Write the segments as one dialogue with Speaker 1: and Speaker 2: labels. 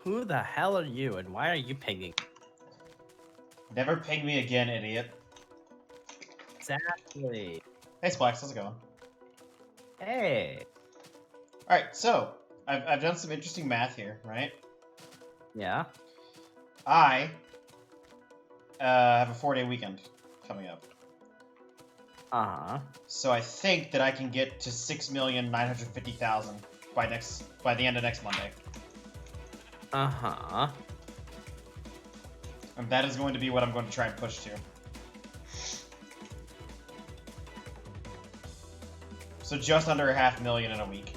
Speaker 1: Who the hell are you, and why are you pinging?
Speaker 2: Never ping me again, idiot.
Speaker 1: Exactly.
Speaker 2: Hey, Splex, how's it going?
Speaker 1: Hey.
Speaker 2: Alright, so, I've done some interesting math here, right?
Speaker 1: Yeah?
Speaker 2: I have a 4-day weekend coming up.
Speaker 1: Uh-huh.
Speaker 2: So I think that I can get to 6,950,000 by the end of next Monday.
Speaker 1: Uh-huh.
Speaker 2: And that is going to be what I'm going to try and push to. So just under 500,000 in a week.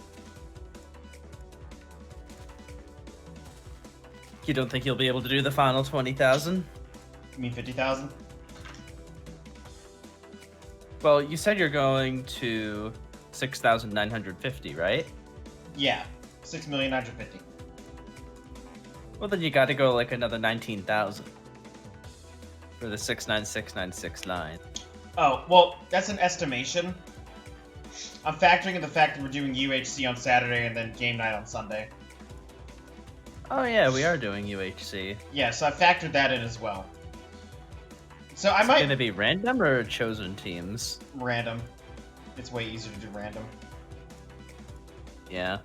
Speaker 1: You don't think you'll be able to do the final 20,000?
Speaker 2: You mean 50,000?
Speaker 1: Well, you said you're going to 6,950, right?
Speaker 2: Yeah, 6,950,000.
Speaker 1: Well, then you gotta go like another 19,000 for the 696969.
Speaker 2: Oh, well, that's an estimation. I'm factoring in the fact that we're doing UHC on Saturday and then game night on Sunday.
Speaker 1: Oh yeah, we are doing UHC.
Speaker 2: Yeah, so I factored that in as well. So I
Speaker 1: Is
Speaker 2: might...
Speaker 1: it gonna be random or chosen teams?
Speaker 2: Random. It's way easier to do random.
Speaker 1: Yeah.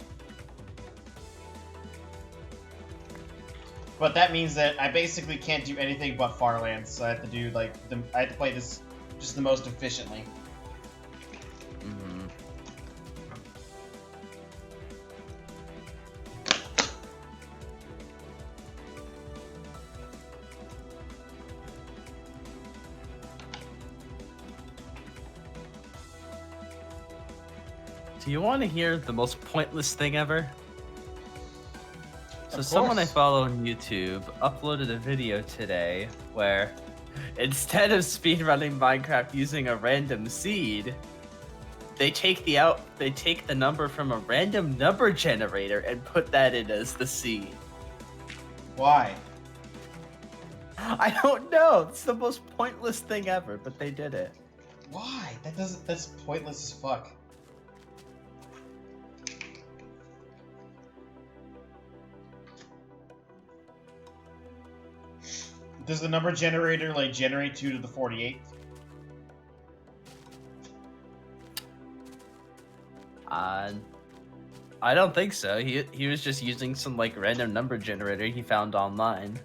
Speaker 2: But that means that I basically can't do anything but Farlands, so I have to do, like, I have to play this just the most efficiently.
Speaker 1: Mm-hmm. Do you want to hear the most pointless thing ever? So someone I follow on YouTube uploaded a video today where instead of speedrunning Minecraft using a random seed, they take the number from a random number generator and put that in as the seed.
Speaker 2: Why?
Speaker 1: I don't know. It's the most pointless thing ever, but they did it.
Speaker 2: Why? That's pointless as fuck. Does the number generator, like, generate 2 to the 48th?
Speaker 1: I don't think so. He was just using some like random number generator he found online.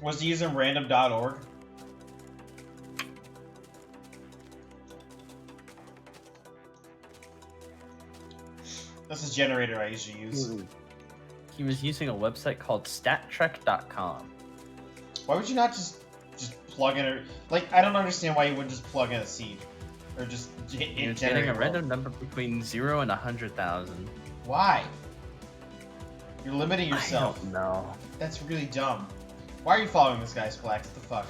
Speaker 2: Was he using random.org? That's a generator I usually use.
Speaker 1: He was using a website called stattrek.com.
Speaker 2: Why would you not just plug in a... Like, I don't understand why you wouldn't just plug in a seed. Or just
Speaker 1: You're getting a random number between 0 and 100,000.
Speaker 2: Why? You're limiting yourself.
Speaker 1: I don't know.
Speaker 2: That's really dumb. Why are you following this guy, Splax? What the fuck?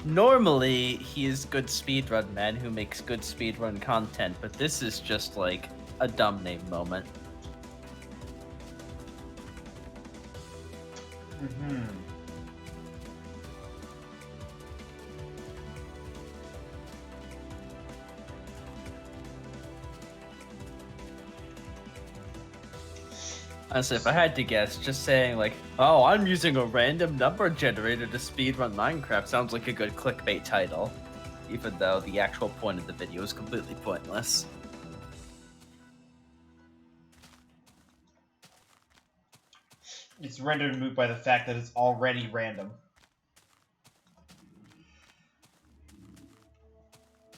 Speaker 1: Normally, he is good speedrun man who makes good speedrun content, but this is just like a dumb name moment.
Speaker 2: Mm-hmm.
Speaker 1: Honestly, if I had to guess, just saying like, oh, I'm using a random number generator to speedrun Minecraft sounds like a good clickbait title. Even though the actual point of the video is completely pointless.
Speaker 2: It's rendered moot by the fact that it's already random.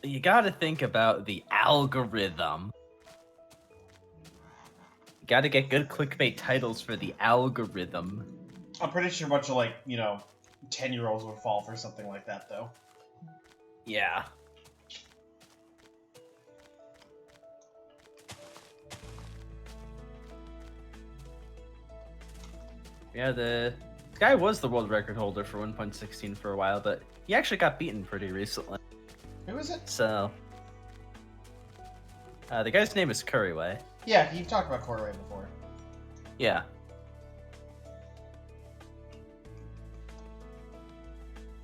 Speaker 1: You gotta think about the algorithm. You gotta get good clickbait titles for the algorithm.
Speaker 2: I'm pretty sure a bunch of, like, 10-year-olds would fall for something like that, though.
Speaker 1: Yeah. Yeah, the guy was the world record holder for 1.16 for a while, but he actually got beaten pretty recently.
Speaker 2: Who is it?
Speaker 1: So, the guy's name is Kurtjmac.
Speaker 2: Yeah, you've talked about Kurtjmac before.
Speaker 1: Yeah.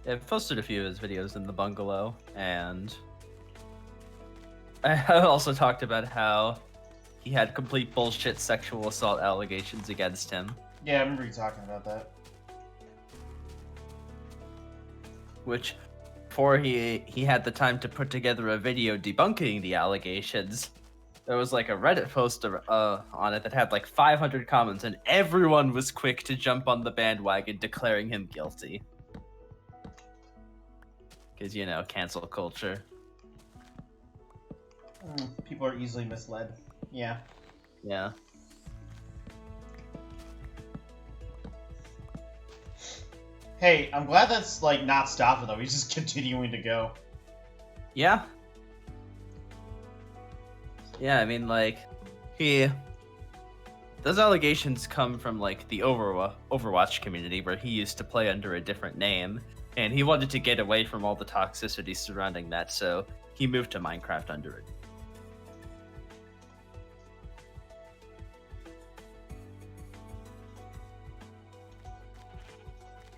Speaker 1: I've posted a few of his videos in the bungalow, and I also talked about how he had complete bullshit sexual assault allegations against him.
Speaker 2: Yeah, I remember you talking about that.
Speaker 1: Which, before he had the time to put together a video debunking the allegations, there was like a Reddit post on it that had like 500 comments, and everyone was quick to jump on the bandwagon declaring him guilty. Because, you know, cancel culture.
Speaker 2: People are easily misled. Yeah.
Speaker 1: Yeah.
Speaker 2: Hey, I'm glad that's, like, not stopping, though. He's just continuing to go.
Speaker 1: Yeah. Yeah, I mean, like, those allegations come from, like, the Overwatch community, where he used to play under a different name, and he wanted to get away from all the toxicity surrounding that, so he moved to Minecraft under it.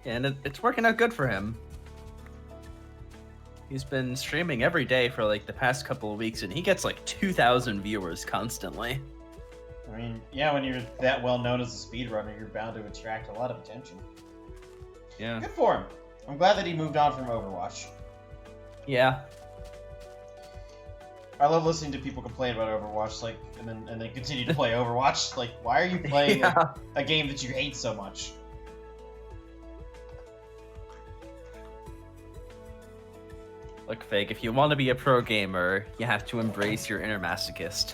Speaker 1: And it's working out good for him. He's been streaming every day for like the past couple of weeks, and he gets like 2,000 viewers constantly.
Speaker 2: I mean, yeah, when you're that well known as a speedrunner, you're bound to attract a lot of attention.
Speaker 1: Yeah.
Speaker 2: Good for him. I'm glad that he moved on from Overwatch.
Speaker 1: Yeah.
Speaker 2: I love listening to people complain about Overwatch, like, and then continue to play Overwatch. Like, why are you playing a game that you hate so much?
Speaker 1: Look, Fake, if you want to be a pro gamer, you have to embrace your inner masochist.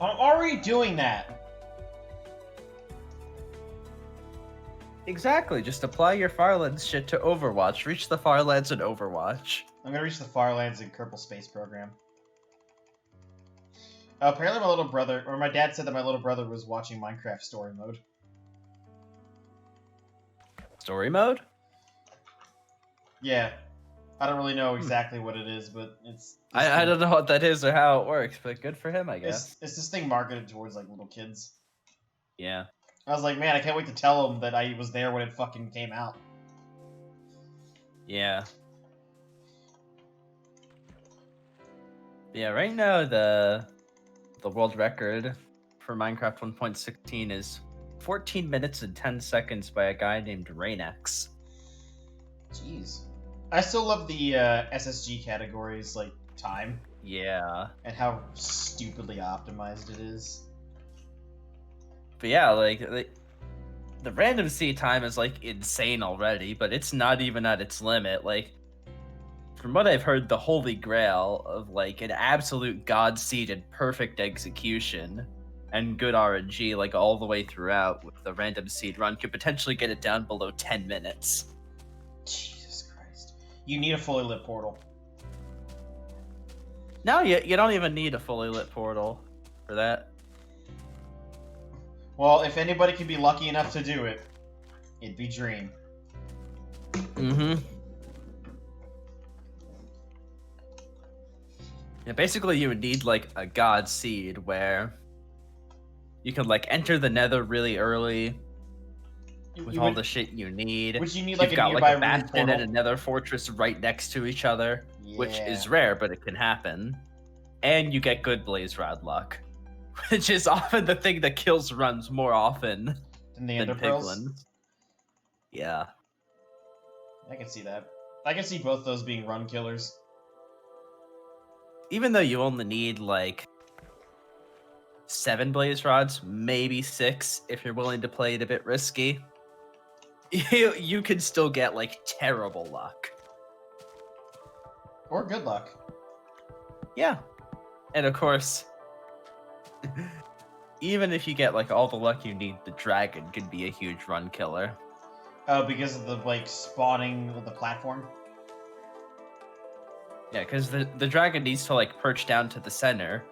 Speaker 2: I'm already doing that.
Speaker 1: Exactly, just apply your Farlands shit to Overwatch. Reach the Farlands in Overwatch.
Speaker 2: I'm gonna reach the Farlands in Kerbal Space Program. Apparently my little brother, or my dad said that my little brother was watching Minecraft Story Mode.
Speaker 1: Story mode?
Speaker 2: Yeah. I don't really know exactly what it is, but it's...
Speaker 1: I don't know what that is or how it works, but good for him, I guess.
Speaker 2: It's this thing marketed towards, like, little kids.
Speaker 1: Yeah.
Speaker 2: I was like, man, I can't wait to tell them that I was there when it fucking came out.
Speaker 1: Yeah. Yeah, right now the world record for Minecraft 1.16 is 14 minutes and 10 seconds by a guy named Rainax.
Speaker 2: Jeez. I still love the SSG categories, like, time.
Speaker 1: Yeah.
Speaker 2: And how stupidly optimized it is.
Speaker 1: But yeah, like the random seed time is like insane already, but it's not even at its limit. Like, from what I've heard, the holy grail of like an absolute god-seeded perfect execution and good RNG, like all the way throughout with the random seed run, could potentially get it down below 10 minutes.
Speaker 2: Jesus Christ. You need a fully lit portal.
Speaker 1: No, you don't even need a fully lit portal for that.
Speaker 2: Well, if anybody could be lucky enough to do it, it'd be Dream.
Speaker 1: Mm-hmm. Yeah, basically you would need like a god seed where you could like enter the nether really early with all the shit you need.
Speaker 2: Which you need like
Speaker 1: You've
Speaker 2: a
Speaker 1: got
Speaker 2: nearby
Speaker 1: like a bastion
Speaker 2: portal.
Speaker 1: and another fortress right next to each other, which
Speaker 2: Yeah.
Speaker 1: is rare, but it can happen. And you get good blaze rod luck, which is often the thing that kills runs more often
Speaker 2: Than the
Speaker 1: than
Speaker 2: Ender Pearls.
Speaker 1: piglins. Yeah.
Speaker 2: I can see that. I can see both those being run killers.
Speaker 1: Even though you only need like 7 blaze rods, maybe 6 if you're willing to play it a bit risky, you can still get like terrible luck.
Speaker 2: Or good luck.
Speaker 1: Yeah. And of course, even if you get like all the luck you need, the dragon can be a huge run killer.
Speaker 2: Oh, because of the like spawning of the platform?
Speaker 1: Yeah, because the dragon needs to like perch down to the center,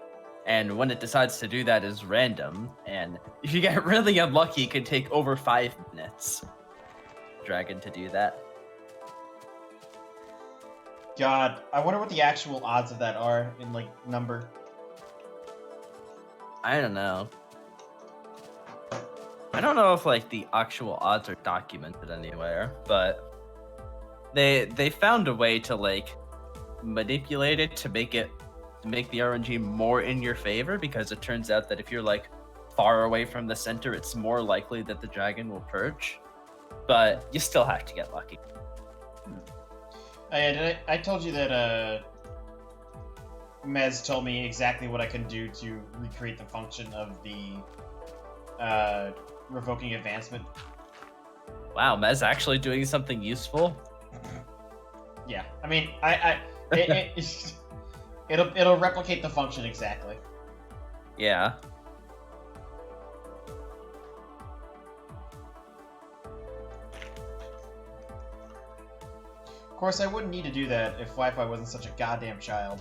Speaker 1: and when it decides to do that is random, and if you get really unlucky, it can take over 5 minutes. Dragon to do that.
Speaker 2: God, I wonder what the actual odds of that are in like number.
Speaker 1: I don't know. I don't know if like the actual odds are documented anywhere, but they found a way to like manipulate it to make it make the RNG more in your favor, because it turns out that if you're like far away from the center, it's more likely that the dragon will perch. But you still have to get lucky.
Speaker 2: I told you that Mez told me exactly what I can do to recreate the function of the revoking advancement.
Speaker 1: Wow, Mez actually doing something useful?
Speaker 2: Yeah, I mean, it'll replicate the function exactly.
Speaker 1: Yeah.
Speaker 2: Of course, I wouldn't need to do that if Wi-Fi wasn't such a goddamn child.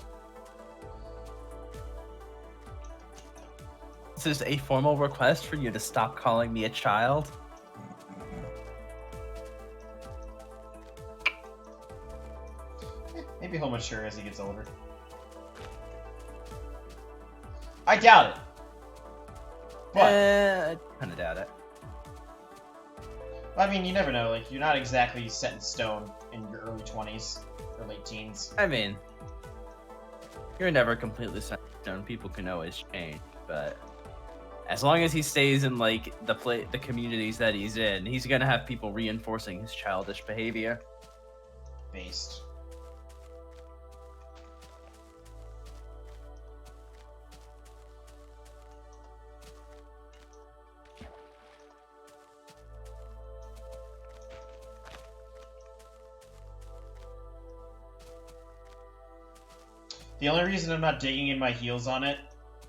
Speaker 1: This is a formal request for you to stop calling me a child.
Speaker 2: Maybe he'll mature as he gets older. I doubt it. But
Speaker 1: I kind of doubt it.
Speaker 2: I mean, you never know. Like, you're not exactly set in stone in your early 20s or late teens.
Speaker 1: I mean, you're never completely set in stone. People can always change, but as long as he stays in like the communities that he's in, he's gonna have people reinforcing his childish behavior.
Speaker 2: Based. The only reason I'm not digging in my heels on it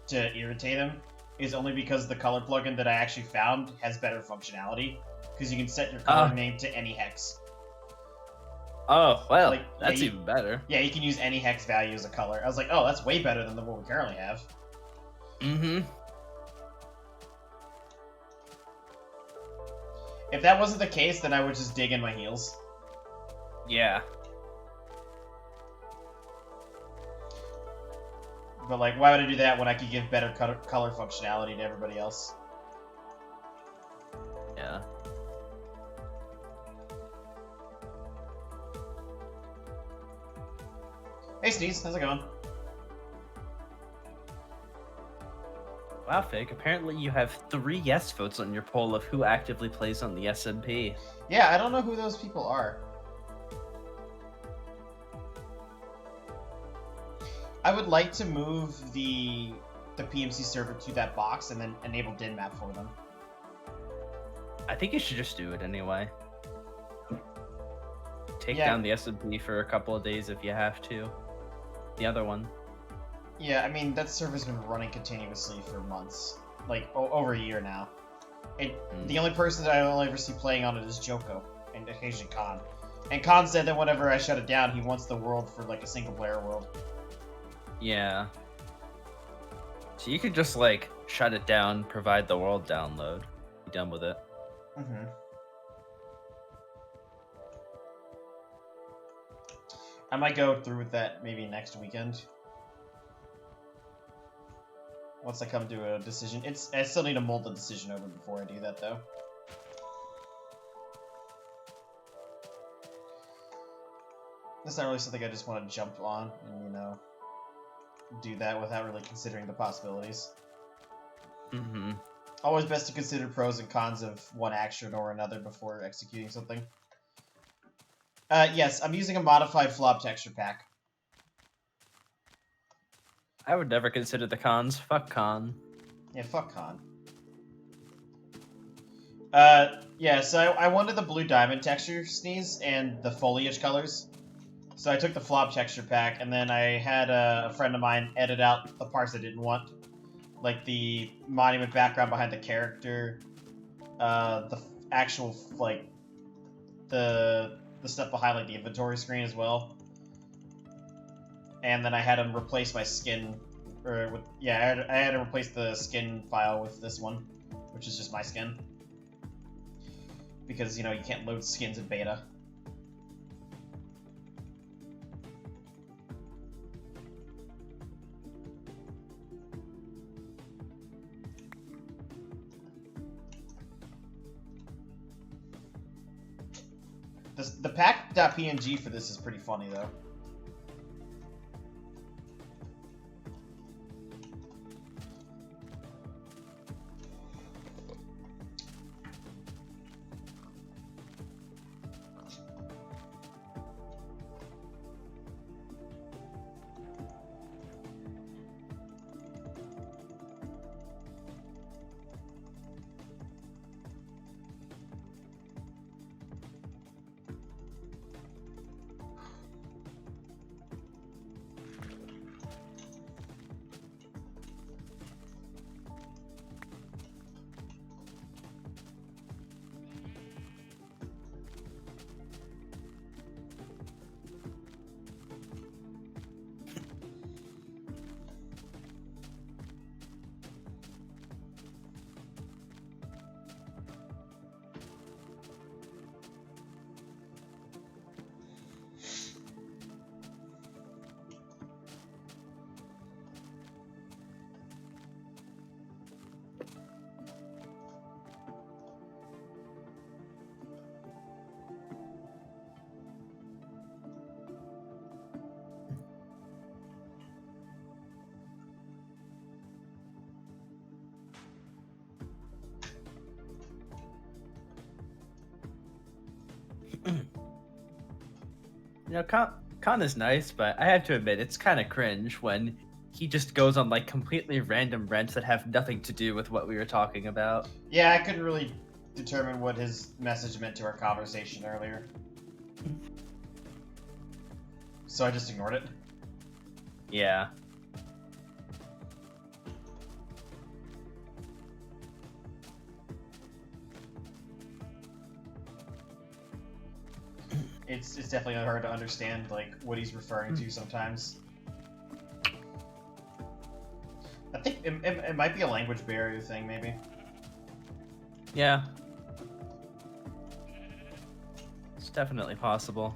Speaker 2: to irritate him is only because the color plugin that I actually found has better functionality. Because you can set your color name to any hex.
Speaker 1: Oh, well,
Speaker 2: Like,
Speaker 1: that's
Speaker 2: yeah,
Speaker 1: even better.
Speaker 2: Yeah, you can use any hex value as a color. I was like, oh, that's way better than the one we currently have.
Speaker 1: Mm-hmm.
Speaker 2: If that wasn't the case, then I would just dig in my heels.
Speaker 1: Yeah.
Speaker 2: But, like, why would I do that when I could give better color functionality to everybody else?
Speaker 1: Yeah.
Speaker 2: Hey, Sneeze, how's it going?
Speaker 1: Wow, Fig, apparently you have 3 yes votes on your poll of who actively plays on the SMP.
Speaker 2: Yeah, I don't know who those people are. I would like to move the PMC server to that box and then enable DinMap for them.
Speaker 1: I think you should just do it anyway. Take
Speaker 2: Yeah.
Speaker 1: down the SMP for a couple of days if you have to. The other one.
Speaker 2: Yeah, I mean, that server's been running continuously for months. Like, over a year now. The only person that I only ever see playing on it is Joko, and occasionally Khan. And Khan said that whenever I shut it down, he wants the world for, like, a single-player world.
Speaker 1: Yeah. So you could just, like, shut it down, provide the world download. Be done with it.
Speaker 2: Mm-hmm. I might go through with that maybe next weekend. Once I come to a decision. I still need to mull the decision over before I do that, though. That's not really something I just want to jump on and, you know, do that without really considering the possibilities.
Speaker 1: Mm-hmm.
Speaker 2: Always best to consider pros and cons of one action or another before executing something. Yes, I'm using a modified flop texture pack.
Speaker 1: I would never consider the cons. Fuck con.
Speaker 2: Yeah, fuck con. Yeah, so I wanted the blue diamond texture, Sneeze, and the foliage colors. So I took the flop texture pack, and then I had a friend of mine edit out the parts I didn't want. Like the monument background behind the character, the actual, like, the stuff behind, like, the inventory screen as well. And then I had him replace my skin, or with, yeah, I had to replace the skin file with this one, which is just my skin. Because, you know, you can't load skins in beta. The pack.png for this is pretty funny, though.
Speaker 1: Khan is nice, but I have to admit it's kind of cringe when he just goes on like completely random rants that have nothing to do with what we were talking about.
Speaker 2: Yeah, I couldn't really determine what his message meant to our conversation earlier. So I just ignored it.
Speaker 1: Yeah.
Speaker 2: It's definitely hard to understand like what he's referring to sometimes. I think it might be a language barrier thing, maybe.
Speaker 1: Yeah. It's definitely possible.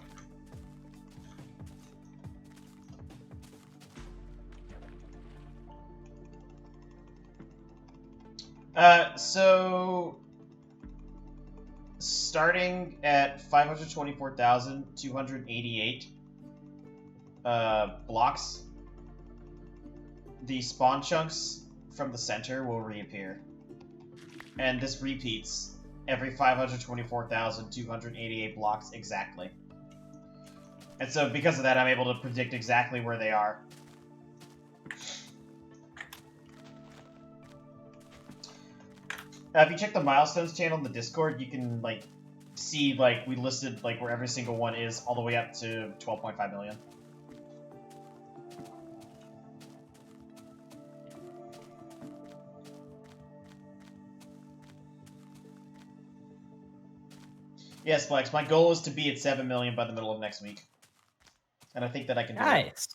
Speaker 2: So starting at 524,288 blocks, the spawn chunks from the center will reappear. And this repeats every 524,288 blocks exactly. And so because of that, I'm able to predict exactly where they are. If you check the milestones channel in the Discord, you can like see like we listed like where every single one is all the way up to 12.5 million. Yes, Flex. My goal is to be at 7 million by the middle of next week, and I think that I can do it.
Speaker 1: Nice.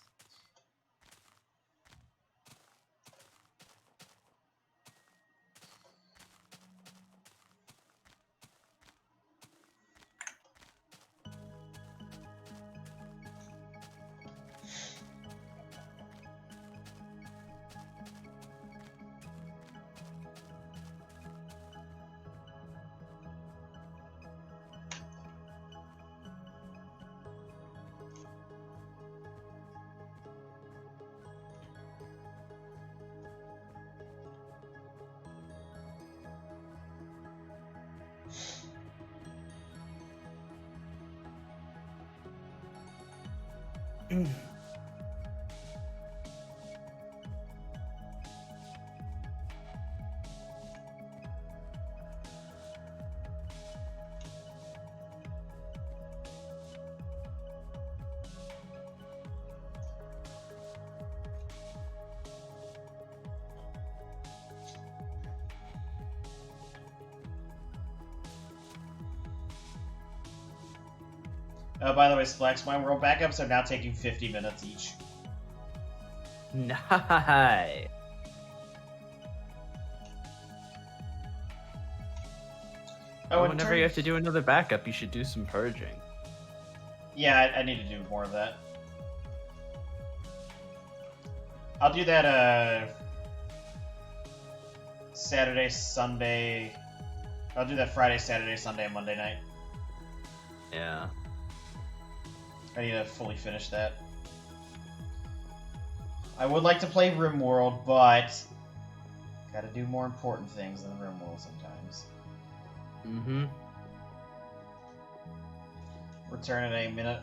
Speaker 2: By the way, Flex, my world backups are now taking 50 minutes each.
Speaker 1: Nice.
Speaker 2: Oh,
Speaker 1: whenever you have to do another backup, you should do some purging.
Speaker 2: Yeah, I need to do more of that. I'll do that, Saturday, Sunday... I'll do that Friday, Saturday, Sunday, and Monday night.
Speaker 1: Yeah.
Speaker 2: I need to fully finish that. I would like to play RimWorld, but... gotta do more important things than RimWorld sometimes.
Speaker 1: Mm-hmm.
Speaker 2: Return in a minute.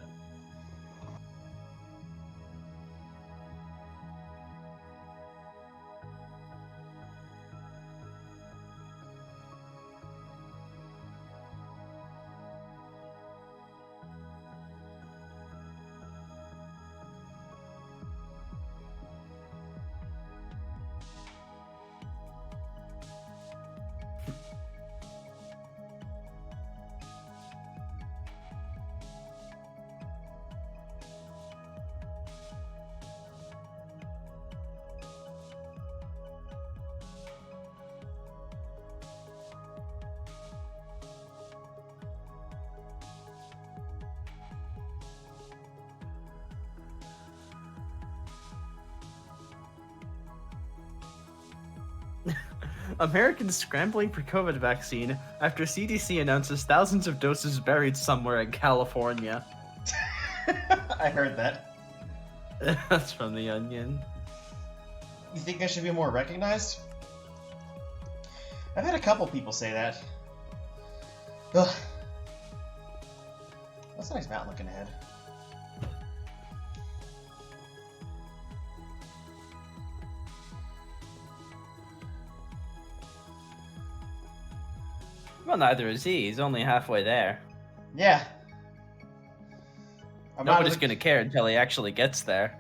Speaker 1: Americans scrambling for COVID vaccine after CDC announces thousands of doses buried somewhere in California.
Speaker 2: I heard that.
Speaker 1: That's from The Onion.
Speaker 2: You think I should be more recognized? I've had a couple people say that. Ugh. That's a nice mountain looking ahead.
Speaker 1: Well, neither is he. He's only halfway there.
Speaker 2: Yeah.
Speaker 1: Nobody's gonna care until he actually gets there.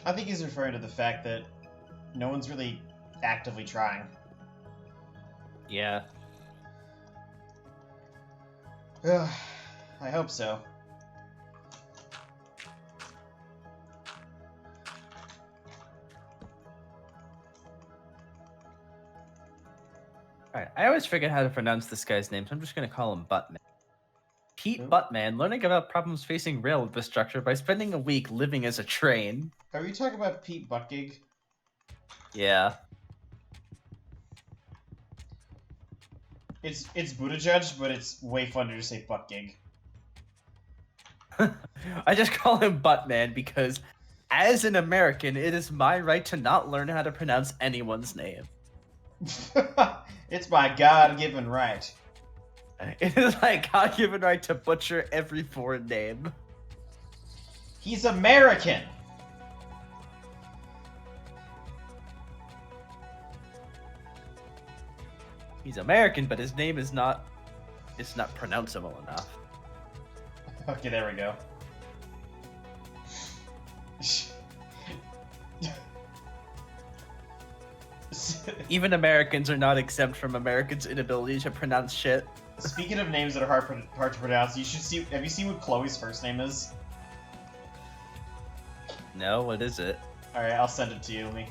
Speaker 2: I think he's referring to the fact that no one's really actively trying.
Speaker 1: Yeah.
Speaker 2: I hope so.
Speaker 1: Alright, I always forget how to pronounce this guy's name, so I'm just gonna call him Buttman. Pete
Speaker 2: Who?
Speaker 1: Buttman, learning about problems facing rail infrastructure by spending a week living as a train.
Speaker 2: Are you talking about Pete Buttgig?
Speaker 1: Yeah.
Speaker 2: It's Buttigieg, but it's way funner to say Buttgig.
Speaker 1: I just call him Buttman because, as an American, it is my right to not learn how to pronounce anyone's name.
Speaker 2: It's my God-given right.
Speaker 1: It is my God-given right to butcher every foreign name.
Speaker 2: He's American!
Speaker 1: He's American, but his name is not... It's not pronounceable enough.
Speaker 2: Okay, there we go.
Speaker 1: Even Americans are not exempt from Americans' inability to pronounce shit.
Speaker 2: Speaking of names that are hard to pronounce, you should see. Have you seen what Chloe's first name is?
Speaker 1: No, what is it?
Speaker 2: All right, I'll send it to you. Let me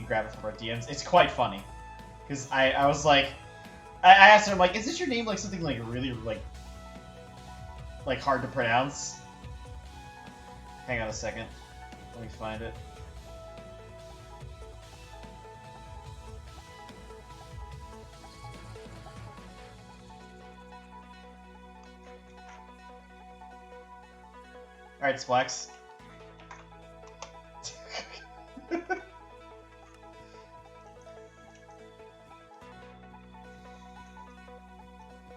Speaker 2: grab it from our DMs. It's quite funny, because I was like, I asked her, I'm like, is this your name like something like really like hard to pronounce? Hang on a second. Let me find it. Alright, Splax.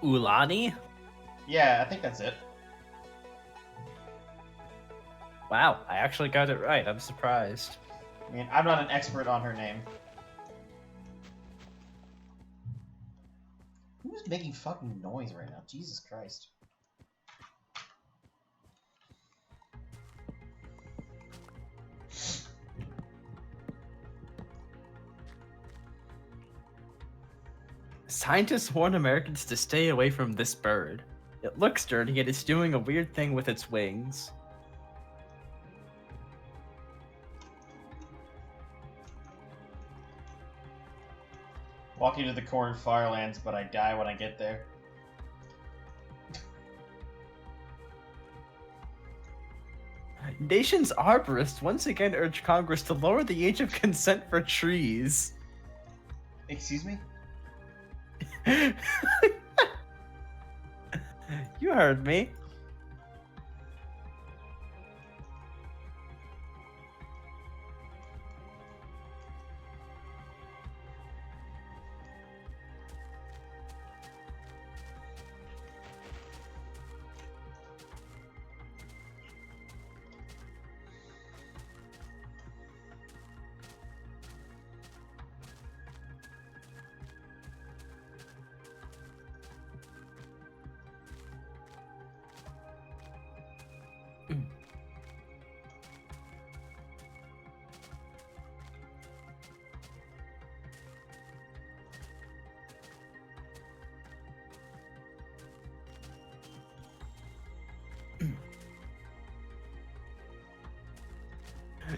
Speaker 1: Ulani?
Speaker 2: Yeah, I think that's it.
Speaker 1: Wow, I actually got it right. I'm surprised.
Speaker 2: I mean, I'm not an expert on her name. Who's making fucking noise right now? Jesus Christ.
Speaker 1: Scientists warn Americans to stay away from this bird. It looks dirty, yet it's doing a weird thing with its wings.
Speaker 2: Walking to the corn firelands, but I die when I get there.
Speaker 1: Nation's arborists once again urge Congress to lower the age of consent for trees.
Speaker 2: Excuse me?
Speaker 1: You heard me.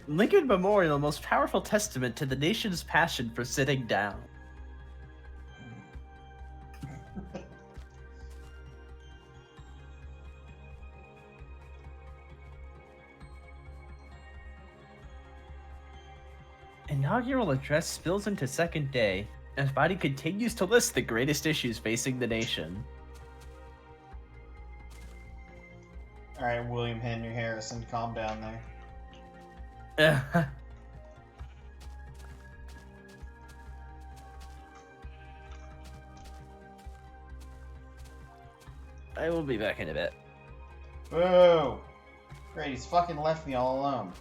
Speaker 1: Lincoln Memorial, most powerful testament to the nation's passion for sitting down. Inaugural address spills into second day, as Biden continues to list the greatest issues facing the nation.
Speaker 2: Alright, William Henry Harrison, calm down there.
Speaker 1: I will be back in a bit.
Speaker 2: Boo! Great, he's fucking left me all alone.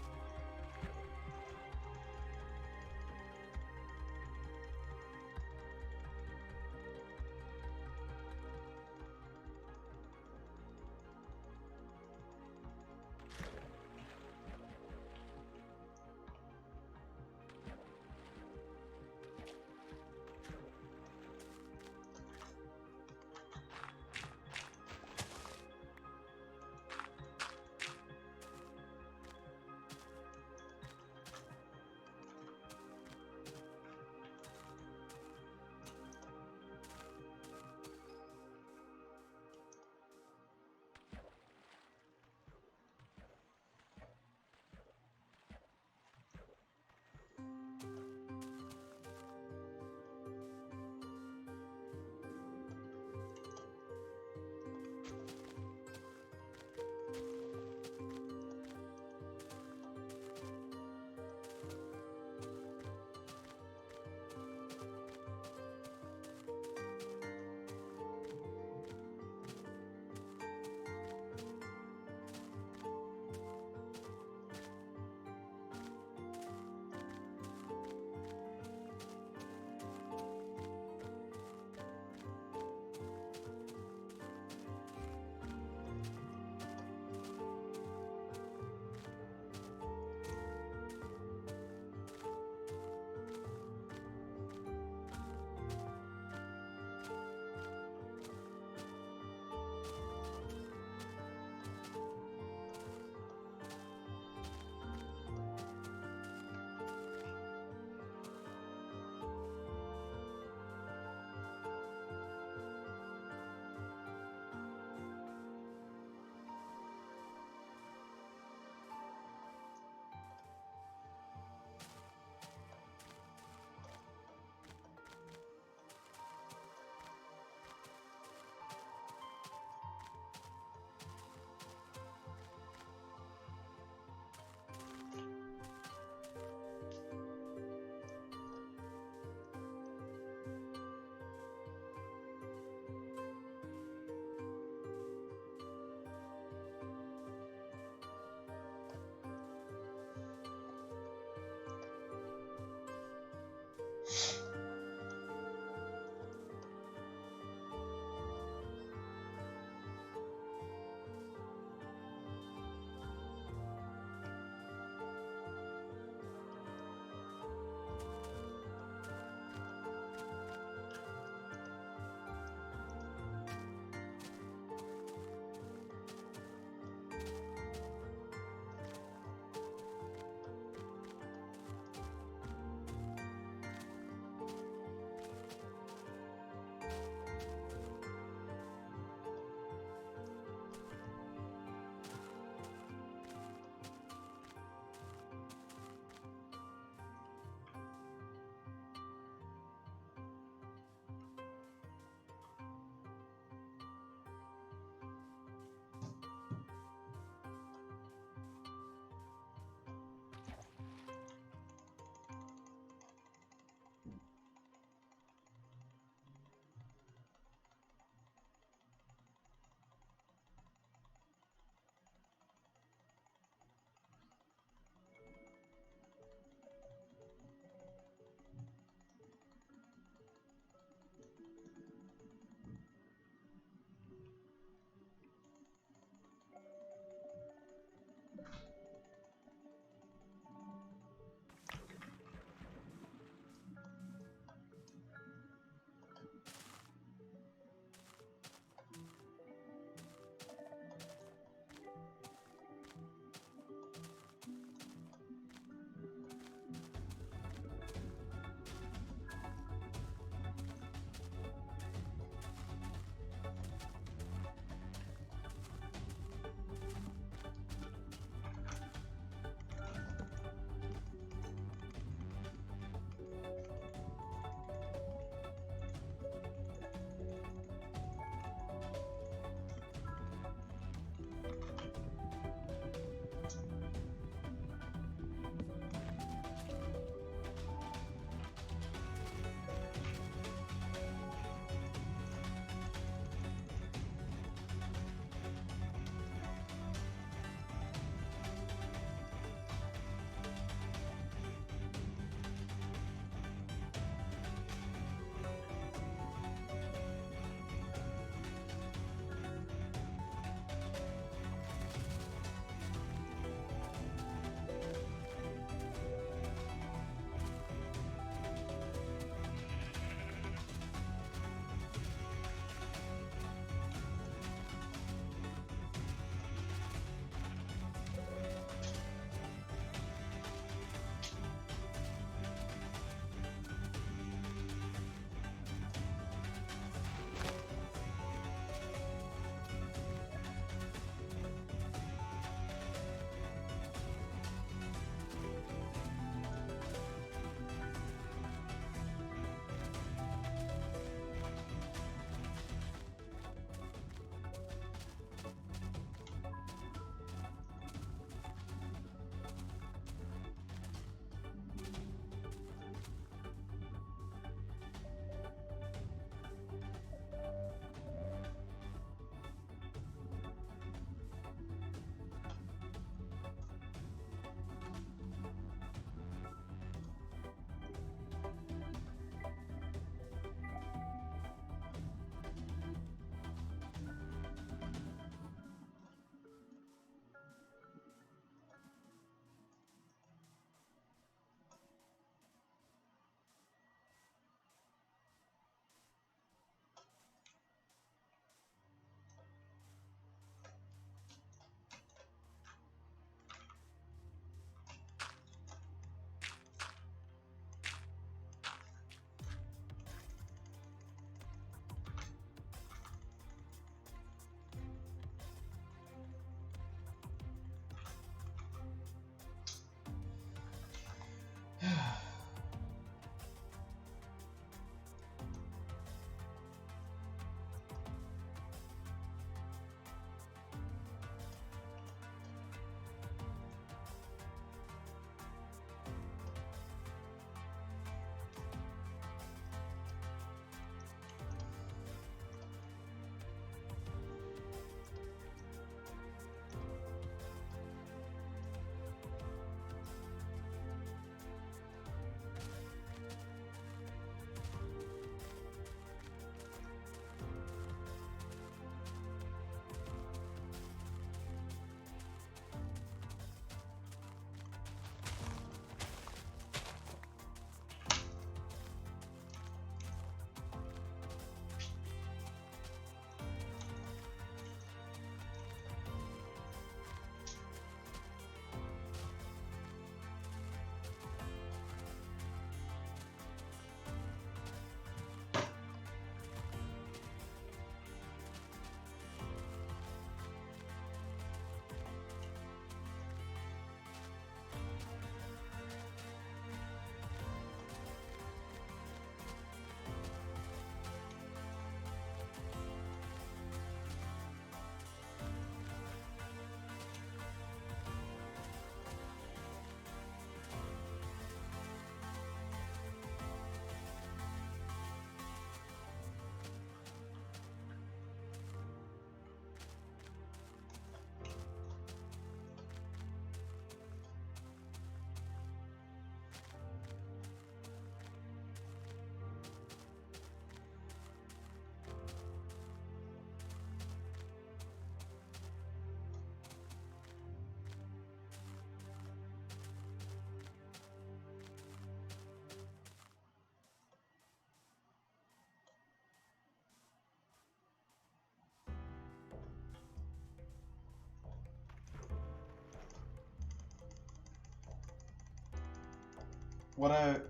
Speaker 2: What are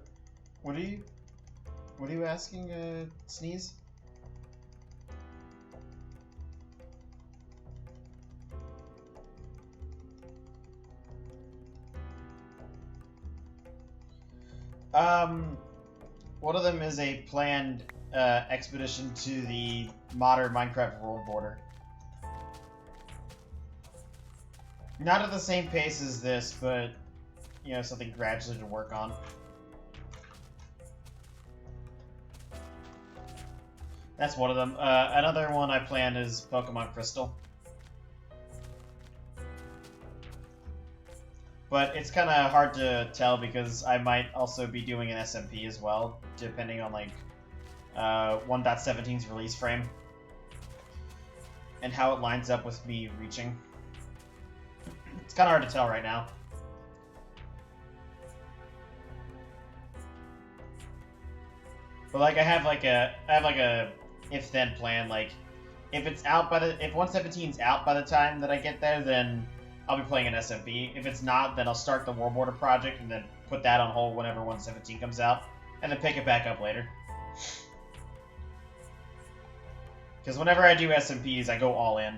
Speaker 2: you asking, Sneeze? One of them is a planned expedition to the modern Minecraft world border. Not at the same pace as this, but, you know, something gradually to work on. That's one of them. Another one I planned is Pokemon Crystal. But it's kind of hard to tell because I might also be doing an SMP as well, depending on, like, 1.17's release frame. And how it lines up with me reaching. It's kind of hard to tell right now. But, like, I have like a if-then plan. Like, if 1.17's out by the time that I get there, then I'll be playing an SMP. If it's not, then I'll start the World Border project and then put that on hold whenever 1.17 comes out, and then pick it back up later. Because whenever I do SMPs, I go all in.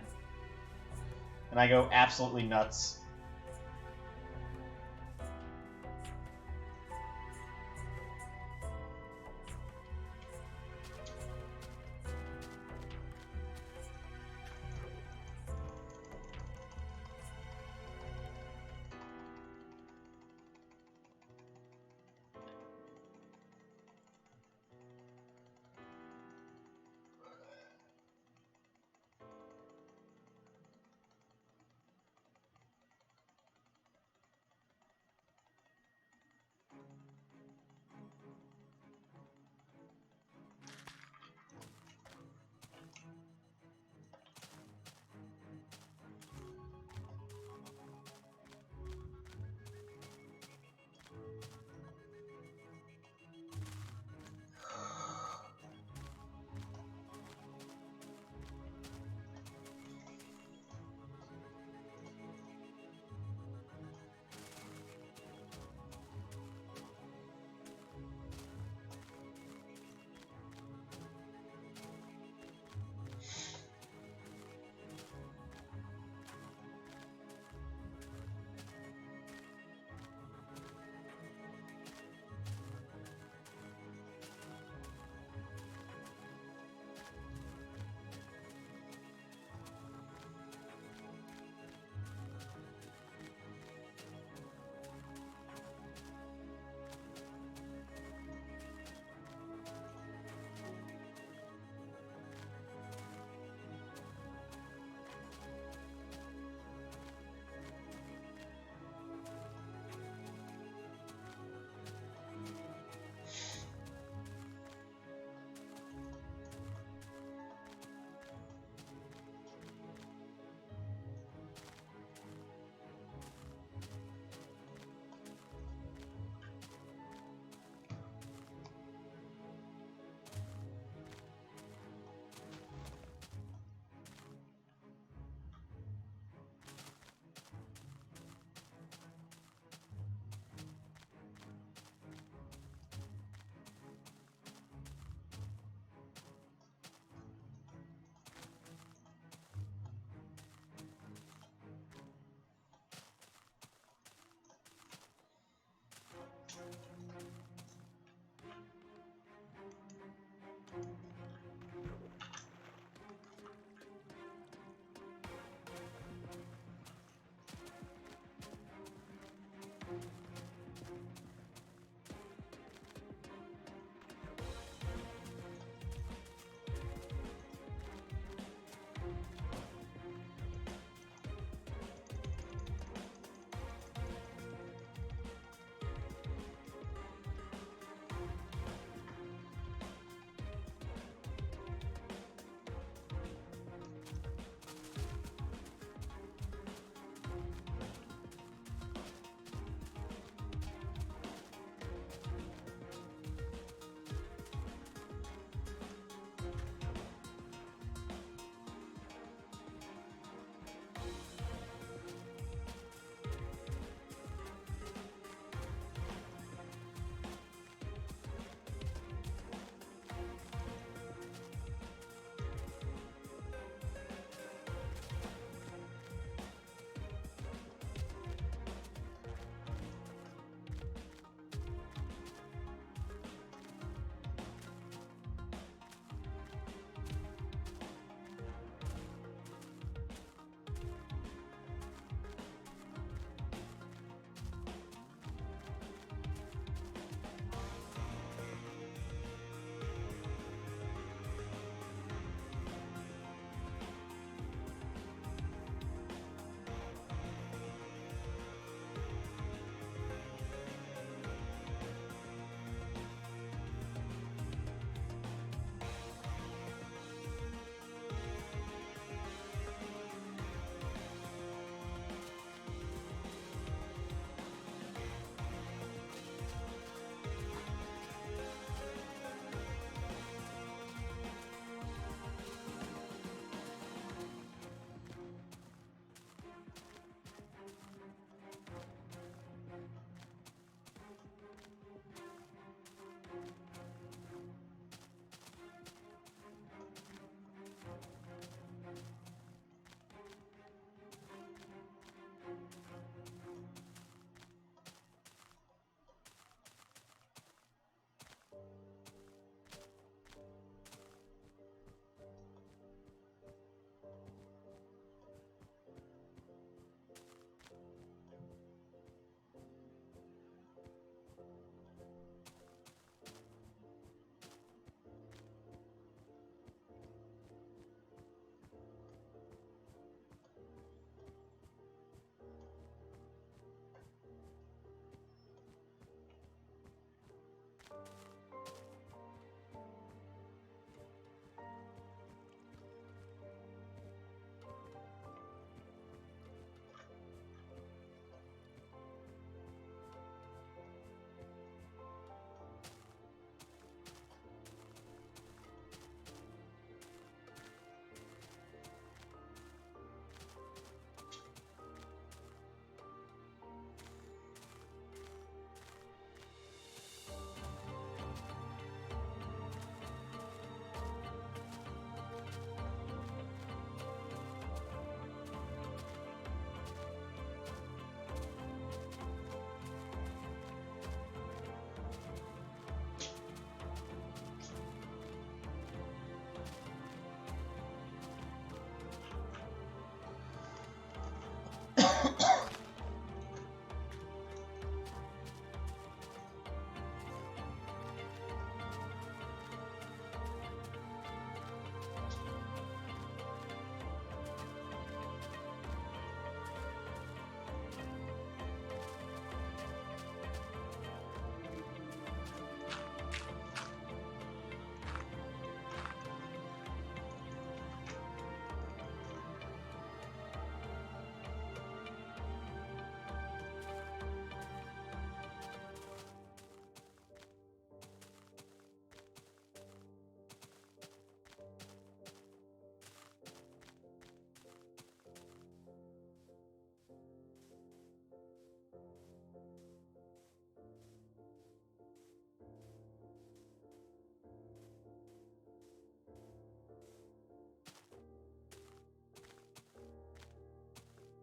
Speaker 2: And I go absolutely nuts.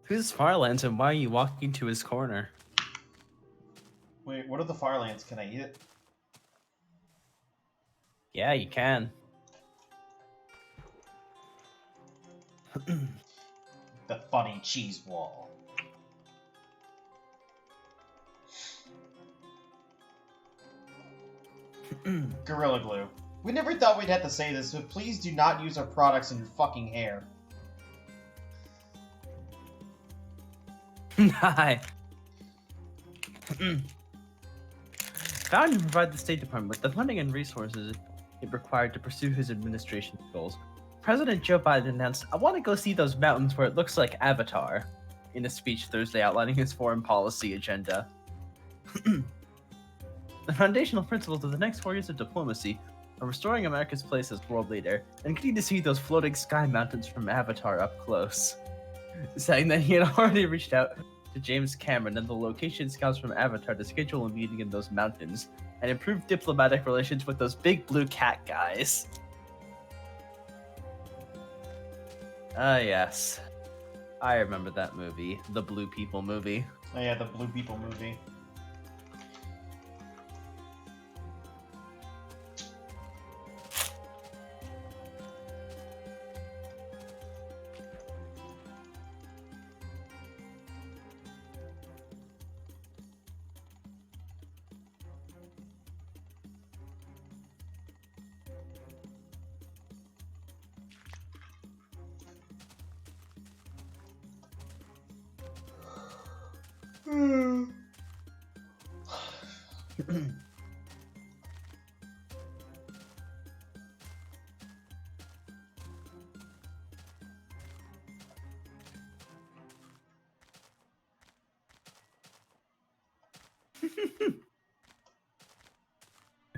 Speaker 1: Who's Farlands and why are you walking to his corner?
Speaker 2: Wait, what are the Farlands? Can I eat it?
Speaker 1: Yeah, you can.
Speaker 2: The funny cheese wall. Gorilla Glue. We never thought we'd have to say this, but please do not use our products in your fucking hair.
Speaker 1: Hi. Found to provide the State Department with the funding and resources it required to pursue his administration's goals. President Joe Biden announced, "I want to go see those mountains where it looks like Avatar," in a speech Thursday outlining his foreign policy agenda. The foundational principles of the next 4 years of diplomacy are restoring America's place as world leader and getting to see those floating sky mountains from Avatar up close. Saying that he had already reached out to James Cameron and the location scouts from Avatar to schedule a meeting in those mountains and improve diplomatic relations with those big blue cat guys. Ah, yes. I remember that movie, the Blue People movie.
Speaker 2: Oh yeah, the Blue People movie.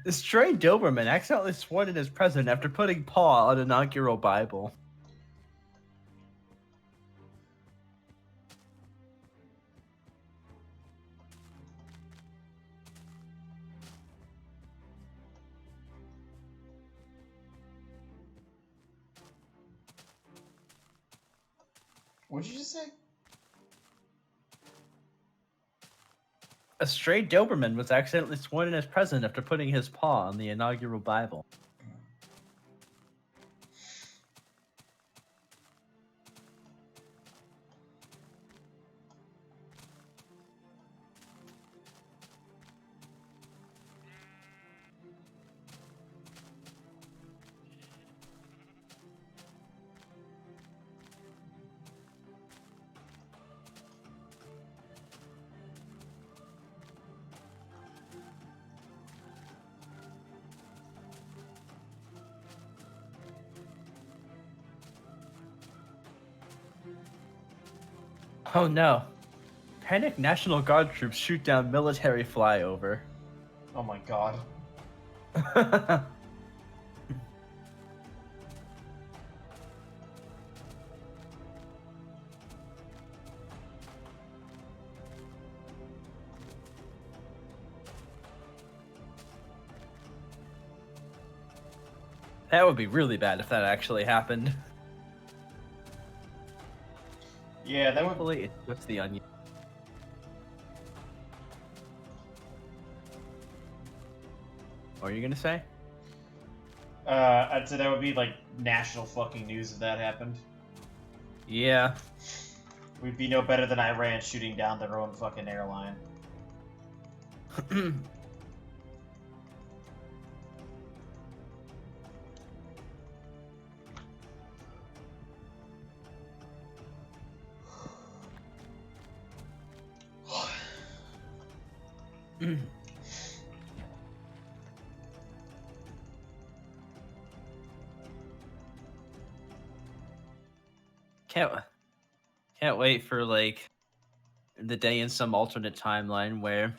Speaker 1: Stray Doberman accidentally sworn in as president after putting paw on inaugural Bible.
Speaker 2: What'd you just say?
Speaker 1: A stray Doberman was accidentally sworn in as president after putting his paw on the inaugural Bible. Oh no. Panicked National Guard troops shoot down military flyover.
Speaker 2: Oh my god.
Speaker 1: That would be really bad if that actually happened.
Speaker 2: Yeah, that would.
Speaker 1: Hopefully it's just the onion. What are you gonna say?
Speaker 2: I'd say that would be like national fucking news if that happened.
Speaker 1: Yeah.
Speaker 2: We'd be no better than Iran shooting down their own fucking airline.
Speaker 1: Can't wait for like the day in some alternate timeline where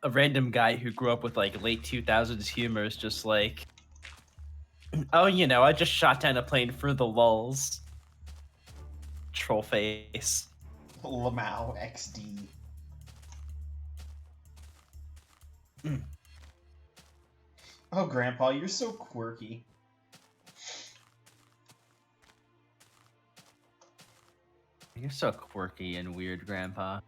Speaker 1: a random guy who grew up with like late 2000s humor is just like, oh, you know, I just shot down a plane for the lulz. Troll face.
Speaker 2: Lamau XD. Oh, Grandpa, you're so quirky.
Speaker 1: You're so quirky and weird, Grandpa.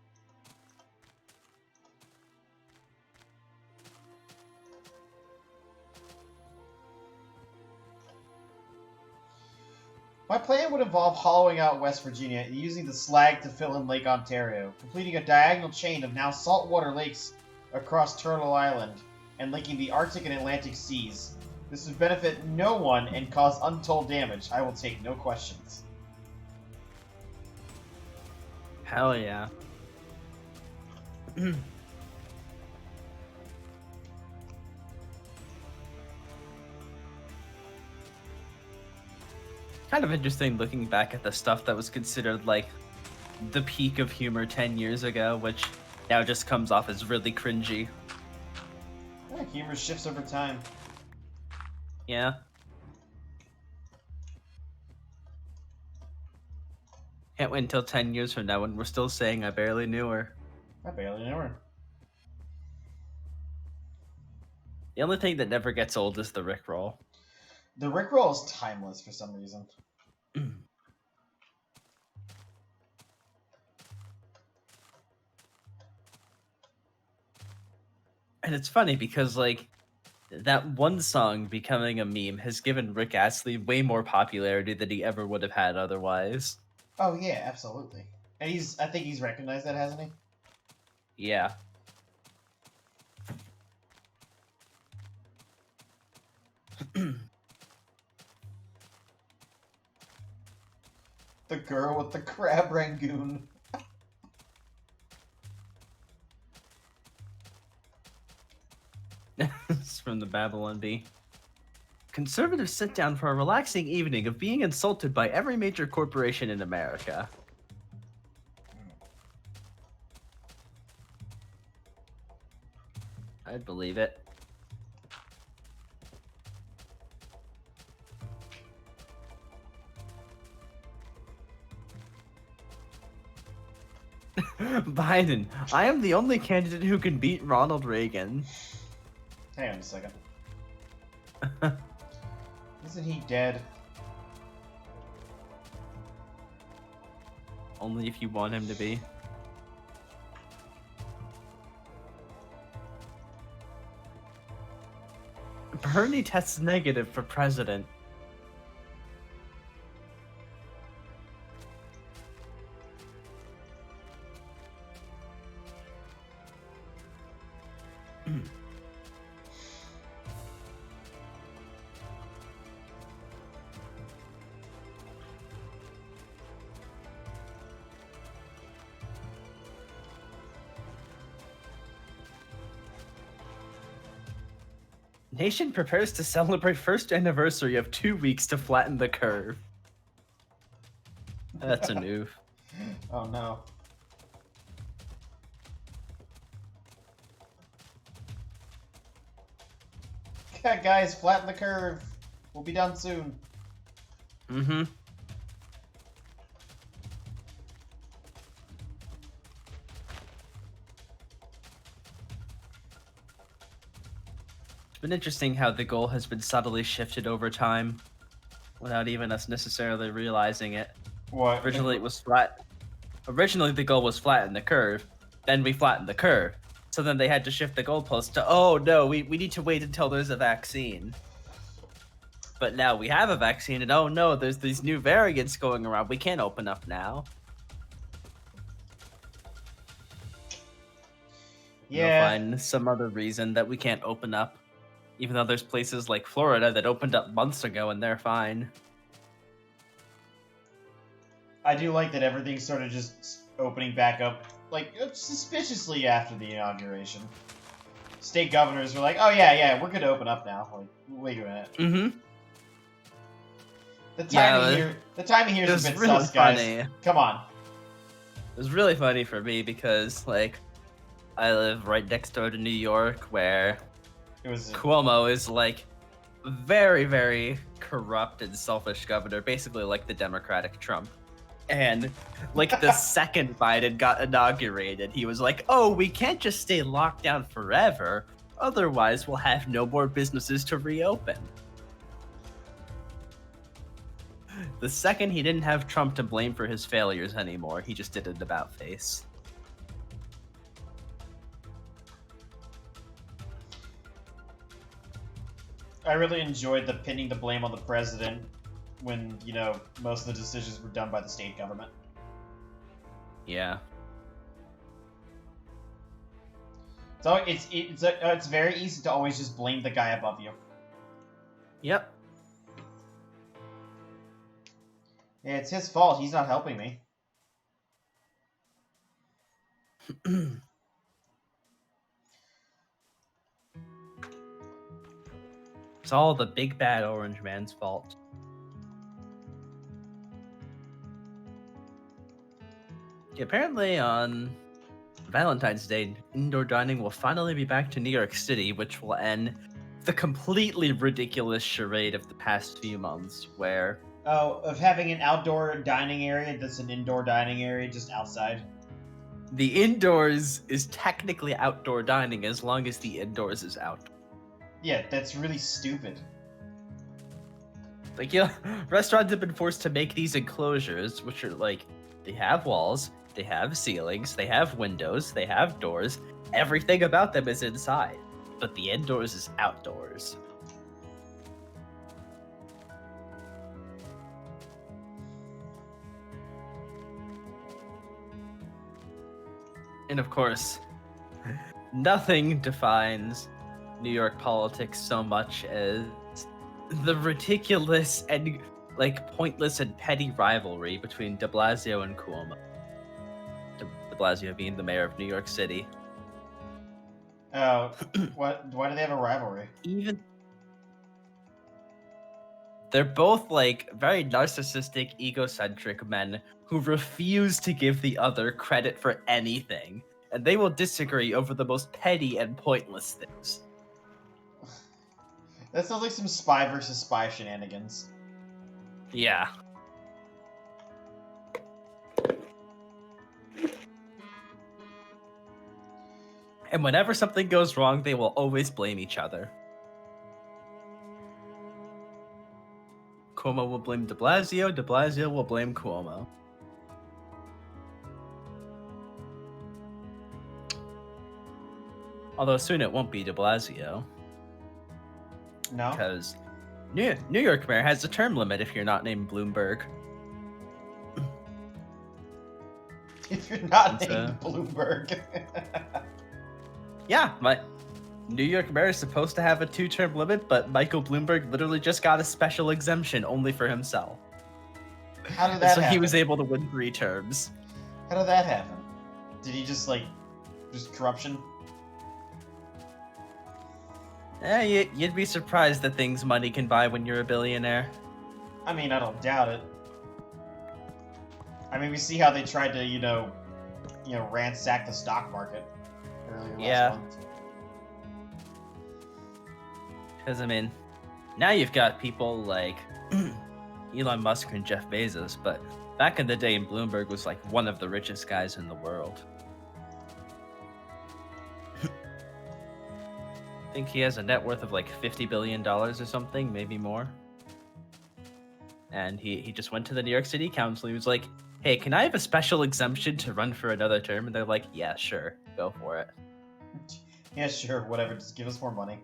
Speaker 2: My plan would involve hollowing out West Virginia and using the slag to fill in Lake Ontario, completing a diagonal chain of now saltwater lakes across Turtle Island, and linking the Arctic and Atlantic seas. This would benefit no one and cause untold damage. I will take no questions.
Speaker 1: Hell yeah. Kind of interesting looking back at the stuff that was considered like the peak of humor 10 years ago, which now just comes off as really cringy.
Speaker 2: Yeah, humor shifts over time.
Speaker 1: Yeah. Can't wait until 10 years from now when we're still saying I barely knew her.
Speaker 2: I barely knew her.
Speaker 1: The only thing that never gets old is the Rickroll.
Speaker 2: The Rickroll is timeless for some reason.
Speaker 1: And it's funny because, like, that one song becoming a meme has given Rick Astley way more popularity than he ever would have had otherwise.
Speaker 2: Oh yeah, absolutely. And I think he's recognized that, hasn't he?
Speaker 1: Yeah.
Speaker 2: The girl with the crab rangoon.
Speaker 1: It's from the Babylon Bee. Conservatives sit down for a relaxing evening of being insulted by every major corporation in America. I'd believe it. Biden, I am the only candidate who can beat Ronald Reagan.
Speaker 2: Hang on a second. Isn't he dead?
Speaker 1: Only if you want him to be. Bernie tests negative for president. Nation prepares to celebrate first anniversary of 2 weeks to flatten the curve. That's a noof.
Speaker 2: Oh no. Yeah, guys, flatten the curve. We'll be done soon.
Speaker 1: Mm-hmm. It's been interesting how the goal has been subtly shifted over time without even us necessarily realizing it.
Speaker 2: What?
Speaker 1: Originally it was flat. Originally the goal was flatten the curve, then we flattened the curve. So then they had to shift the goalpost to, oh no, we need to wait until there's a vaccine. But now we have a vaccine and oh no, there's these new variants going around. We can't open up now.
Speaker 2: Yeah.
Speaker 1: We'll find some other reason that we can't open up. Even though there's places like Florida that opened up months ago and they're fine.
Speaker 2: I do like that everything's sort of just opening back up, like, suspiciously after the inauguration. State governors were like, oh yeah, we're good to open up now. Like, wait a minute.
Speaker 1: Mm-hmm.
Speaker 2: The timing here is a bit
Speaker 1: really
Speaker 2: sus, guys.
Speaker 1: funny.
Speaker 2: Come on.
Speaker 1: It was really funny for me because, like, I live right next door to New York where
Speaker 2: It was
Speaker 1: Cuomo is, like, very, very corrupt and selfish governor, basically like the Democratic Trump. And, like, the second Biden got inaugurated, he was like, oh, we can't just stay locked down forever. Otherwise, we'll have no more businesses to reopen. The second he didn't have Trump to blame for his failures anymore, he just did an about face.
Speaker 2: I really enjoyed the pinning the blame on the president when, you know, most of the decisions were done by the state government.
Speaker 1: Yeah.
Speaker 2: So it's very easy to always just blame the guy above you.
Speaker 1: Yep.
Speaker 2: Yeah, it's his fault. He's not helping me.
Speaker 1: It's all the big bad orange man's fault. Apparently on Valentine's Day, indoor dining will finally be back to New York City, which will end the completely ridiculous charade of the past few months, where...
Speaker 2: Oh, of having an outdoor dining area that's an indoor dining area just outside.
Speaker 1: The indoors is technically outdoor dining as long as the indoors is out.
Speaker 2: Yeah, that's really stupid.
Speaker 1: Like, yeah, restaurants have been forced to make these enclosures, which are like, they have walls, they have ceilings, they have windows, they have doors. Everything about them is inside, but the indoors is outdoors. And of course, nothing defines New York politics so much as the ridiculous and like pointless and petty rivalry between de Blasio and Cuomo. De Blasio being the mayor of New York City.
Speaker 2: Oh, why do they have a rivalry?
Speaker 1: They're both like very narcissistic, egocentric men who refuse to give the other credit for anything, and they will disagree over the most petty and pointless things.
Speaker 2: That sounds like some spy versus spy shenanigans.
Speaker 1: Yeah. And whenever something goes wrong, they will always blame each other. Cuomo will blame de Blasio will blame Cuomo. Although soon it won't be de Blasio.
Speaker 2: No?
Speaker 1: Because New York mayor has a term limit if you're not named Bloomberg.
Speaker 2: If you're not named Bloomberg.
Speaker 1: Yeah, my New York mayor is supposed to have a 2-term limit, but Michael Bloomberg literally just got a special exemption only for himself.
Speaker 2: How did that
Speaker 1: so
Speaker 2: happen?
Speaker 1: he was able to win 3 terms.
Speaker 2: How did that happen? Did he just, like, just corruption?
Speaker 1: You'd be surprised the things money can buy when you're a billionaire.
Speaker 2: I mean, I don't doubt it. I mean, we see how they tried to, you know, ransack the stock market earlier last month.
Speaker 1: Because, I mean, now you've got people like Elon Musk and Jeff Bezos, but back in the day, Bloomberg was like one of the richest guys in the world. I think he has a net worth of like $50 billion or something, maybe more. And he just went to the New York City Council. He was like, hey, can I have a special exemption to run for another term? And they're like, yeah, sure, go for it.
Speaker 2: Yeah, sure, whatever, just give us more money.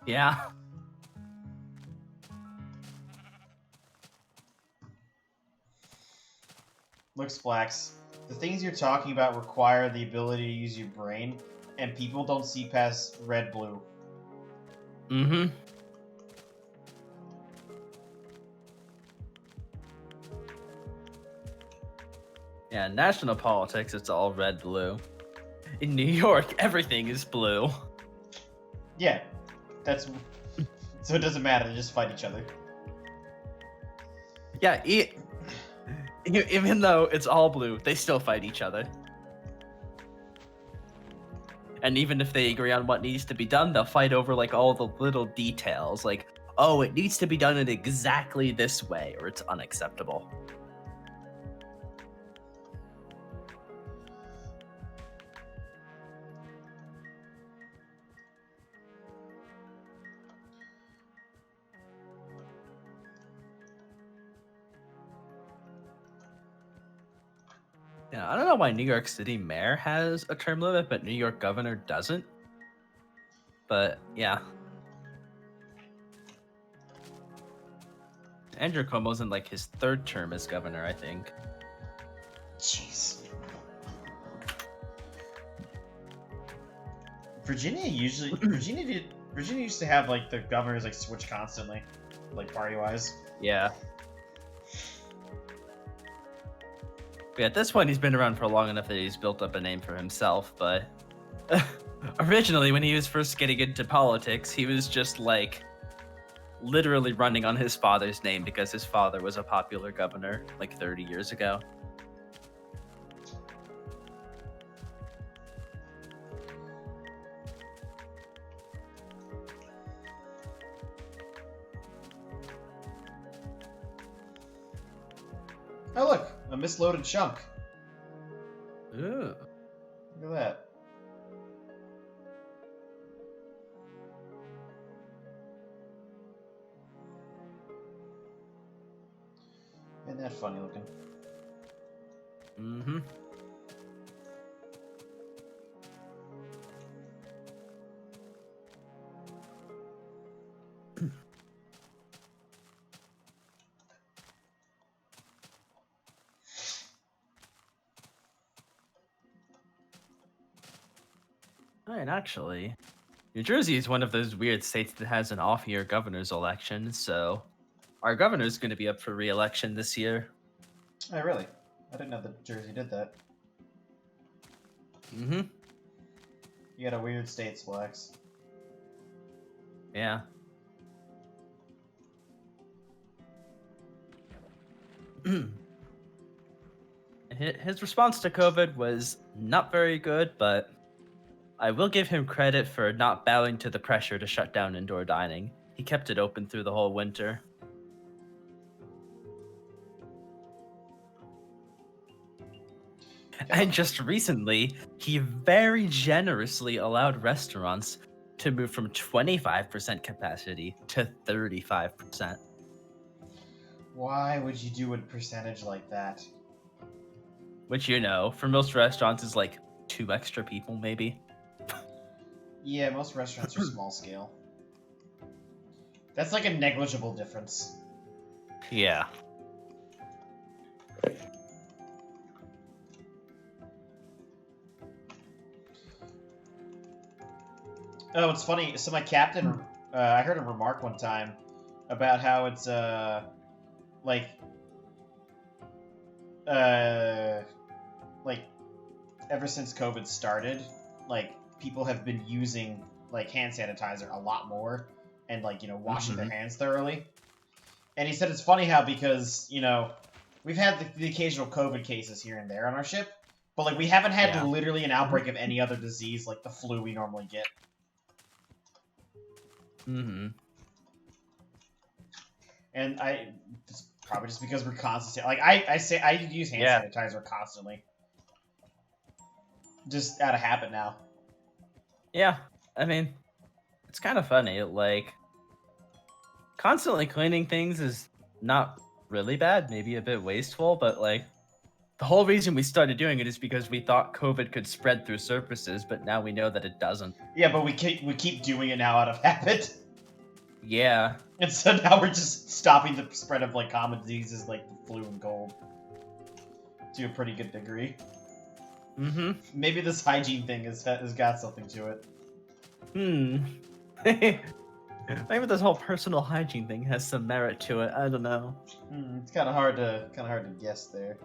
Speaker 1: Yeah.
Speaker 2: Look, Splax, the things you're talking about require the ability to use your brain, and people don't see past red-blue.
Speaker 1: Mm-hmm. Yeah, national politics, it's all red-blue. In New York, everything is blue.
Speaker 2: Yeah, that's... so it doesn't matter, they just fight each other.
Speaker 1: Yeah, even though it's all blue, they still fight each other. And even if they agree on what needs to be done, they'll fight over like all the little details, like, oh, it needs to be done in exactly this way, or it's unacceptable. Yeah, I don't know why New York City mayor has a term limit, but New York governor doesn't. But yeah. Andrew Cuomo's in like his 3rd term as governor, I think.
Speaker 2: Jeez. Virginia used to have like the governors like switch constantly, like party wise.
Speaker 1: Yeah. But at this point, he's been around for long enough that he's built up a name for himself, but originally, when he was first getting into politics, he was just like literally running on his father's name because his father was a popular governor like 30 years ago.
Speaker 2: Oh look, a misloaded chunk.
Speaker 1: Ooh.
Speaker 2: Look at that. Isn't that funny looking?
Speaker 1: Mm-hmm. And actually, New Jersey is one of those weird states that has an off-year governor's election, so our governor's going to be up for re-election this year.
Speaker 2: Oh, really? I didn't know that Jersey did that.
Speaker 1: Mm-hmm.
Speaker 2: You got a weird state, Flex.
Speaker 1: Yeah. His response to COVID was not very good, but I will give him credit for not bowing to the pressure to shut down indoor dining. He kept it open through the whole winter. And just recently, he very generously allowed restaurants to move from 25% capacity to 35%.
Speaker 2: Why would you do a percentage like that?
Speaker 1: Which, you know, for most restaurants is like 2 extra people, maybe.
Speaker 2: Yeah, most restaurants are small scale. That's like a negligible difference.
Speaker 1: Yeah.
Speaker 2: Oh, it's funny. So my captain, I heard him remark one time about how it's like like ever since COVID started, like people have been using like hand sanitizer a lot more and like washing their hands thoroughly. And he said it's funny how because we've had the occasional COVID cases here and there on our ship, but like we haven't had literally an outbreak of any other disease like the flu we normally get.
Speaker 1: Mm-hmm.
Speaker 2: And it's probably just because we're constantly like I use hand sanitizer constantly, just out of habit now.
Speaker 1: Yeah, I mean, it's kind of funny. Like, constantly cleaning things is not really bad, maybe a bit wasteful, but like, the whole reason we started doing it is because we thought COVID could spread through surfaces, but now we know that it doesn't.
Speaker 2: Yeah, but we keep doing it now out of habit.
Speaker 1: Yeah.
Speaker 2: And so now we're just stopping the spread of like common diseases like the flu and cold to a pretty good degree.
Speaker 1: Mm-hmm.
Speaker 2: Maybe this hygiene thing has got something to it.
Speaker 1: Maybe this whole personal hygiene thing has some merit to it. I don't know.
Speaker 2: It's kind of hard to guess there.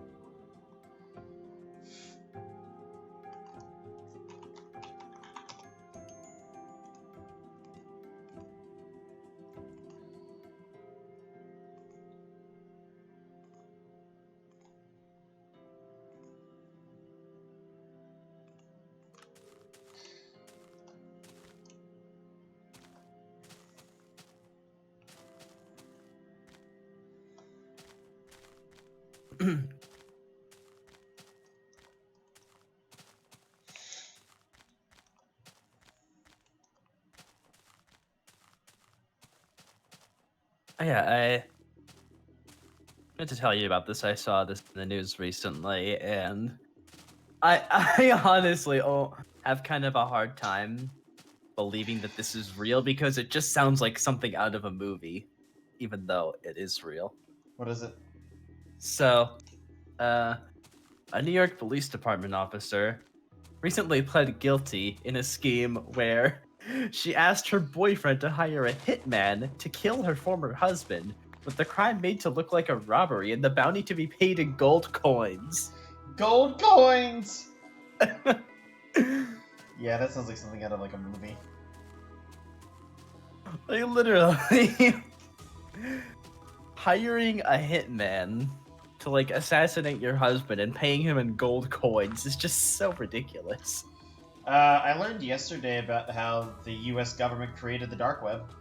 Speaker 1: Yeah, I meant to tell you about this. I saw this in the news recently, and I honestly have kind of a hard time believing that this is real because it just sounds like something out of a movie, even though it is real.
Speaker 2: What is it?
Speaker 1: So, a New York Police Department officer recently pled guilty in a scheme where she asked her boyfriend to hire a hitman to kill her former husband, with the crime made to look like a robbery and the bounty to be paid in gold coins.
Speaker 2: Gold coins! Yeah, that sounds like something out of like a movie.
Speaker 1: Like literally hiring a hitman to like assassinate your husband and paying him in gold coins is just so ridiculous.
Speaker 2: I learned yesterday about how the U.S. government created the dark web.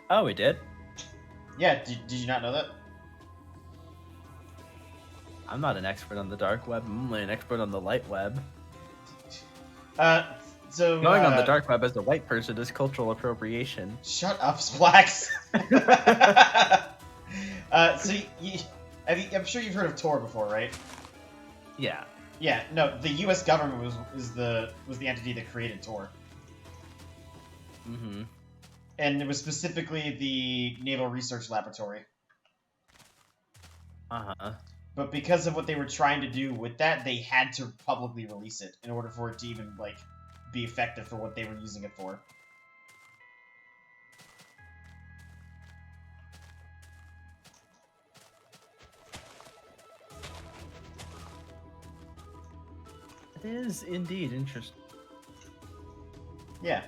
Speaker 1: Oh, we did?
Speaker 2: Yeah, did you not know that?
Speaker 1: I'm not an expert on the dark web. I'm only an expert on the light web.
Speaker 2: So
Speaker 1: Going on the dark web as a white person is cultural appropriation.
Speaker 2: Shut up, Splax. So I'm sure you've heard of Tor before, right?
Speaker 1: Yeah.
Speaker 2: Yeah. No, the U.S. government was the entity that created Tor.
Speaker 1: Mm-hmm.
Speaker 2: And it was specifically the Naval Research Laboratory.
Speaker 1: Uh-huh.
Speaker 2: But because of what they were trying to do with that, they had to publicly release it in order for it to even like be effective for what they were using it for.
Speaker 1: It is indeed interesting.
Speaker 2: Yeah.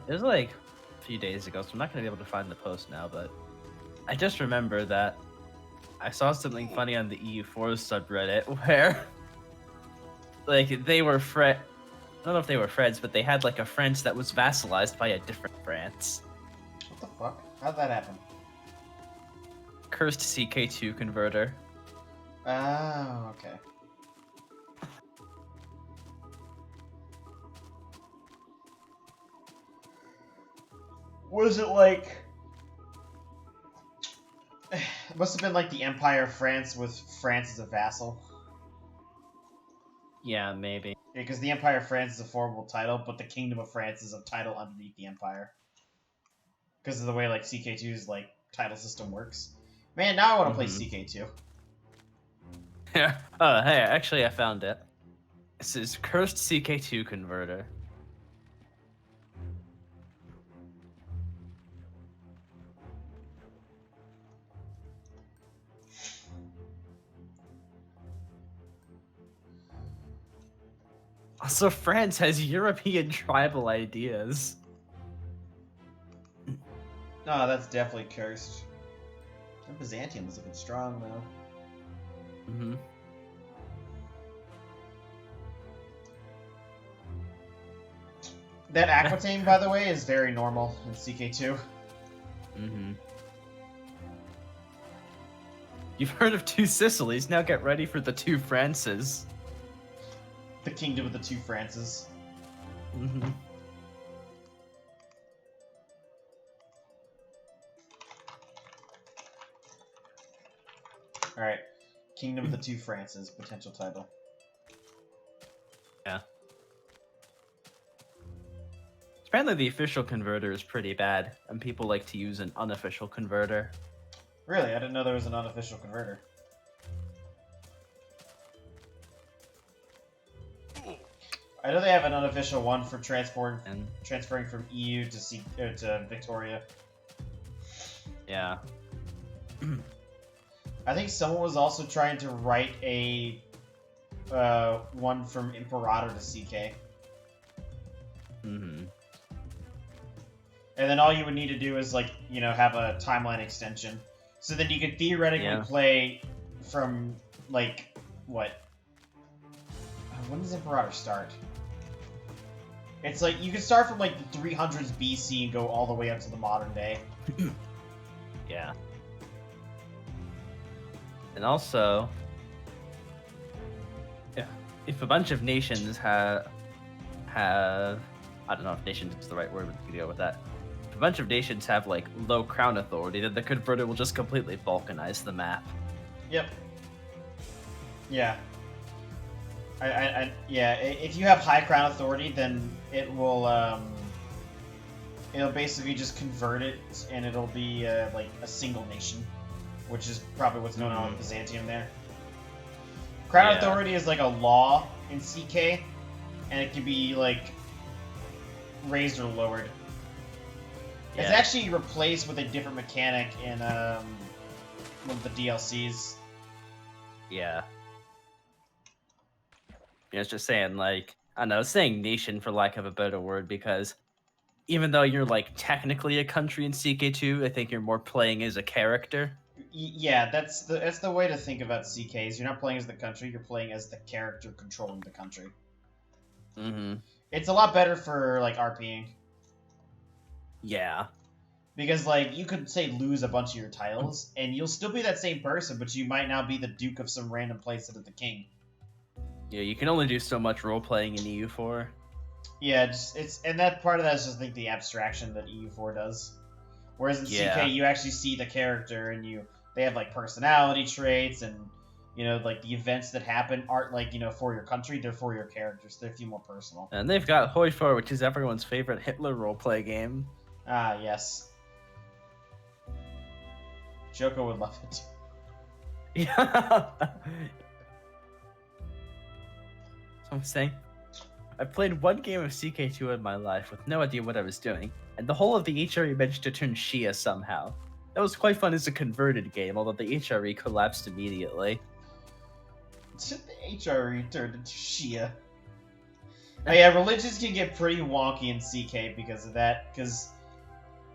Speaker 1: It was like a few days ago, so I'm not going to be able to find the post now, but I just remember that I saw something funny on the EU4 subreddit where, like, they were I don't know if they were friends, but they had, like, a France that was vassalized by a different France.
Speaker 2: What the fuck? How'd that happen?
Speaker 1: Cursed CK2 converter.
Speaker 2: Oh, okay. Was it like... It must have been like the Empire of France with France as a vassal.
Speaker 1: Yeah, maybe.
Speaker 2: Because the Empire of France is a formable title, but the Kingdom of France is a title underneath the Empire. Because of the way like CK2's like title system works. Man, now I want to play CK2.
Speaker 1: Yeah. Oh, hey, actually I found it. This is Cursed CK2 converter. Also, France has European tribal ideas.
Speaker 2: Oh, that's definitely cursed. That Byzantium is looking strong, though.
Speaker 1: Mm-hmm.
Speaker 2: That Aquitaine, by the way, is very normal in CK2.
Speaker 1: Mm-hmm. You've heard of two Sicilies, now get ready for the two Frances.
Speaker 2: The Kingdom of the Two Frances.
Speaker 1: Mm-hmm.
Speaker 2: Alright. Kingdom of the Two Frances, potential title.
Speaker 1: Yeah. Apparently the official converter is pretty bad, and people like to use an unofficial converter.
Speaker 2: Really? I didn't know there was an unofficial converter. I know they have an unofficial one for transferring from EU to Victoria.
Speaker 1: Yeah.
Speaker 2: I think someone was also trying to write a one from Imperator to CK.
Speaker 1: Mm-hmm.
Speaker 2: And then all you would need to do is like, have a timeline extension. So then you could theoretically play from like what? When does Imperator start? It's like you can start from like the 300s BC and go all the way up to the modern day.
Speaker 1: Yeah. And also, if a bunch of nations have I don't know if nations is the right word, but we can go with that. If a bunch of nations have like low crown authority, then the converter will just completely balkanize the map.
Speaker 2: Yep. Yeah. Yeah. If you have high crown authority, then it'll basically just convert it, and it'll be like a single nation, which is probably what's going on with Byzantium there. Crown authority is like a law in CK, and it can be like raised or lowered. Yeah. It's actually replaced with a different mechanic in one of the DLCs.
Speaker 1: Yeah. It's just saying, like, I don't know, saying nation for lack of a better word, because even though you're like technically a country in CK2, I think you're more playing as a character.
Speaker 2: Yeah, that's the way to think about CKs. You're not playing as the country, you're playing as the character controlling the country.
Speaker 1: Mm-hmm.
Speaker 2: It's a lot better for like RPing.
Speaker 1: Yeah.
Speaker 2: Because like you could say lose a bunch of your tiles, and you'll still be that same person, but you might now be the duke of some random place instead of the king.
Speaker 1: Yeah, you can only do so much role playing in EU4.
Speaker 2: Yeah, and that part of that is just, I think, the abstraction that EU4 does. Whereas in CK, you actually see the character, and they have like personality traits, and like the events that happen aren't like for your country; they're for your characters. They're a few more personal.
Speaker 1: And they've got Hoi4, which is everyone's favorite Hitler roleplay game.
Speaker 2: Ah, yes. Joko would love it.
Speaker 1: Yeah. So I'm saying, I played one game of CK2 in my life with no idea what I was doing, and the whole of the HRE managed to turn Shia somehow. That was quite fun as a converted game, although the HRE collapsed immediately.
Speaker 2: The HRE turned into Shia. Oh yeah, religions can get pretty wonky in CK because of that, because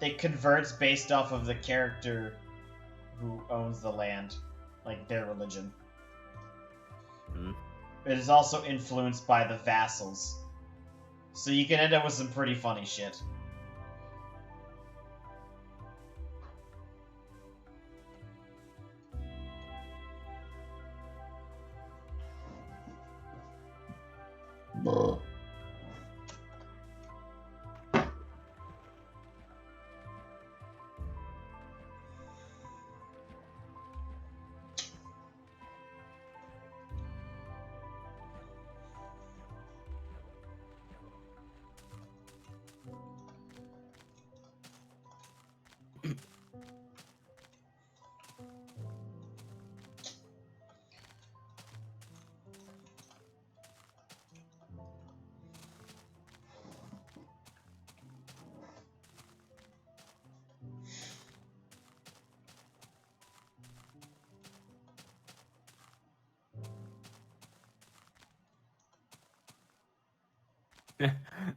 Speaker 2: it converts based off of the character who owns the land, like their religion.
Speaker 1: Mm-hmm.
Speaker 2: It is also influenced by the vassals. So you can end up with some pretty funny shit.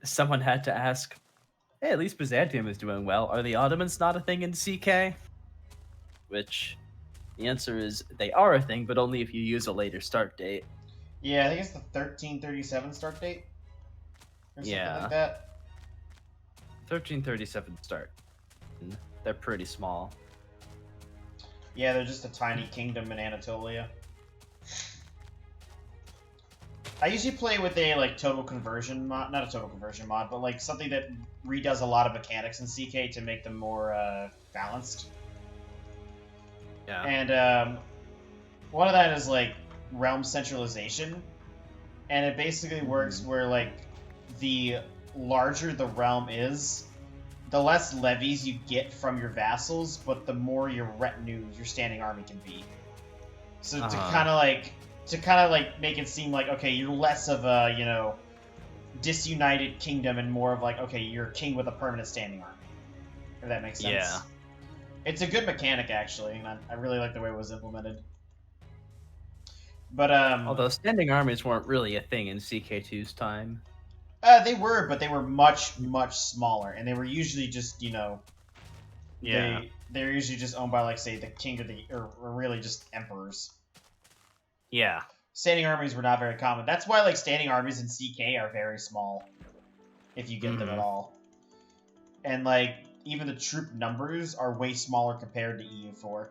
Speaker 1: Someone had to ask, hey, at least Byzantium is doing well. Are the Ottomans not a thing in CK? Which, the answer is they are a thing, but only if you use a later start date.
Speaker 2: Yeah, I think it's the 1337 start date. Or something like that.
Speaker 1: 1337 start. They're pretty small.
Speaker 2: Yeah, they're just a tiny kingdom in Anatolia. I usually play with a like total conversion mod, not a total conversion mod, but like something that redoes a lot of mechanics in CK to make them more balanced.
Speaker 1: Yeah.
Speaker 2: And one of that is like realm centralization, and it basically works where like the larger the realm is, the less levies you get from your vassals, but the more your retinue, your standing army can be. So to kind of like make it seem like, okay, you're less of a disunited kingdom and more of like, okay, you're a king with a permanent standing army. If that makes sense.
Speaker 1: Yeah.
Speaker 2: It's a good mechanic actually, and I really like the way it was implemented. But
Speaker 1: although standing armies weren't really a thing in CK2's time.
Speaker 2: They were, but they were much, much smaller, and they were usually just, they're usually just owned by, like, say, the king or really just emperors.
Speaker 1: Yeah.
Speaker 2: Standing armies were not very common. That's why, like, standing armies in CK are very small, if you get them at all. And, like, even the troop numbers are way smaller compared to EU4.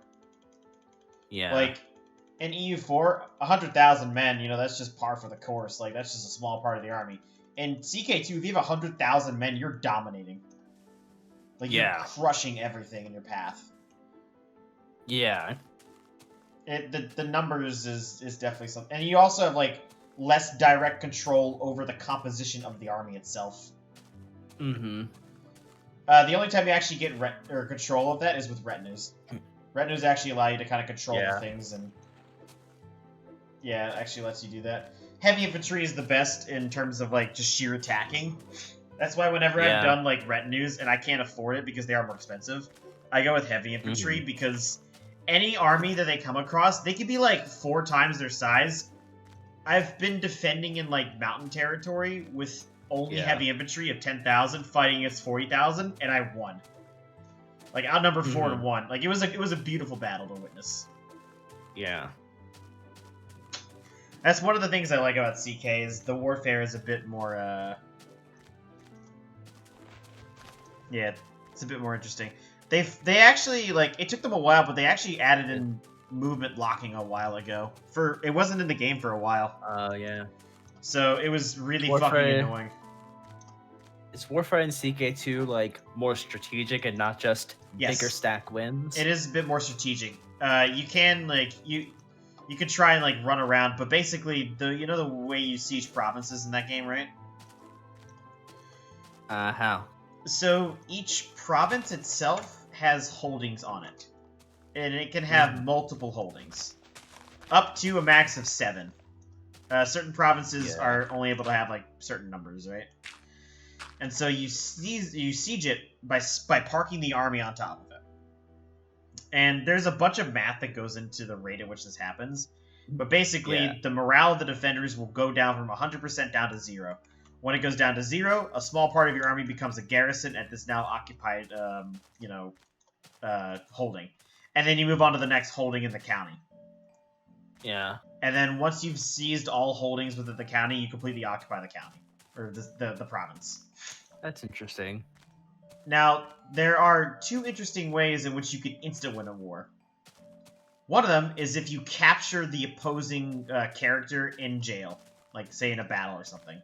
Speaker 1: Yeah.
Speaker 2: Like, in EU4, 100,000 men, you know, that's just par for the course. Like, that's just a small part of the army. In CK2, if you have 100,000 men, you're dominating. Like, you're crushing everything in your path.
Speaker 1: Yeah.
Speaker 2: The numbers is definitely something. And you also have, like, less direct control over the composition of the army itself.
Speaker 1: Mm-hmm.
Speaker 2: The only time you actually get control of that is with retinues. Retinues actually allow you to kind of control the things, and yeah, it actually lets you do that. Heavy infantry is the best in terms of like just sheer attacking. That's why whenever I've done like retinues and I can't afford it because they are more expensive, I go with heavy infantry because any army that they come across, they could be like 4 times their size. I've been defending in like mountain territory with only heavy infantry of 10,000 fighting against 40,000, and I won. Like outnumbered 4-1. Like it was a beautiful battle to witness.
Speaker 1: Yeah.
Speaker 2: That's one of the things I like about CK is the warfare is a bit more. Yeah, it's a bit more interesting. They actually like it took them a while, but they actually added in movement locking a while ago. It wasn't in the game for a while.
Speaker 1: Oh yeah.
Speaker 2: So it was really fucking annoying.
Speaker 1: Is warfare in CK2 like more strategic and not just bigger stack wins?
Speaker 2: It is a bit more strategic. You can like you could try and like run around, but basically the way you siege provinces in that game, right?
Speaker 1: How?
Speaker 2: So each province itself has holdings on it, and it can have multiple holdings, up to a max of 7. Certain provinces are only able to have like certain numbers, right? And so you siege it by parking the army on top of it. And there's a bunch of math that goes into the rate at which this happens. But basically, the morale of the defenders will go down from 100% down to 0. When it goes down to 0, a small part of your army becomes a garrison at this now occupied, holding. And then you move on to the next holding in the county.
Speaker 1: Yeah.
Speaker 2: And then once you've seized all holdings within the county, you completely occupy the county. Or the province.
Speaker 1: That's interesting.
Speaker 2: Now, there are 2 interesting ways in which you can instant win a war. One of them is if you capture the opposing character in jail. Like, say, in a battle or something.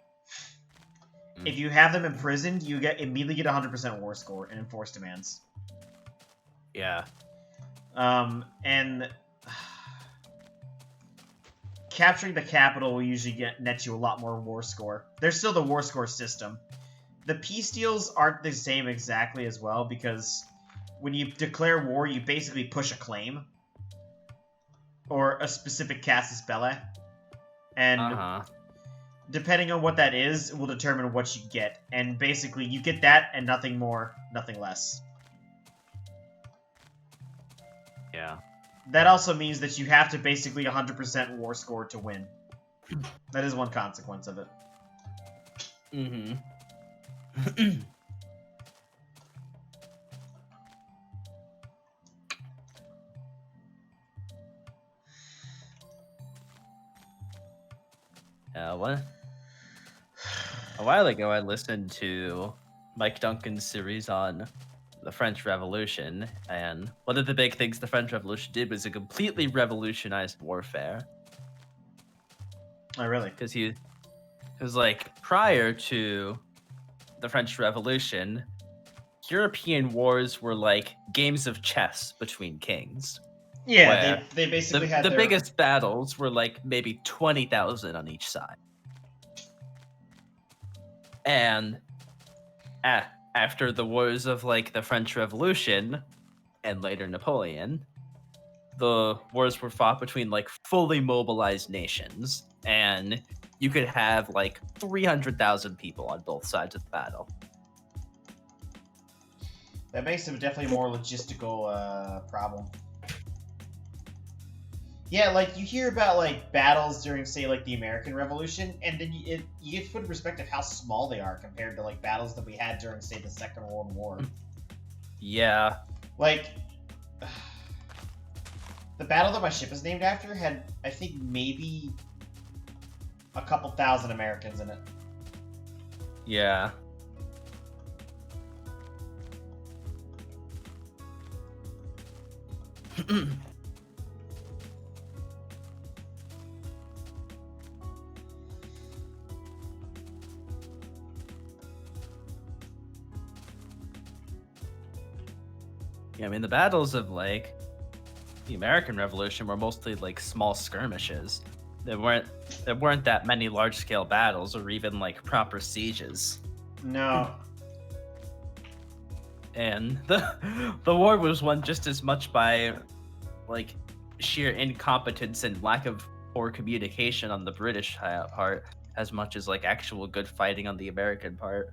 Speaker 2: If you have them imprisoned, you immediately get 100% war score and enforce demands.
Speaker 1: Yeah.
Speaker 2: And capturing the capital will usually net you a lot more war score. There's still the war score system. The peace deals aren't the same exactly as well, because when you declare war, you basically push a claim. Or a specific casus belli. And depending on what that is, it will determine what you get. And basically, you get that and nothing more, nothing less.
Speaker 1: Yeah.
Speaker 2: That also means that you have to basically 100% war score to win. That is one consequence of it.
Speaker 1: Mm-hmm. What? A while ago, I listened to Mike Duncan's series on the French Revolution, and one of the big things the French Revolution did was it completely revolutionized warfare.
Speaker 2: Oh, really?
Speaker 1: Because like prior to the French Revolution, European wars were like games of chess between kings.
Speaker 2: Yeah, they basically had
Speaker 1: the biggest battles were like maybe 20,000 on each side. And after the wars of like the French Revolution and later Napoleon, the wars were fought between like fully mobilized nations, and you could have like 300,000 people on both sides of the battle.
Speaker 2: That makes it definitely a more logistical problem. Yeah, like, you hear about, like, battles during, say, like, the American Revolution, and then you get to put in perspective how small they are compared to, like, battles that we had during, say, the Second World War.
Speaker 1: Yeah.
Speaker 2: Like, the battle that my ship is named after had, I think, maybe a couple thousand Americans in it.
Speaker 1: Yeah. Yeah, I mean, the battles of like the American Revolution were mostly like small skirmishes. There weren't that many large scale battles or even like proper sieges.
Speaker 2: No.
Speaker 1: And the war was won just as much by like sheer incompetence and lack of poor communication on the British part as much as like actual good fighting on the American part.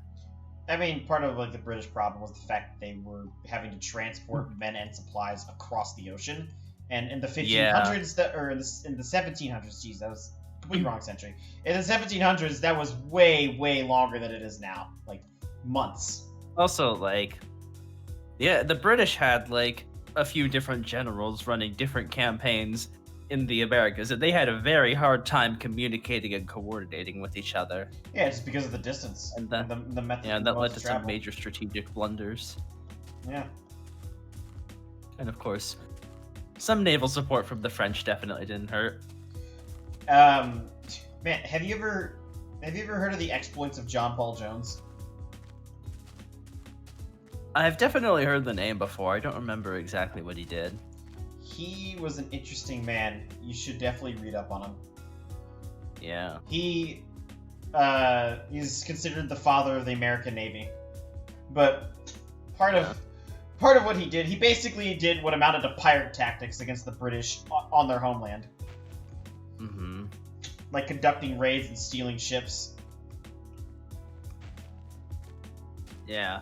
Speaker 2: I mean, part of like the British problem was the fact that they were having to transport men and supplies across the ocean. And in the
Speaker 1: Yeah.
Speaker 2: 1500s, or in the 1700s, geez, that was completely wrong century. In the 1700s, that was way, way longer than it is now, like months.
Speaker 1: Also, like, yeah, the British had like a few different generals running different campaigns in the Americas, and they had a very hard time communicating and coordinating with each other.
Speaker 2: Yeah, just because of the distance
Speaker 1: And
Speaker 2: and
Speaker 1: that,
Speaker 2: the method,
Speaker 1: yeah, and
Speaker 2: the
Speaker 1: that led
Speaker 2: modes
Speaker 1: to
Speaker 2: of
Speaker 1: some
Speaker 2: travel.
Speaker 1: major strategic blunders.
Speaker 2: Yeah.
Speaker 1: And of course, some naval support from the French definitely didn't hurt.
Speaker 2: Um, man, have you ever heard of the exploits of John Paul Jones?
Speaker 1: I've definitely heard the name before. I don't remember exactly what he did.
Speaker 2: He was an interesting man. You should definitely read up on him.
Speaker 1: Yeah.
Speaker 2: He's considered the father of the American Navy. But part
Speaker 1: Yeah.
Speaker 2: of part of what he did, he basically did what amounted to pirate tactics against the British on their homeland,
Speaker 1: Mm-hmm.
Speaker 2: like conducting raids and stealing ships.
Speaker 1: Yeah.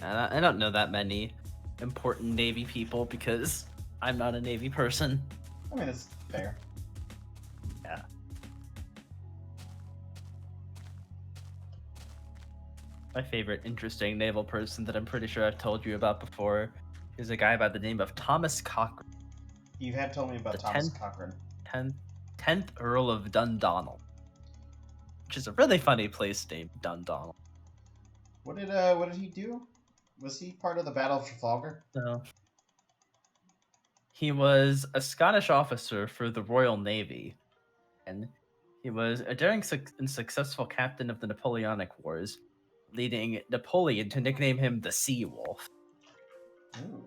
Speaker 1: I don't know that many important Navy people because I'm not a Navy person.
Speaker 2: I mean, that's fair.
Speaker 1: Yeah. My favorite interesting naval person that I'm pretty sure I've told you about before is a guy by the name of Thomas Cochrane,
Speaker 2: You had told me
Speaker 1: the
Speaker 2: about Thomas
Speaker 1: 10th,
Speaker 2: Cochrane.
Speaker 1: 10th, 10th Earl of Dundonald, which is a really funny place named Dundonald.
Speaker 2: What did he do? Was he part of the Battle of Trafalgar?
Speaker 1: So, he was a Scottish officer for the Royal Navy, and he was a daring and successful captain of the Napoleonic Wars, leading Napoleon to nickname him the Sea Wolf.
Speaker 2: Ooh.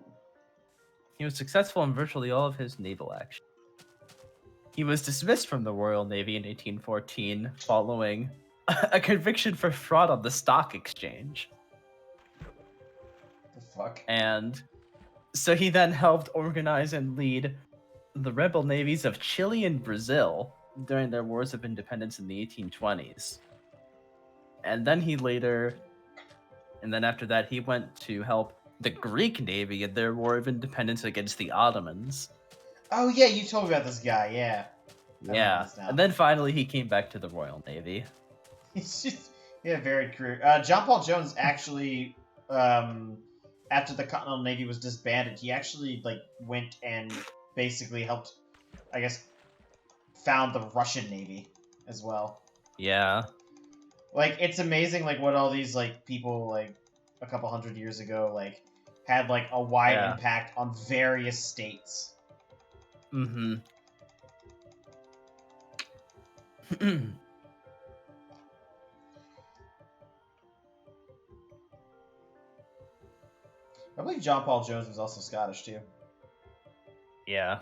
Speaker 1: He was successful in virtually all of his naval actions. He was dismissed from the Royal Navy in 1814 following a conviction for fraud on the stock exchange.
Speaker 2: The fuck?
Speaker 1: And so he then helped organize and lead the rebel navies of Chile and Brazil during their wars of independence in the 1820s. And then after that, he went to help the Greek Navy in their war of independence against the Ottomans.
Speaker 2: Oh yeah, you told me about this guy. Yeah. I remember
Speaker 1: Yeah.
Speaker 2: this now.
Speaker 1: And then finally, he came back to the Royal Navy.
Speaker 2: He's just varied career. John Paul Jones actually, after the Continental Navy was disbanded, he actually like went and basically helped, I guess, found the Russian Navy as well.
Speaker 1: Yeah.
Speaker 2: Like it's amazing, like what all these like people like a couple hundred years ago like had like a wide
Speaker 1: Yeah.
Speaker 2: impact on various states.
Speaker 1: Mm-hmm.
Speaker 2: I believe John Paul Jones was also Scottish too.
Speaker 1: Yeah.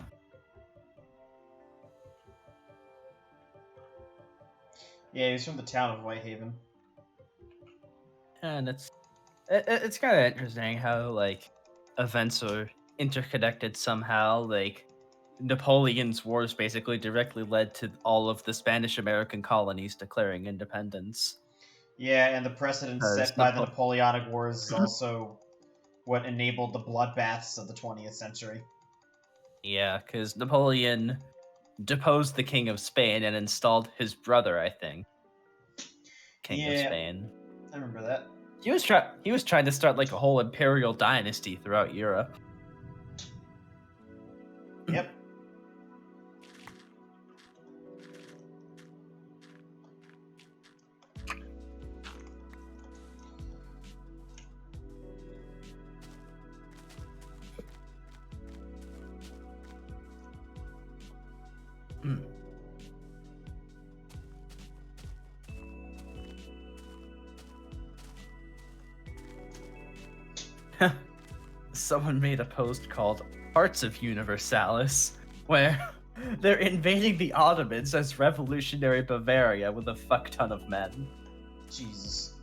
Speaker 2: Yeah, he's from the town of Whitehaven.
Speaker 1: And it's kind of interesting how like events are interconnected somehow. Like Napoleon's wars basically directly led to all of the Spanish American colonies declaring independence.
Speaker 2: Yeah, and the precedent
Speaker 1: Because
Speaker 2: set by the Napoleonic Wars is also what enabled the bloodbaths of the 20th century.
Speaker 1: Yeah, because Napoleon deposed the King of Spain and installed his brother, I think, king of Spain.
Speaker 2: I remember that.
Speaker 1: He was trying to start like a whole imperial dynasty throughout Europe.
Speaker 2: Yep.
Speaker 1: Someone made a post called Parts of Universalis, where they're invading the Ottomans as revolutionary Bavaria with a fuck ton of men.
Speaker 2: Jesus.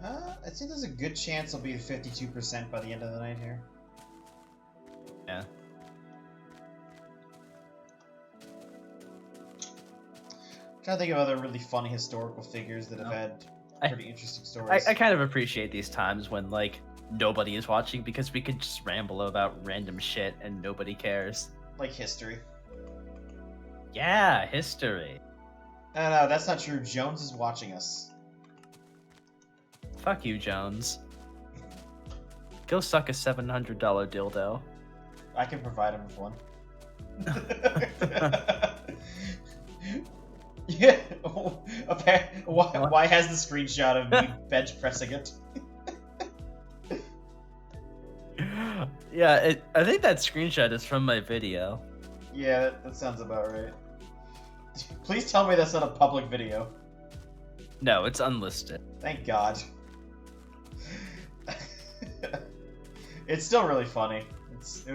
Speaker 2: I think there's a good chance it'll be 52% by the end of the night here.
Speaker 1: Yeah.
Speaker 2: Trying to think of other really funny historical figures that have had pretty interesting stories.
Speaker 1: I kind of appreciate these times when like nobody is watching because we could just ramble about random shit and nobody cares.
Speaker 2: Like history.
Speaker 1: Yeah, history.
Speaker 2: No, that's not true. Jones is watching us.
Speaker 1: Fuck you, Jones. Go suck a $700 dildo.
Speaker 2: I can provide him with one. Yeah. Why has the screenshot of me bench pressing it?
Speaker 1: Yeah, I think that screenshot is from my video.
Speaker 2: Yeah, that sounds about right. Please tell me that's not a public video.
Speaker 1: No, it's unlisted.
Speaker 2: Thank God. It's still really funny.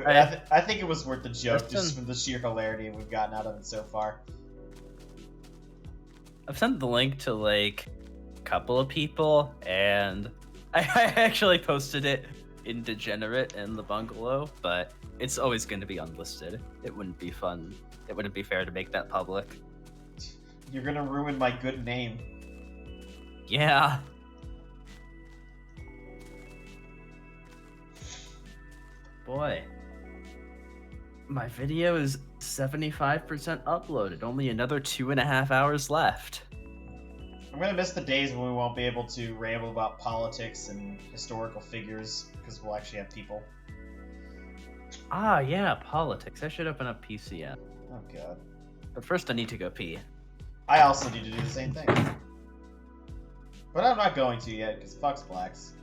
Speaker 2: I think it was worth the joke just from the sheer hilarity we've gotten out of it so far.
Speaker 1: I've sent the link to like a couple of people, and I actually posted it in Degenerate in the bungalow, but it's always going to be unlisted. It wouldn't be fun. It wouldn't be fair to make that public.
Speaker 2: You're gonna ruin my good name.
Speaker 1: Yeah. Boy. My video is 75% uploaded. Only another 2.5 hours left.
Speaker 2: I'm gonna miss the days when we won't be able to ramble about politics and historical figures, because we'll actually have people.
Speaker 1: Ah, yeah, politics. I should open up PCM.
Speaker 2: Oh, God.
Speaker 1: But first I need to go pee.
Speaker 2: I also need to do the same thing. But I'm not going to yet, because fuck's blacks.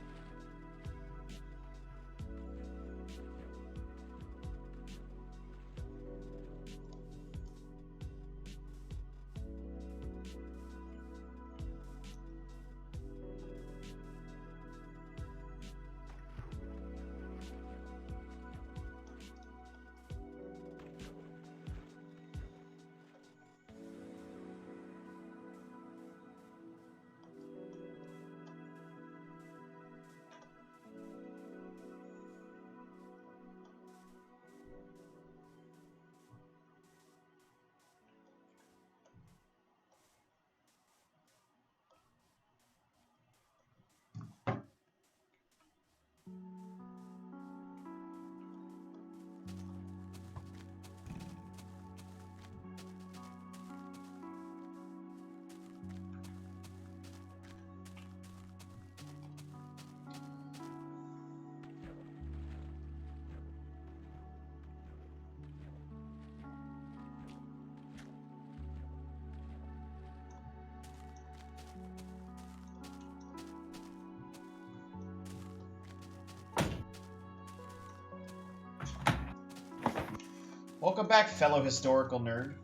Speaker 2: Welcome back, fellow historical nerd.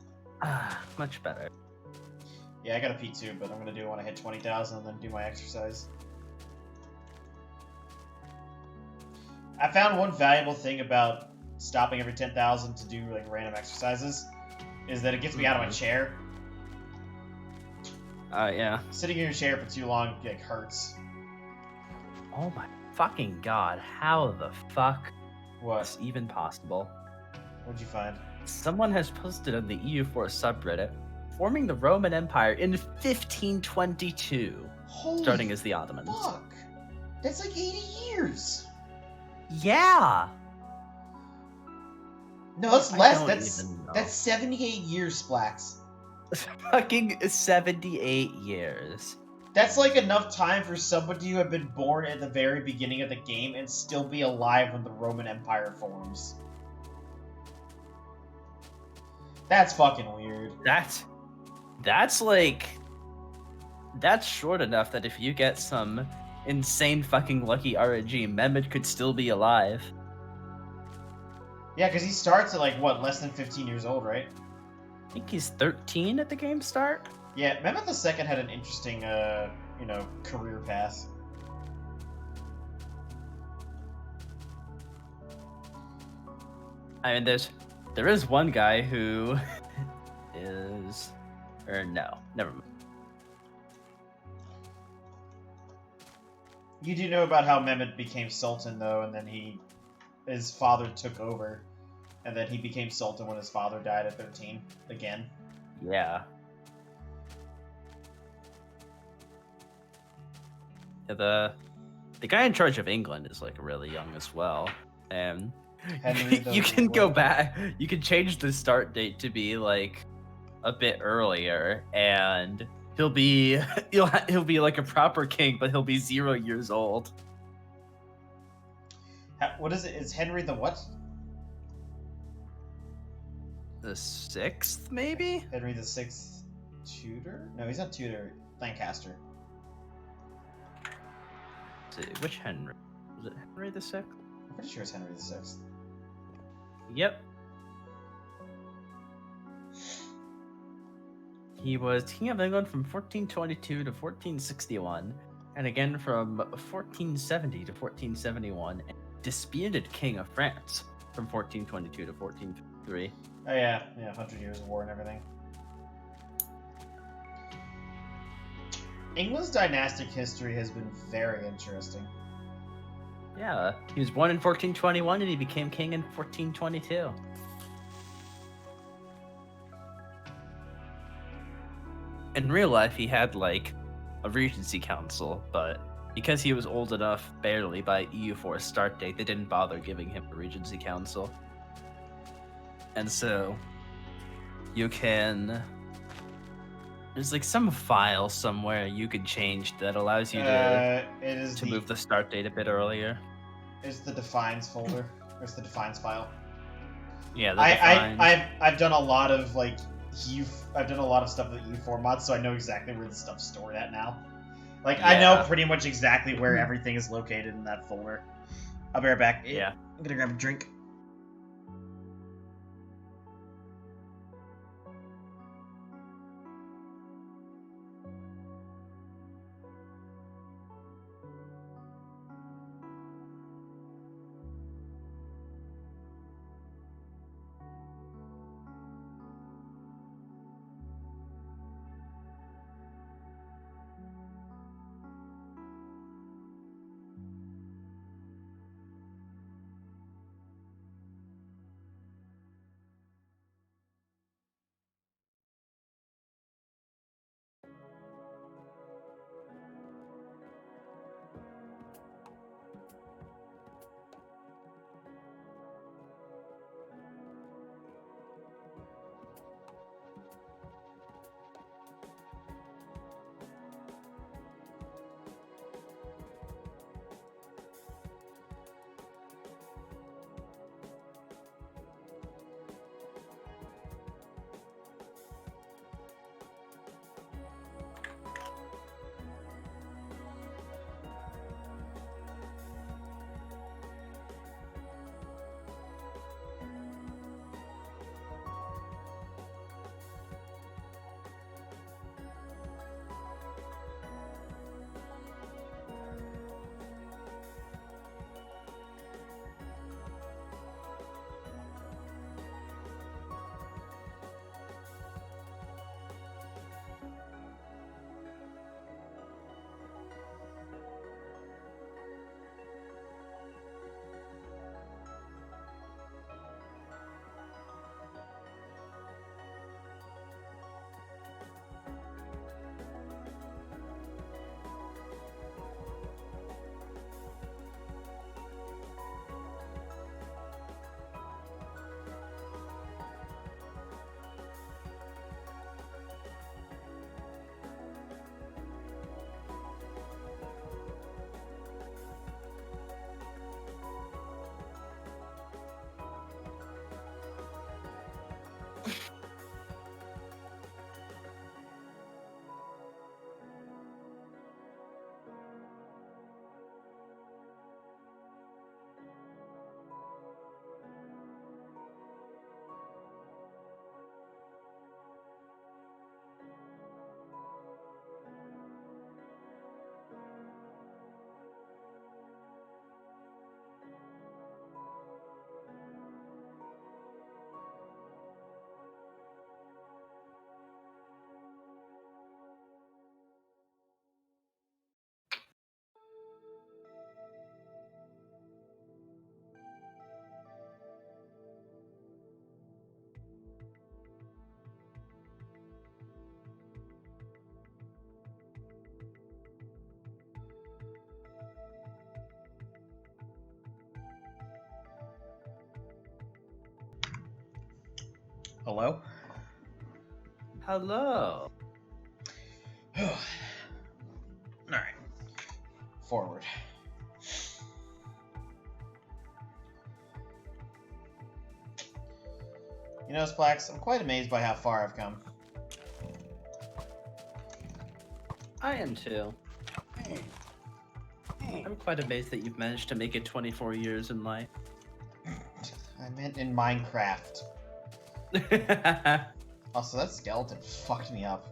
Speaker 1: Much better.
Speaker 2: Yeah, I gotta pee too, but I'm gonna do it when I hit 20,000 and then do my exercise. I found one valuable thing about stopping every 10,000 to do like random exercises is that it gets me out of my chair.
Speaker 1: Yeah.
Speaker 2: Sitting in your chair for too long like hurts.
Speaker 1: Oh my fucking god, how the fuck
Speaker 2: What?
Speaker 1: is even possible?
Speaker 2: What'd you find?
Speaker 1: Someone has posted on the EU4 subreddit, forming the Roman Empire in 1522,
Speaker 2: Holy
Speaker 1: starting as the Ottomans.
Speaker 2: fuck! That's like 80 years!
Speaker 1: Yeah.
Speaker 2: No, that's
Speaker 1: I
Speaker 2: less.
Speaker 1: don't
Speaker 2: That's
Speaker 1: even know.
Speaker 2: that's 78 years, Splax.
Speaker 1: Fucking 78 years.
Speaker 2: That's like enough time for somebody to have been born at the very beginning of the game and still be alive when the Roman Empire forms. That's fucking weird.
Speaker 1: That's like that's short enough that if you get some insane fucking lucky RNG, Mehmet could still be alive.
Speaker 2: Yeah, because he starts at like what, less than 15 years old, right?
Speaker 1: I think he's 13 at the game start.
Speaker 2: Yeah, Mehmet II had an interesting, career path.
Speaker 1: I mean, there is one guy who is, or no, never mind.
Speaker 2: You do know about how Mehmet became Sultan, though, and then his father took over, and then he became Sultan when his father died at 13, again.
Speaker 1: Yeah. The guy in charge of England is like really young as well, and you can go back. You can change the start date to be like a bit earlier, and he'll be he'll be like a proper king, but he'll be 0 years old.
Speaker 2: What is it? Is Henry the what?
Speaker 1: The 6th, maybe?
Speaker 2: Henry the Sixth Tudor? No, he's not Tudor. Lancaster.
Speaker 1: Which Henry? Was it Henry the 6th?
Speaker 2: I'm pretty sure it's Henry the Sixth.
Speaker 1: Yep. He was King of England from 1422 to 1461, and again from 1470 to 1471, and disputed King of France from 1422 to 1453.
Speaker 2: Oh yeah, 100 Years of War and everything. England's dynastic history has been very interesting.
Speaker 1: Yeah, he was born in 1421 and he became king in 1422. In real life, he had like a regency council, but because he was old enough, barely by EU4 start date, they didn't bother giving him a regency council. And so you can, there's like some file somewhere you could change that allows you to move the start date a bit earlier.
Speaker 2: It's the defines folder. It's the defines file.
Speaker 1: Yeah, the defines.
Speaker 2: I've done a lot of like I've done a lot of stuff with EU4 mods, so I know exactly where the stuff's stored at now. Like yeah. I know pretty much exactly where everything is located in that folder. I'll be right back.
Speaker 1: Yeah.
Speaker 2: I'm gonna grab a drink. Hello?
Speaker 1: Hello.
Speaker 2: Alright. Forward. You know, Splax, I'm quite amazed by how far I've come.
Speaker 1: I am too. I'm quite amazed that you've managed to make it 24 years in life.
Speaker 2: I meant in Minecraft. Also, that skeleton fucked me up.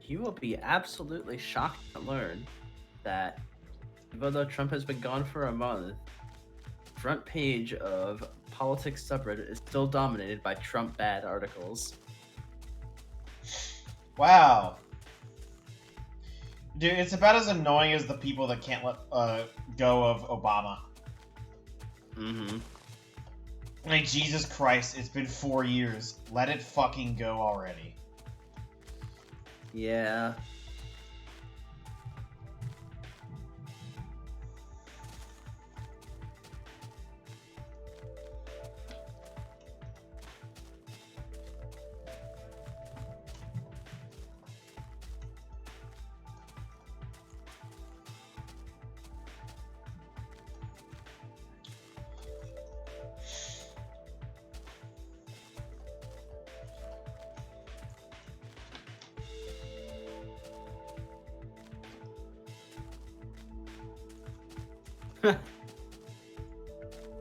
Speaker 1: You will be absolutely shocked to learn that even though Trump has been gone for a month, front page of politics subreddit is still dominated by Trump bad articles.
Speaker 2: Wow. Dude, it's about as annoying as the people that can't let go of Obama.
Speaker 1: Mm-hmm.
Speaker 2: Like, Jesus Christ, it's been 4 years. Let it fucking go already.
Speaker 1: Yeah.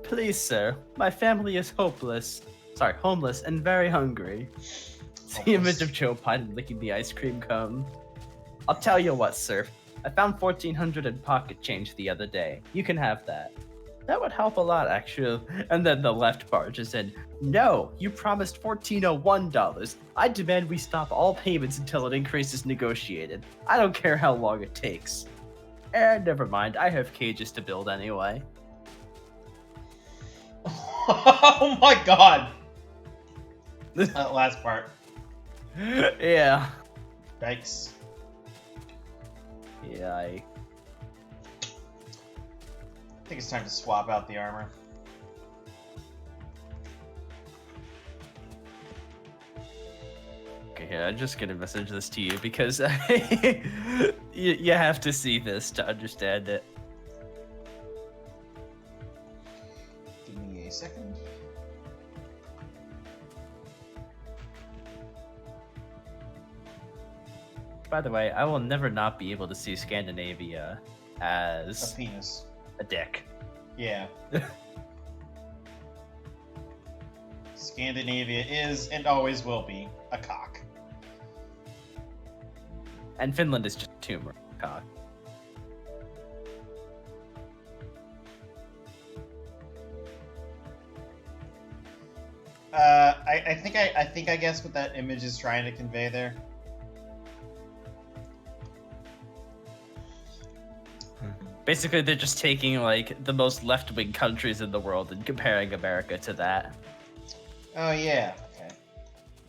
Speaker 1: Please, sir, my family is homeless, and very hungry. It's the image of Joe Biden licking the ice cream cone. I'll tell you what, sir. I found 1,400 in pocket change the other day. You can have that. That would help a lot, actually. And then the left barges in. No, you promised $1,401. I demand we stop all payments until an increase is negotiated. I don't care how long it takes. Never mind. I have cages to build anyway.
Speaker 2: Oh my god! That last part.
Speaker 1: Yeah.
Speaker 2: Yikes.
Speaker 1: Yeah,
Speaker 2: I think it's time to swap out the armor.
Speaker 1: Okay, here, I'm just gonna message this to you because you have to see this to understand it.
Speaker 2: Give me a second.
Speaker 1: By the way, I will never not be able to see Scandinavia as
Speaker 2: A penis.
Speaker 1: a dick.
Speaker 2: Yeah. Scandinavia is, and always will be, a cock.
Speaker 1: And Finland is just a tumor cock.
Speaker 2: I think I guess what that image is trying to convey there.
Speaker 1: Basically, they're just taking like the most left-wing countries in the world and comparing America to that.
Speaker 2: Oh yeah. Okay.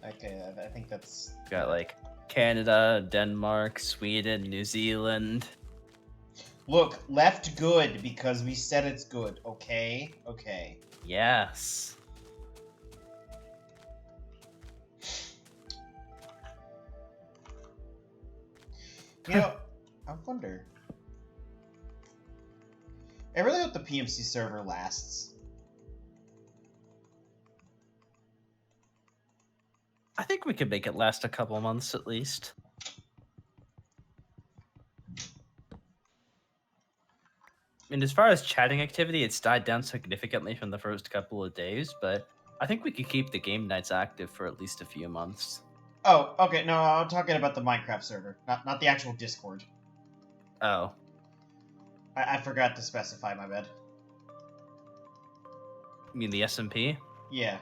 Speaker 2: Okay. I think that's.
Speaker 1: Got like Canada, Denmark, Sweden, New Zealand.
Speaker 2: Look, left good because we said it's good. Okay. Okay.
Speaker 1: Yes.
Speaker 2: You know, I wonder. I really hope the PMC server lasts.
Speaker 1: I think we could make it last a couple months at least. I mean, as far as chatting activity, it's died down significantly from the first couple of days, but I think we could keep the game nights active for at least a few months.
Speaker 2: Oh, okay. No, I'm talking about the Minecraft server, not the actual Discord.
Speaker 1: Oh.
Speaker 2: I forgot to specify. My bad.
Speaker 1: You mean the SMP?
Speaker 2: Yeah.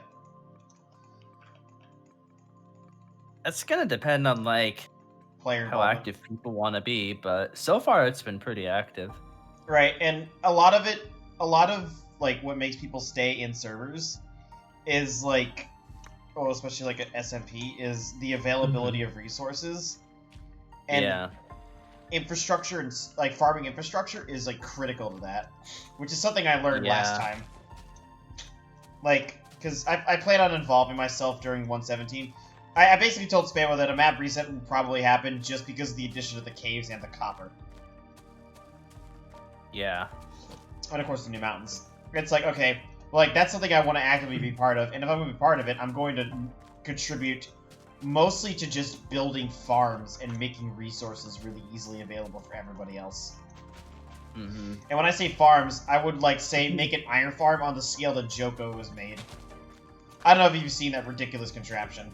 Speaker 1: It's gonna depend on like
Speaker 2: Player
Speaker 1: how
Speaker 2: involvement.
Speaker 1: active people want to be, but so far it's been pretty active.
Speaker 2: Right, and a lot of like what makes people stay in servers is like, well, especially like at SMP, is the availability of resources and
Speaker 1: Yeah.
Speaker 2: infrastructure, and like farming infrastructure is like critical to that, which is something I learned last
Speaker 1: Yeah.
Speaker 2: time. Like, because I planned on involving myself during 117. I basically told Spamo that a map reset would probably happen just because of the addition of the caves and the copper.
Speaker 1: Yeah.
Speaker 2: And of course the new mountains. It's like, okay, well, like that's something I want to actively be part of, and if I'm going to be part of it, I'm going to contribute mostly to just building farms and making resources really easily available for everybody else.
Speaker 1: Mm-hmm.
Speaker 2: And when I say farms, I would like say make an iron farm on the scale that Joko was made. I don't know if you've seen that ridiculous contraption.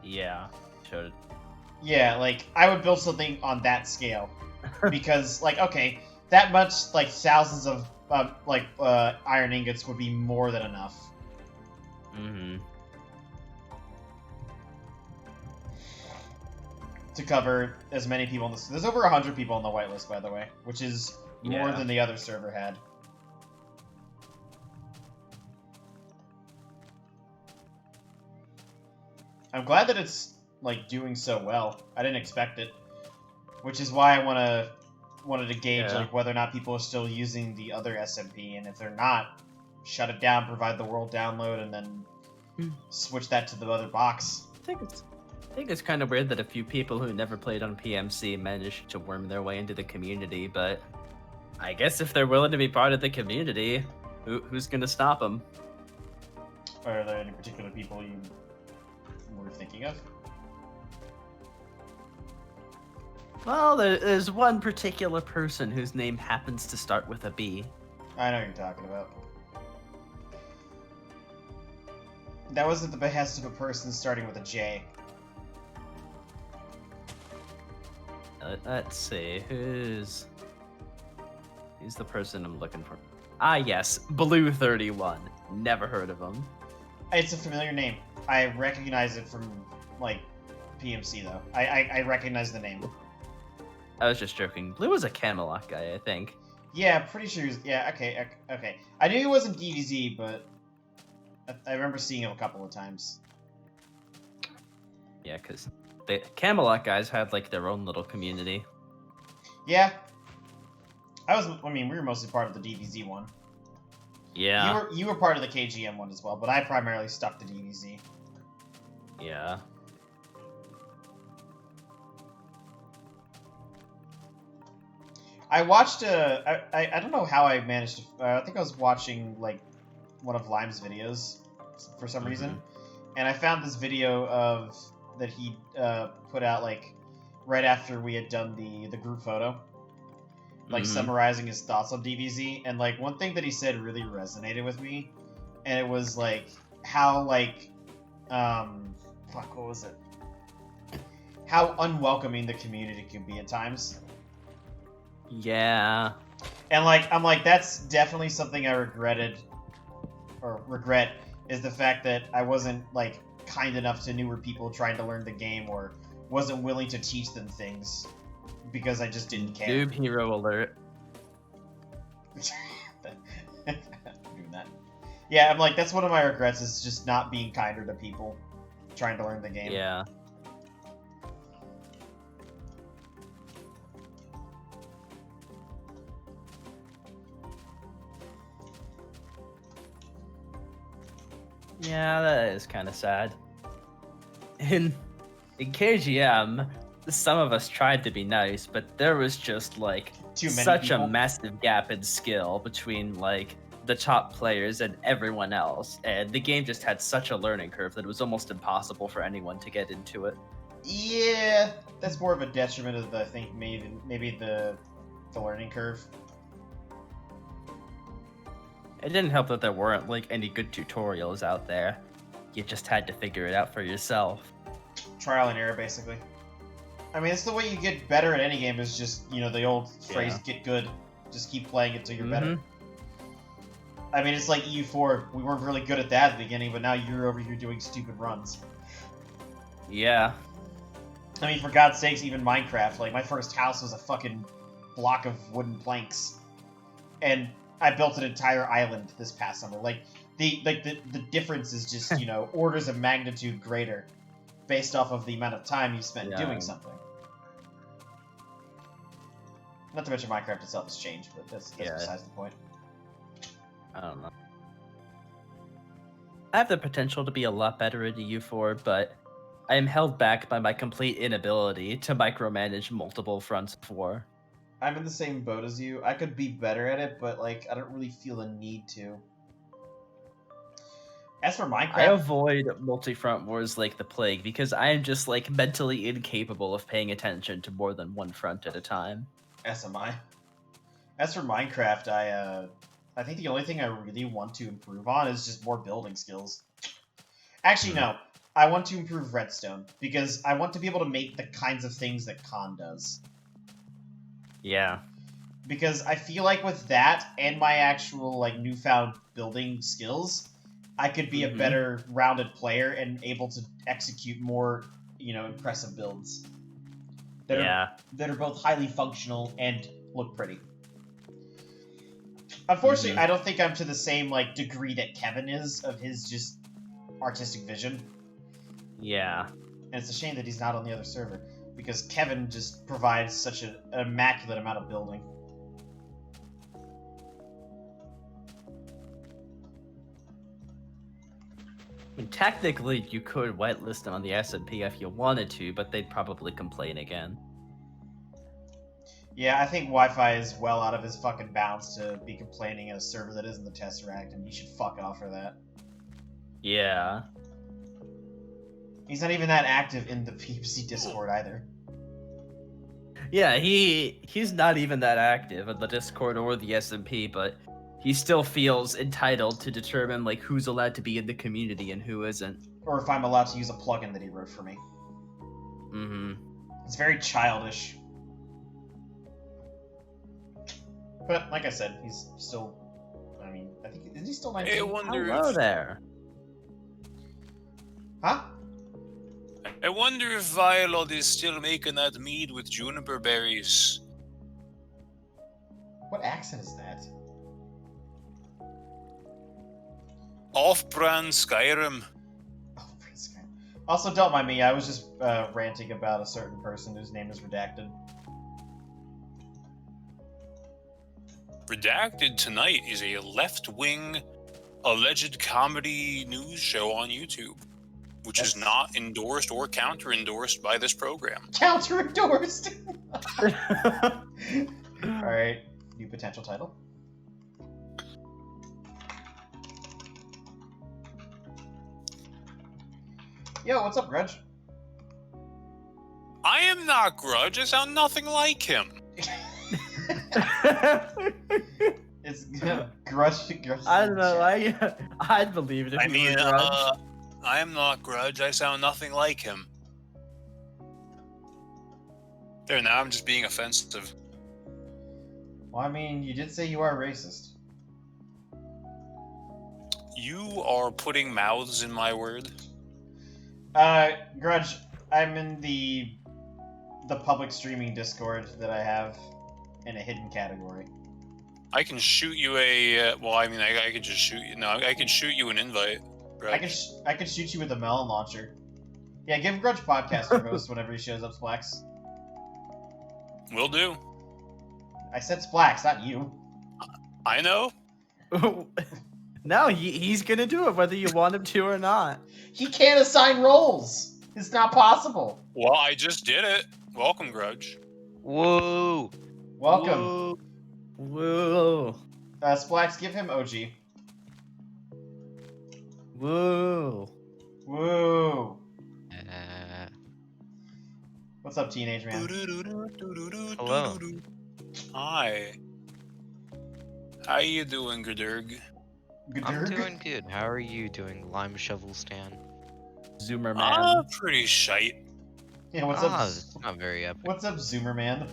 Speaker 1: Yeah. Showed it.
Speaker 2: Yeah, like I would build something on that scale because, like, okay, that much like thousands of iron ingots would be more than enough.
Speaker 1: Mm-hmm.
Speaker 2: To cover as many people in this. There's over 100 people on the whitelist, by the way, which is more than the other server had. I'm glad that it's like doing so well. I didn't expect it, which is why I wanted to gauge like whether or not people are still using the other SMP, and if they're not, shut it down, provide the world download, and then switch that to the other box.
Speaker 1: I think it's kind of weird that a few people who never played on PMC managed to worm their way into the community, but I guess if they're willing to be part of the community, who's gonna stop them?
Speaker 2: Are there any particular people you were thinking of?
Speaker 1: Well, there's one particular person whose name happens to start with a B.
Speaker 2: I know what you're talking about. That was at the behest of a person starting with a J.
Speaker 1: Let's see, who's the person I'm looking for? Ah, yes, Blue31. Never heard of him.
Speaker 2: It's a familiar name. I recognize it from, like, PMC, though. I recognize the name.
Speaker 1: I was just joking. Blue was a Camelot guy, I think.
Speaker 2: Yeah, pretty sure he was... Yeah, okay. I knew he wasn't DVZ, but I remember seeing him a couple of times.
Speaker 1: Yeah, because the Camelot guys had, like, their own little community.
Speaker 2: Yeah. I mean, we were mostly part of the DVZ one.
Speaker 1: Yeah.
Speaker 2: You were part of the KGM one as well, but I primarily stuck to DVZ.
Speaker 1: Yeah.
Speaker 2: I watched I don't know how I managed to... I think I was watching, like, one of Lime's videos for some reason. And I found this video of... that he put out, like, right after we had done the group photo. Like, summarizing his thoughts on DVZ. And, like, one thing that he said really resonated with me. And it was, like, how, like... fuck, what was it? How unwelcoming the community can be at times.
Speaker 1: Yeah.
Speaker 2: And, like, I'm like, that's definitely something I regret, is the fact that I wasn't, like, kind enough to newer people trying to learn the game, or wasn't willing to teach them things because I just didn't care.
Speaker 1: Noob hero alert.
Speaker 2: Doing that. Yeah, I'm like, that's one of my regrets, is just not being kinder to people trying to learn the game.
Speaker 1: Yeah. Yeah, that is kind of sad. In KGM, some of us tried to be nice, but there was just like such a massive gap in skill between like the top players and everyone else, and the game just had such a learning curve that it was almost impossible for anyone to get into it.
Speaker 2: Yeah, that's more of a detriment of the, I think maybe the learning curve.
Speaker 1: It didn't help that there weren't like any good tutorials out there. You just had to figure it out for yourself.
Speaker 2: Trial and error, basically. I mean, it's the way you get better at any game, is just, you know, the old phrase, get good. Just keep playing it till you're better. I mean, it's like EU4. We weren't really good at that at the beginning, but now you're over here doing stupid runs.
Speaker 1: Yeah.
Speaker 2: I mean, for God's sakes, even Minecraft, like, my first house was a fucking block of wooden planks. And I built an entire island this past summer. Like, the difference is just, you know, orders of magnitude greater based off of the amount of time you spent doing something. Not to mention Minecraft itself has changed, but that's besides the point.
Speaker 1: I don't know. I have the potential to be a lot better at EU4, but I am held back by my complete inability to micromanage multiple fronts of war.
Speaker 2: I'm in the same boat as you. I could be better at it, but, like, I don't really feel a need to. As for Minecraft...
Speaker 1: I avoid multi-front wars like the plague because I am just, like, mentally incapable of paying attention to more than one front at a time.
Speaker 2: SMI. As for Minecraft, I think the only thing I really want to improve on is just more building skills. Actually, no. I want to improve redstone, because I want to be able to make the kinds of things that Khan does.
Speaker 1: Yeah.
Speaker 2: Because I feel like with that, and my actual, like, newfound building skills, I could be a better rounded player and able to execute more, you know, impressive builds. That are both highly functional and look pretty. Unfortunately, I don't think I'm to the same, like, degree that Kevin is of his just artistic vision.
Speaker 1: Yeah.
Speaker 2: And it's a shame that he's not on the other server, because Kevin just provides such an immaculate amount of building.
Speaker 1: I mean, technically, you could whitelist them on the SMP if you wanted to, but they'd probably complain again.
Speaker 2: Yeah, I think Wi-Fi is well out of his fucking bounds to be complaining at a server that isn't the Tesseract, and he should fuck off for that.
Speaker 1: Yeah.
Speaker 2: He's not even that active in the PPC Discord either.
Speaker 1: Yeah, he's not even that active in the Discord or the SMP, but he still feels entitled to determine, like, who's allowed to be in the community and who isn't.
Speaker 2: Or if I'm allowed to use a plugin that he wrote for me. It's very childish. But, like I said, he's still... I mean, I think... Is he still 19?
Speaker 1: Hello there.
Speaker 2: Huh?
Speaker 3: I wonder if Violet is still making that mead with juniper berries.
Speaker 2: What accent is that?
Speaker 3: Off-brand Skyrim.
Speaker 2: Off-brand Skyrim. Also, don't mind me, I was just ranting about a certain person whose name is redacted.
Speaker 3: Redacted Tonight is a left-wing, alleged comedy news show on YouTube, which is not endorsed or counter-endorsed by this program.
Speaker 2: Counter-endorsed! Alright, new potential title. Yo, what's up, Grudge?
Speaker 3: I am not Grudge, I sound nothing like him.
Speaker 2: It's Grudge.
Speaker 1: I don't know. I'd believe it if you were Grudge.
Speaker 3: I am not Grudge. I sound nothing like him. There, now I'm just being offensive.
Speaker 2: Well, I mean, you did say you are racist.
Speaker 3: You are putting mouths in my word.
Speaker 2: Grudge, I'm in the public streaming Discord that I have in a hidden category.
Speaker 3: I can shoot you a. Well, I mean, I could just shoot you. No, I can shoot you an invite. Grudge.
Speaker 2: I can shoot you with a melon launcher. Yeah, give Grudge podcast a host whenever he shows up, Splax.
Speaker 3: Will do.
Speaker 2: I said Splax, not you.
Speaker 3: I know.
Speaker 1: No, he's gonna do it whether you want him to or not.
Speaker 2: He can't assign roles. It's not possible.
Speaker 3: Well, I just did it. Welcome, Grudge.
Speaker 4: Whoa.
Speaker 2: Welcome.
Speaker 1: Whoa.
Speaker 2: Splax, give him OG.
Speaker 1: Whoa.
Speaker 2: Woo. What's up, teenage man?
Speaker 4: Hello.
Speaker 3: Hi. How you doing, Gudurg?
Speaker 4: I'm doing good. How are you doing, Lime Shovel Stan?
Speaker 1: Zoomer man.
Speaker 3: Pretty shite.
Speaker 2: Yeah, what's up?
Speaker 4: It's not very epic.
Speaker 2: What's up, Zoomer man?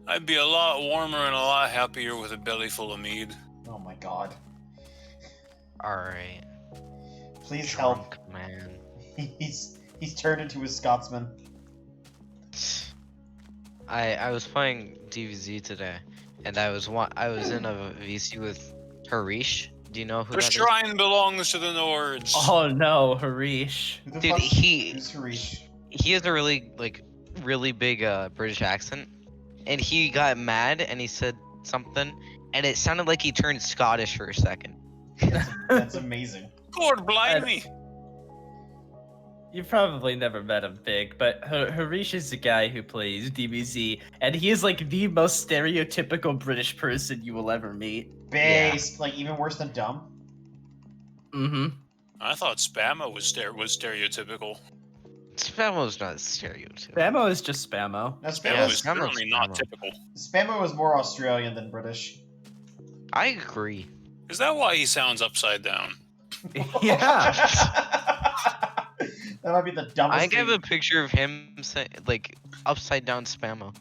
Speaker 3: I'd be a lot warmer and a lot happier with a belly full of mead.
Speaker 2: Oh my god.
Speaker 4: Alright.
Speaker 2: Please
Speaker 4: Drunk
Speaker 2: help.
Speaker 4: man.
Speaker 2: He's He's turned into a Scotsman.
Speaker 4: I was playing DBZ today, and I was in a VC with Harish. Do you know who
Speaker 3: The
Speaker 4: that is?
Speaker 3: shrine belongs to the Nords.
Speaker 1: Oh no, Harish.
Speaker 2: Who the
Speaker 4: Dude,
Speaker 2: fuck's who's Harish?
Speaker 4: he has a really big British accent, and he got mad and he said something, and it sounded like he turned Scottish for a second.
Speaker 2: That's amazing.
Speaker 3: God blimey.
Speaker 1: You probably never met him, Big, but Harish is the guy who plays DBZ, and he is like the most stereotypical British person you will ever meet.
Speaker 2: Based, like even worse than dumb.
Speaker 1: Mm-hmm.
Speaker 3: I thought Spammo was stereotypical.
Speaker 4: Spamo's not stereotypical.
Speaker 1: Spammo is just Spammo.
Speaker 2: No,
Speaker 3: Spammo
Speaker 4: Yeah,
Speaker 3: is certainly not
Speaker 4: Spammo.
Speaker 3: typical.
Speaker 2: Spammo was more Australian than British.
Speaker 4: I agree.
Speaker 3: Is that why he sounds upside down?
Speaker 1: Yeah.
Speaker 2: That might be the dumbest
Speaker 4: I gave
Speaker 2: thing.
Speaker 4: a picture of him saying like upside down Spammo.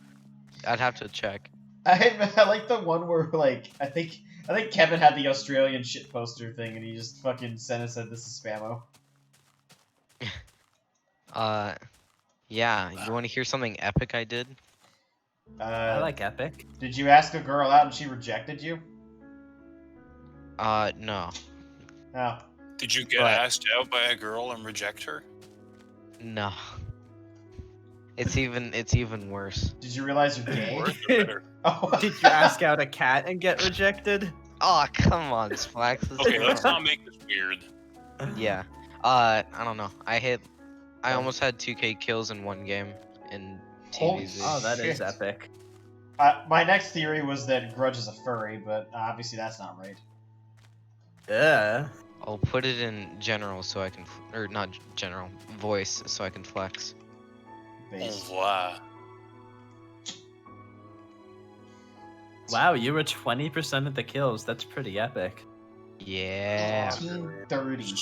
Speaker 4: I'd have to check.
Speaker 2: I like the one where like I think Kevin had the Australian shit poster thing and he just fucking sent and said this is Spammo.
Speaker 4: Yeah. You want to hear something epic I did?
Speaker 1: I like Epic.
Speaker 2: Did you ask a girl out and she rejected you?
Speaker 4: No.
Speaker 2: Oh.
Speaker 3: Did you get
Speaker 4: But-
Speaker 3: asked out by a girl and reject her?
Speaker 4: No. It's even worse.
Speaker 2: Did you realize you're gay?
Speaker 3: Worse or better?
Speaker 2: Oh.
Speaker 1: Did you ask out a cat and get rejected?
Speaker 4: Oh, come on, Splax.
Speaker 3: Okay, let's not make this weird.
Speaker 4: Yeah. I don't know. I almost had 2K kills in one game in
Speaker 2: Holy
Speaker 4: TVZ.
Speaker 1: Oh, that is
Speaker 2: Shit.
Speaker 1: epic.
Speaker 2: My next theory was that Grudge is a furry, but obviously that's not right.
Speaker 1: Yeah.
Speaker 4: I'll put it in general so I can, or not general, voice so I can flex.
Speaker 2: Base.
Speaker 3: Wow.
Speaker 1: Wow, you were 20% of the kills. That's pretty epic.
Speaker 4: Yeah.
Speaker 2: 130.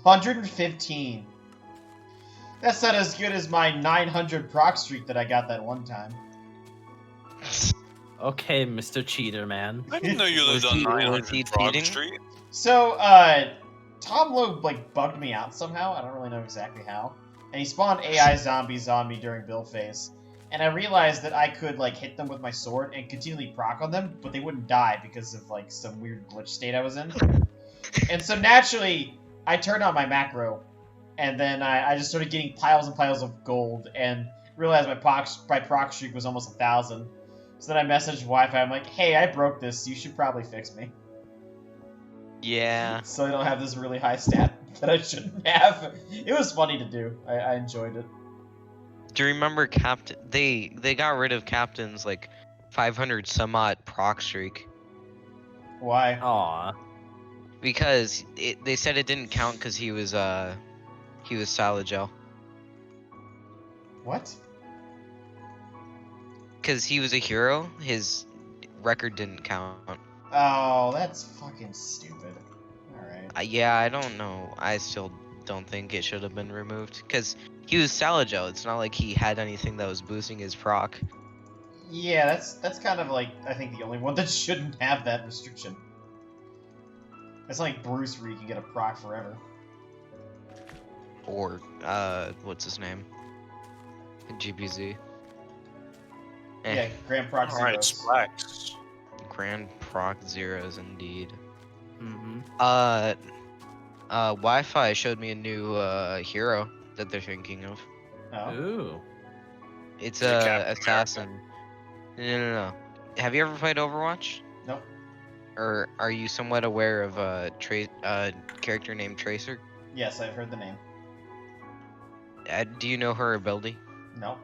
Speaker 2: 115. That's not as good as my 900 proc streak that I got that one time.
Speaker 1: Okay, Mr. Cheater Man.
Speaker 3: I didn't know you lived
Speaker 4: Was
Speaker 3: on
Speaker 4: he
Speaker 3: 900 Frog
Speaker 4: cheating?
Speaker 3: Street.
Speaker 2: So, Tom Loeb, like, bugged me out somehow. I don't really know exactly how. And he spawned AI zombies on me during build phase. And I realized that I could, like, hit them with my sword and continually proc on them, but they wouldn't die because of, like, some weird glitch state I was in. And so, naturally, I turned on my macro, and then I just started getting piles and piles of gold, and realized my proc streak was almost 1,000. So then I messaged Wi-Fi, I'm like, hey, I broke this, you should probably fix me.
Speaker 4: Yeah.
Speaker 2: So I don't have this really high stat that I shouldn't have. It was funny to do. I enjoyed it.
Speaker 4: Do you remember Captain? They got rid of Captain's like 500 some odd proc streak
Speaker 2: Why?
Speaker 1: Aw.
Speaker 4: because they said it didn't count because he was Salagel.
Speaker 2: What?
Speaker 4: Because he was a hero, his record didn't count.
Speaker 2: Oh, that's fucking stupid. Alright.
Speaker 4: Yeah, I don't know. I still don't think it should have been removed because he was Salagel. It's not like he had anything that was boosting his proc.
Speaker 2: Yeah, that's kind of like, I think the only one that shouldn't have that restriction. It's not like Bruce where you can get a proc forever.
Speaker 4: Or what's his name? GBZ.
Speaker 2: Yeah, Grand Proc
Speaker 3: Alright,
Speaker 2: Zeros.
Speaker 3: Splax.
Speaker 4: Grand proc zeros indeed.
Speaker 1: Mm-hmm.
Speaker 4: Wi-Fi showed me a new hero that they're thinking of.
Speaker 2: Oh.
Speaker 1: Ooh.
Speaker 4: It's
Speaker 3: Is it
Speaker 4: a
Speaker 3: Captain
Speaker 4: assassin. No. Have you ever played Overwatch?
Speaker 2: Nope.
Speaker 4: Or are you somewhat aware of a character named Tracer?
Speaker 2: Yes, I've heard the name.
Speaker 4: Do you know her ability?
Speaker 2: No.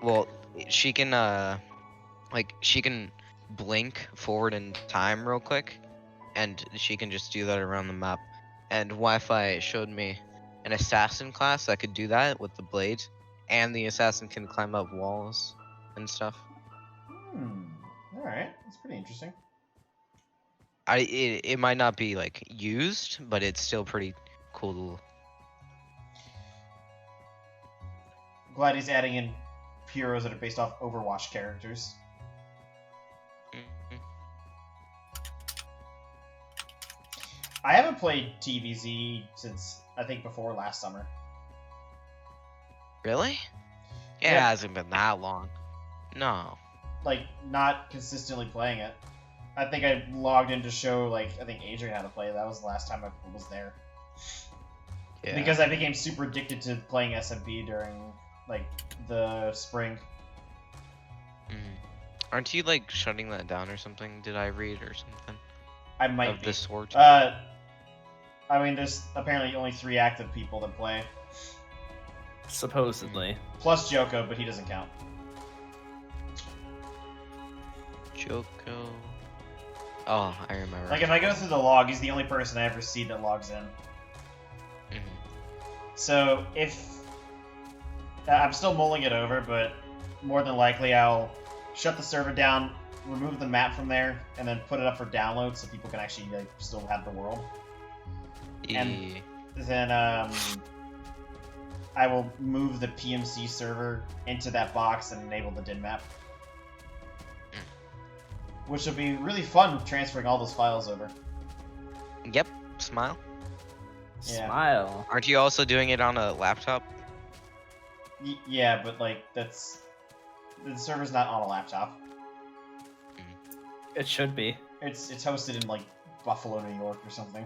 Speaker 4: Well, she can she can blink forward in time real quick, and she can just do that around the map. And Wi-Fi showed me an assassin class that could do that with the blade, and the assassin can climb up walls and stuff.
Speaker 2: Alright, that's pretty interesting.
Speaker 4: It might not be like used, but it's still pretty cool.
Speaker 2: Glad he's adding in heroes that are based off Overwatch characters. I haven't played TVZ since I think before last summer.
Speaker 4: Really? It
Speaker 2: Yep.
Speaker 4: hasn't been that long. No.
Speaker 2: Like, not consistently playing it. I think I logged in to show, like, I think Adrian how to play. That was the last time I was there.
Speaker 4: Yeah.
Speaker 2: Because I became super addicted to playing SMP during, like, the spring.
Speaker 4: Aren't you like shutting that down or something? Did I read or something?
Speaker 2: I might
Speaker 4: Of
Speaker 2: be.
Speaker 4: the sort?
Speaker 2: I mean, there's apparently only 3 active people that play.
Speaker 1: Supposedly.
Speaker 2: Plus Joko, but he doesn't count.
Speaker 4: Joko. Oh, I remember.
Speaker 2: Like, if I go through the log, he's the only person I ever see that logs in. So, if... I'm still mulling it over, but more than likely I'll shut the server down, remove the map from there, and then put it up for download so people can actually like, still have the world. And then I will move the PMC server into that box and enable the DIN map. Which will be really fun transferring all those files over.
Speaker 4: Yep. Smile.
Speaker 2: Yeah.
Speaker 1: Smile.
Speaker 4: Aren't you also doing it on a laptop?
Speaker 2: Yeah, but like that's the server's not on a laptop.
Speaker 1: It should be.
Speaker 2: It's hosted in like Buffalo, New York, or something.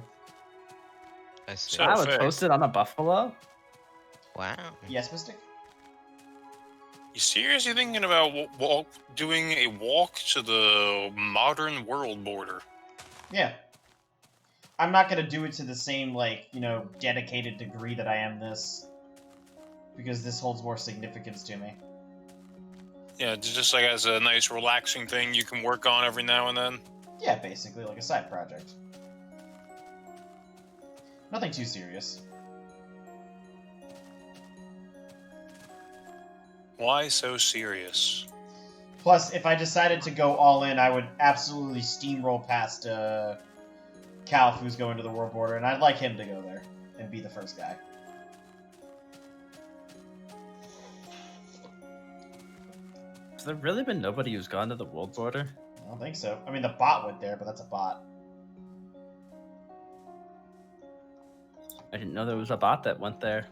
Speaker 4: I see.
Speaker 3: So-
Speaker 1: Wow, it's
Speaker 3: fair.
Speaker 1: posted on a buffalo?
Speaker 4: Wow.
Speaker 2: Yes, Mystic.
Speaker 3: You seriously thinking about doing a walk to the modern world border?
Speaker 2: Yeah. I'm not gonna do it to the same like dedicated degree that I am this, because this holds more significance to me.
Speaker 3: Yeah, just like as a nice relaxing thing you can work on every now and then.
Speaker 2: Yeah, basically like a side project. Nothing too serious.
Speaker 3: Why so serious?
Speaker 2: Plus, if I decided to go all in, I would absolutely steamroll past Calf, who's going to the world border, and I'd like him to go there and be the first guy.
Speaker 1: Has there really been nobody who's gone to the world border?
Speaker 2: I don't think so. I mean, the bot went there, but that's a bot.
Speaker 1: I didn't know there was a bot that went there.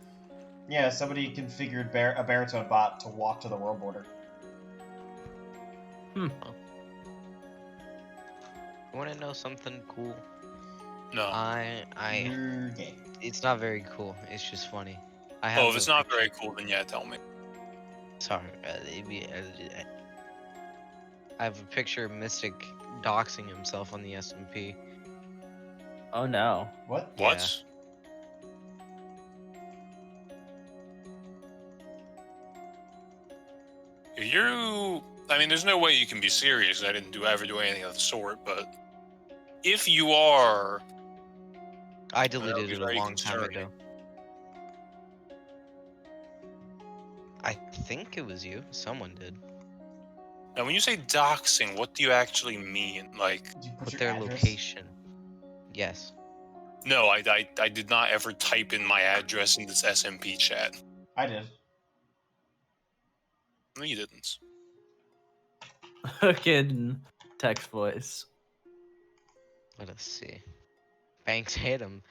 Speaker 2: Yeah, somebody configured a baritone bot to walk to the world border.
Speaker 4: You want to know something cool?
Speaker 3: No.
Speaker 2: You're gay.
Speaker 4: It's not very cool. It's just funny. I
Speaker 3: Oh, if it's not
Speaker 4: picture-
Speaker 3: very cool, then yeah, tell me.
Speaker 4: Sorry. I have a picture of Mystic doxing himself on the SMP.
Speaker 1: Oh no.
Speaker 2: What?
Speaker 3: What? I mean, there's no way you can be serious. I didn't ever do anything of the sort, but if you are,
Speaker 4: I
Speaker 3: that'll
Speaker 4: deleted
Speaker 3: be
Speaker 4: it a
Speaker 3: very
Speaker 4: long time
Speaker 3: concerning.
Speaker 4: ago. I think it was you. Someone did.
Speaker 3: now when you say doxing, what do you actually mean? Like,
Speaker 2: Did you put
Speaker 4: Put
Speaker 2: your
Speaker 4: their
Speaker 2: address?
Speaker 4: location. Yes.
Speaker 3: no, I did not ever type in my address in this SMP chat.
Speaker 2: I did.
Speaker 3: No, you didn't.
Speaker 1: Fucking text voice.
Speaker 4: Let us see. Banks hit him.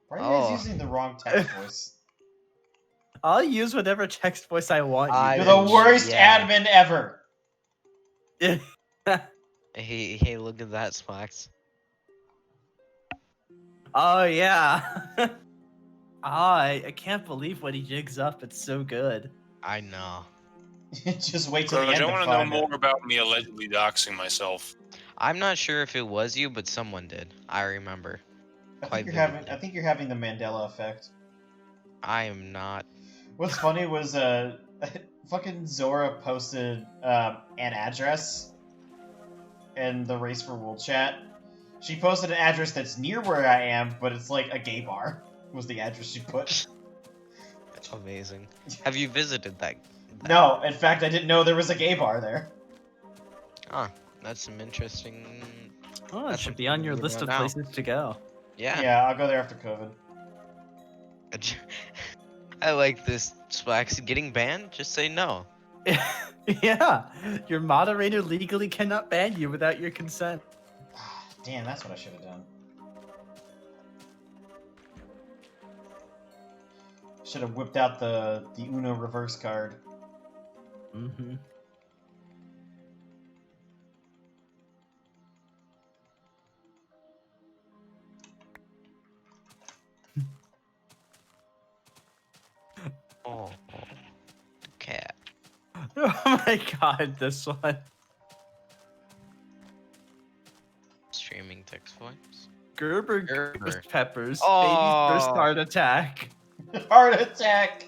Speaker 2: Why are you guys
Speaker 4: Oh.
Speaker 2: using the wrong text voice?
Speaker 1: I'll use whatever text voice I want.
Speaker 2: You're the worst
Speaker 4: yeah.
Speaker 2: admin ever!
Speaker 1: You.
Speaker 4: Hey, look at that, Splax.
Speaker 1: Oh yeah. I can't believe what he jigs up. It's so good.
Speaker 4: I know.
Speaker 2: Just wait till the
Speaker 3: I
Speaker 2: end
Speaker 3: don't
Speaker 2: to
Speaker 3: want to know
Speaker 2: find
Speaker 3: more
Speaker 2: it.
Speaker 3: about me allegedly doxing myself.
Speaker 4: I'm not sure if it was you, but someone did. I remember. Quite vividly.
Speaker 2: I think you're having the Mandela effect.
Speaker 4: I am not.
Speaker 2: What's funny was fucking Zora posted an address in the Race for World chat. She posted an address that's near where I am, but it's like a gay bar. Was the address she put?
Speaker 4: Amazing. Have you visited that?
Speaker 2: No, in fact, I didn't know there was a gay bar there.
Speaker 4: Ah, that's some interesting.
Speaker 1: Oh, it
Speaker 4: That's
Speaker 1: should be on your
Speaker 4: something
Speaker 1: list
Speaker 4: to
Speaker 1: of
Speaker 4: know now.
Speaker 1: places to go.
Speaker 4: Yeah.
Speaker 2: Yeah, I'll go there after COVID.
Speaker 4: I like this, Splax. Getting banned? Just say no.
Speaker 1: Yeah, your moderator legally cannot ban you without your consent.
Speaker 2: Damn, that's what I should have done. Should have whipped out the Uno reverse card.
Speaker 1: Mm-hmm.
Speaker 4: Oh, cat.
Speaker 1: Oh my god, this one.
Speaker 4: Streaming text voice.
Speaker 1: Gerber
Speaker 4: Gerber.
Speaker 1: Ghost Peppers.
Speaker 4: Oh.
Speaker 1: Baby's first heart attack.
Speaker 2: Heart attack!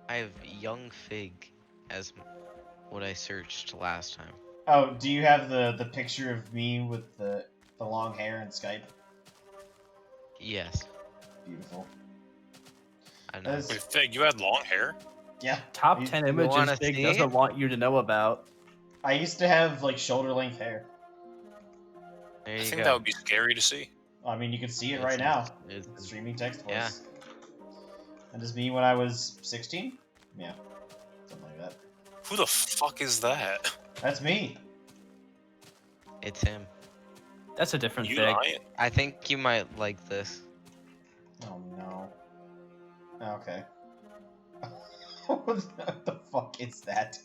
Speaker 4: I have young Fig as what I searched last time.
Speaker 2: Oh, do you have the picture of me with the long hair in Skype?
Speaker 4: Yes,
Speaker 2: Beautiful.
Speaker 4: I know.
Speaker 2: That's-
Speaker 3: Wait, Fig, you had long hair?
Speaker 2: Yeah.
Speaker 1: Top
Speaker 2: You-
Speaker 1: 10
Speaker 4: you
Speaker 1: images
Speaker 4: wanna
Speaker 1: Big
Speaker 4: see
Speaker 1: doesn't
Speaker 4: it?
Speaker 1: want you to know about.
Speaker 2: I used to have like shoulder length hair.
Speaker 4: There
Speaker 3: I
Speaker 4: you
Speaker 3: think
Speaker 4: go.
Speaker 3: that would be scary to see.
Speaker 2: I mean, you can see it
Speaker 4: It's-
Speaker 2: right now.
Speaker 4: it's-
Speaker 2: Streaming text voice.
Speaker 4: Yeah.
Speaker 2: And is me when I was 16? Yeah. Something like that.
Speaker 3: Who the fuck is that?
Speaker 2: That's me.
Speaker 4: It's him.
Speaker 1: That's a different
Speaker 3: You
Speaker 1: Fig.
Speaker 3: lying?
Speaker 4: I think you might like this.
Speaker 2: Oh no. Okay. What the fuck is that?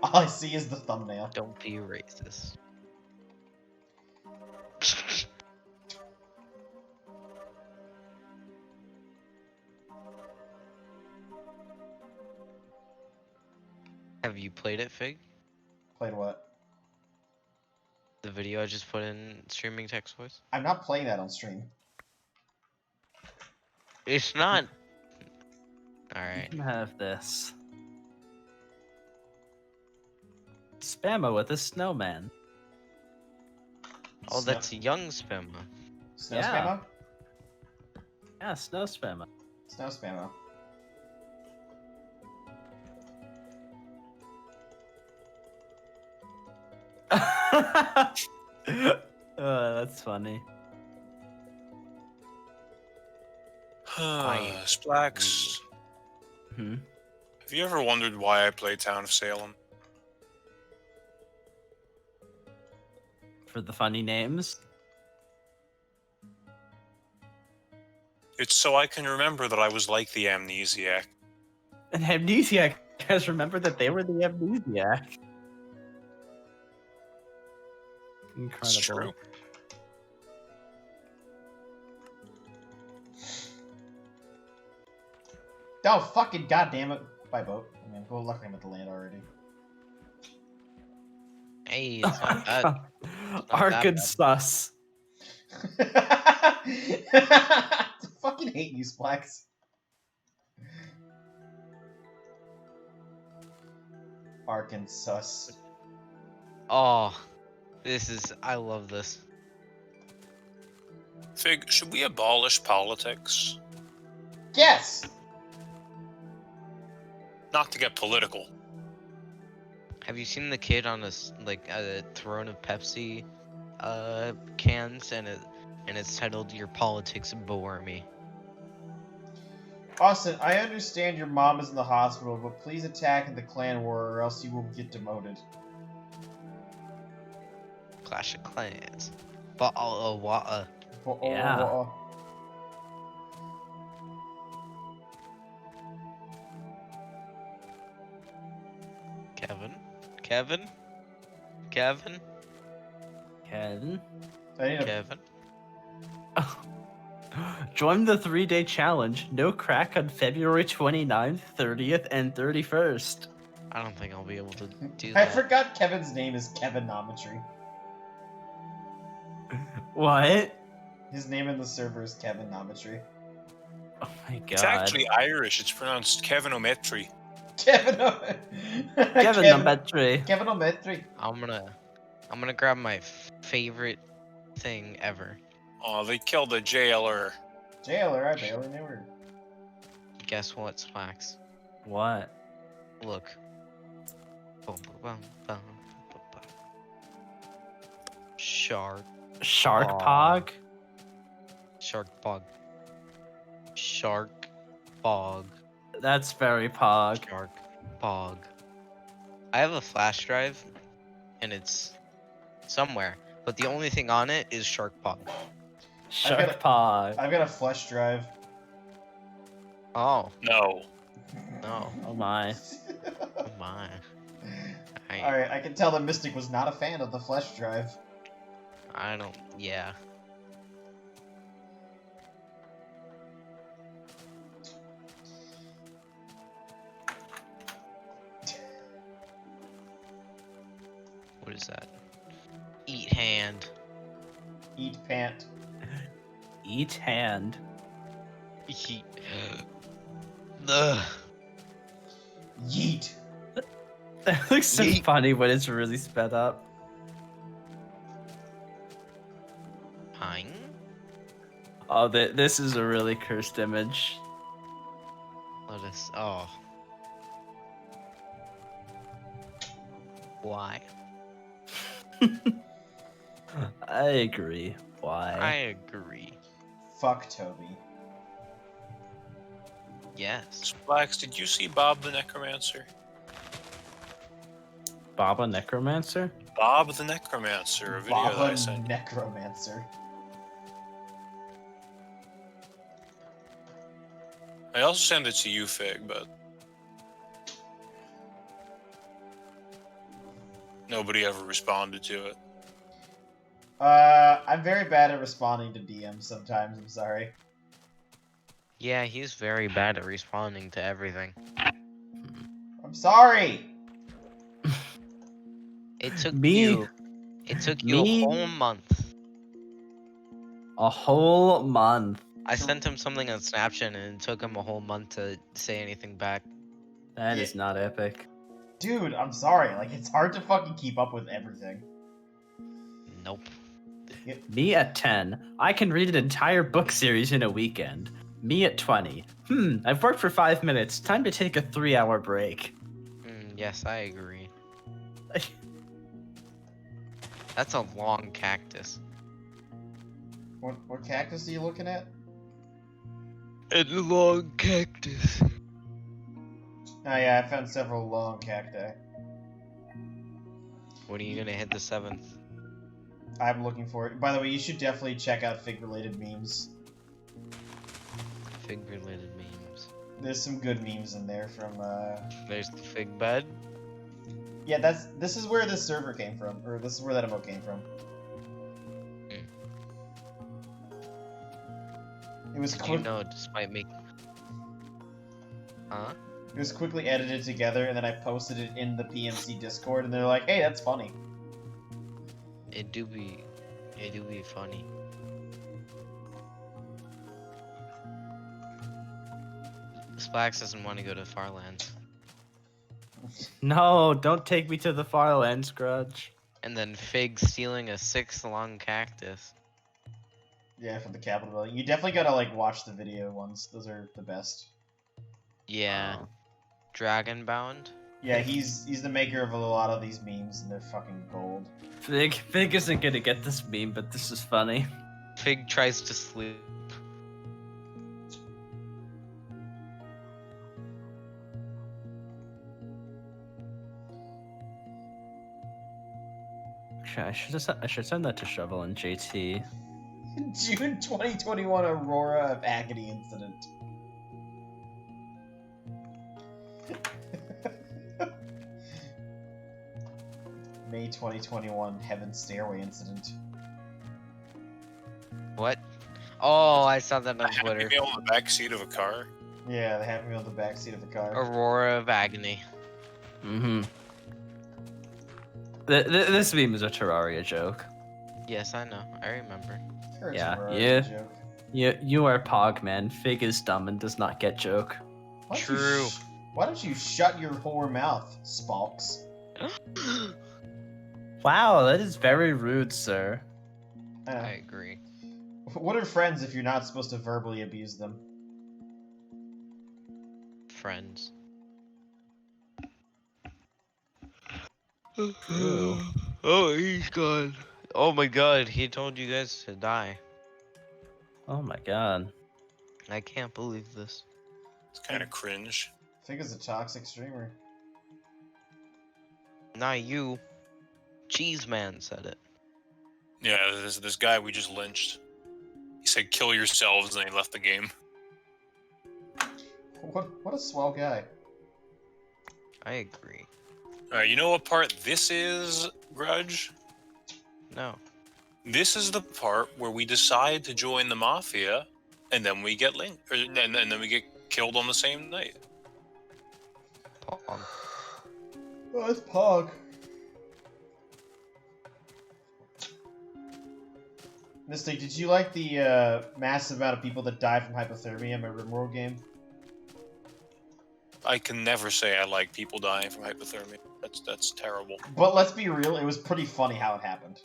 Speaker 2: All I see is the thumbnail.
Speaker 4: Don't be racist. Have you played it, Fig?
Speaker 2: Played what?
Speaker 4: The video I just put in streaming text voice?
Speaker 2: I'm not playing that on stream.
Speaker 4: It's not.
Speaker 1: You
Speaker 4: Alright.
Speaker 1: can have this. Spammo with a snowman.
Speaker 4: Oh,
Speaker 2: Snow-
Speaker 4: that's young Spamma.
Speaker 2: Snow
Speaker 1: Yeah.
Speaker 2: Spammo?
Speaker 1: Yeah, snow spammo.
Speaker 2: Snow Spammo.
Speaker 1: That's funny.
Speaker 3: Splax,
Speaker 1: Hmm.
Speaker 3: have you ever wondered why I play Town of Salem?
Speaker 1: For the funny names.
Speaker 3: It's so I can remember that I was like the amnesiac.
Speaker 1: And Amnesiac. You guys remember that they were the Amnesiac? Incredible.
Speaker 3: It's true.
Speaker 2: Oh, fucking goddamn it. By boat. I mean, well, luckily I'm at the land already.
Speaker 4: Hey, it's not bad. not
Speaker 1: Arkansas.
Speaker 2: I fucking hate you, Splax. Arkansas.
Speaker 4: Oh, this is. I love this.
Speaker 3: Fig, should we abolish politics?
Speaker 2: Yes!
Speaker 3: Not to get political.
Speaker 4: Have you seen the kid on a throne of Pepsi cans and it's titled "Your Politics Bore Me"?
Speaker 2: Austin, I understand your mom is in the hospital, but please attack in the clan war or else you will get demoted.
Speaker 4: Clash of Clans. But what?
Speaker 1: Yeah.
Speaker 4: Kevin.
Speaker 1: Kevin.
Speaker 2: I need a
Speaker 4: Kevin.
Speaker 1: Join the 3-day challenge. No crack on February 29th, 30th, and 31st.
Speaker 4: I don't think I'll be able to do
Speaker 2: I
Speaker 4: that.
Speaker 2: forgot Kevin's name is Kevinometry.
Speaker 1: What?
Speaker 2: His name in the server is Kevinometry.
Speaker 1: Oh my god.
Speaker 3: It's actually Irish. It's pronounced Kevinometry.
Speaker 2: Kevinometry.
Speaker 1: Kevinometry.
Speaker 2: Kevinometry.
Speaker 4: I'm gonna grab my favorite thing ever.
Speaker 3: Oh, they killed the jailer.
Speaker 2: Jailer, I barely knew her.
Speaker 4: Guess what, Splax?
Speaker 1: What?
Speaker 4: Look. Boom, boom, boom, boom, boom, boom. Shark.
Speaker 1: Shark
Speaker 4: Aw.
Speaker 1: Pog?
Speaker 4: Shark bog. Shark bog.
Speaker 1: That's very Pog.
Speaker 4: Shark bog. I have a flash drive, and it's somewhere, but the only thing on it is Shark bog.
Speaker 1: Shark Pod.
Speaker 2: I've got a flesh drive.
Speaker 4: Oh,
Speaker 3: No.
Speaker 4: no.
Speaker 1: Oh my.
Speaker 4: Oh my.
Speaker 2: Alright, I can tell the Mystic was not a fan of the flesh drive.
Speaker 4: I don't. Yeah. What is that? Eat hand.
Speaker 2: Eat pant.
Speaker 1: Eat hand.
Speaker 4: Eat. Ugh.
Speaker 2: Yeet.
Speaker 1: That looks so
Speaker 4: Yeet.
Speaker 1: funny when it's really sped up.
Speaker 4: Pine?
Speaker 1: Oh, this is a really cursed image.
Speaker 4: Let us. Oh. Why?
Speaker 1: I agree. Why?
Speaker 4: I agree.
Speaker 2: Fuck Toby.
Speaker 4: Yes.
Speaker 3: Splax, did you see Bob the Necromancer?
Speaker 1: Baba Necromancer?
Speaker 3: Bob the Necromancer, a video that I
Speaker 2: Baba
Speaker 3: sent.
Speaker 2: Necromancer.
Speaker 3: I also sent it to you, Fig, but nobody ever responded to it.
Speaker 2: I'm very bad at responding to DMs sometimes, I'm sorry.
Speaker 4: Yeah, he's very bad at responding to everything.
Speaker 2: I'm sorry!
Speaker 4: It took
Speaker 1: Me-
Speaker 4: you. It took you
Speaker 1: me-
Speaker 4: a whole month.
Speaker 1: A whole month.
Speaker 4: I sent him something on Snapchat and it took him a whole month to say anything back.
Speaker 1: That
Speaker 2: Yeah.
Speaker 1: is not epic.
Speaker 2: Dude, I'm sorry. Like, it's hard to fucking keep up with everything.
Speaker 4: Nope.
Speaker 1: Me at 10. I can read an entire book series in a weekend. Me at 20. I've worked for 5 minutes. Time to take a 3-hour break.
Speaker 4: Yes, I agree. That's a long cactus.
Speaker 2: What cactus are you looking at?
Speaker 4: A long cactus.
Speaker 2: Oh yeah, I found several long cacti.
Speaker 4: When are you gonna hit the 7th?
Speaker 2: I'm looking for it. By the way, you should definitely check out Fig-related memes.
Speaker 4: Fig-related memes.
Speaker 2: There's some good memes in there from,
Speaker 4: There's the fig bed.
Speaker 2: Yeah, this is where this server came from, or this is where that emote came from. It was
Speaker 4: Did you know, despite me... Huh?
Speaker 2: It was quickly edited together, and then I posted it in the PMC Discord, and they're like, "Hey, that's funny."
Speaker 4: It do be funny. Splax doesn't want to go to Farlands.
Speaker 1: No, don't take me to the Farlands, Grudge.
Speaker 4: And then Fig stealing a 6 long cactus.
Speaker 2: Yeah, from the Capitol building. You definitely gotta like watch the video ones. Those are the best.
Speaker 4: Yeah.
Speaker 1: Wow.
Speaker 4: Dragonbound.
Speaker 2: Yeah, he's the maker of a lot of these memes, and they're fucking gold.
Speaker 1: Fig isn't gonna get this meme, but this is funny.
Speaker 4: Fig tries to sleep.
Speaker 1: I should send that to Shovel and JT.
Speaker 2: June 2021 Aurora of Agony incident. May 2021 Heaven Stairway incident.
Speaker 4: What? Oh, I saw that on
Speaker 3: Happy
Speaker 4: Twitter.
Speaker 3: Meal in the back seat of a car.
Speaker 2: Yeah, they have me on the backseat of the car.
Speaker 4: Aurora of Agony.
Speaker 1: Mm-hmm. This meme is a Terraria joke.
Speaker 4: Yes, I know. I remember.
Speaker 2: Sure, it's
Speaker 1: Yeah,
Speaker 2: a Aurora
Speaker 1: yeah.
Speaker 2: joke.
Speaker 1: You are Pog, man. Fig is dumb and does not get joke.
Speaker 2: Why don't you
Speaker 4: True.
Speaker 2: why don't you shut your whore mouth, Spalks?
Speaker 1: Wow, that is very rude, sir.
Speaker 4: I agree.
Speaker 2: What are friends if you're not supposed to verbally abuse them?
Speaker 4: Friends.
Speaker 1: True.
Speaker 4: Oh, he's gone. Oh my god, he told you guys to die.
Speaker 1: Oh my god.
Speaker 4: I can't believe this.
Speaker 3: It's kind of cringe.
Speaker 2: Fig is a toxic streamer.
Speaker 4: Not you. Cheese Man said it.
Speaker 3: Yeah, this guy we just lynched. He said kill yourselves, and they left the game.
Speaker 2: What a swell guy.
Speaker 4: I agree.
Speaker 3: Alright, you know what part this is, Grudge?
Speaker 4: No.
Speaker 3: This is the part where we decide to join the Mafia, and then we get linked, and then we get killed on the same night.
Speaker 4: Pog.
Speaker 2: Oh, it's Pog. Mystic, did you like the massive amount of people that died from hypothermia in my RimWorld game?
Speaker 3: I can never say I like people dying from hypothermia. That's terrible.
Speaker 2: But let's be real, it was pretty funny how it happened.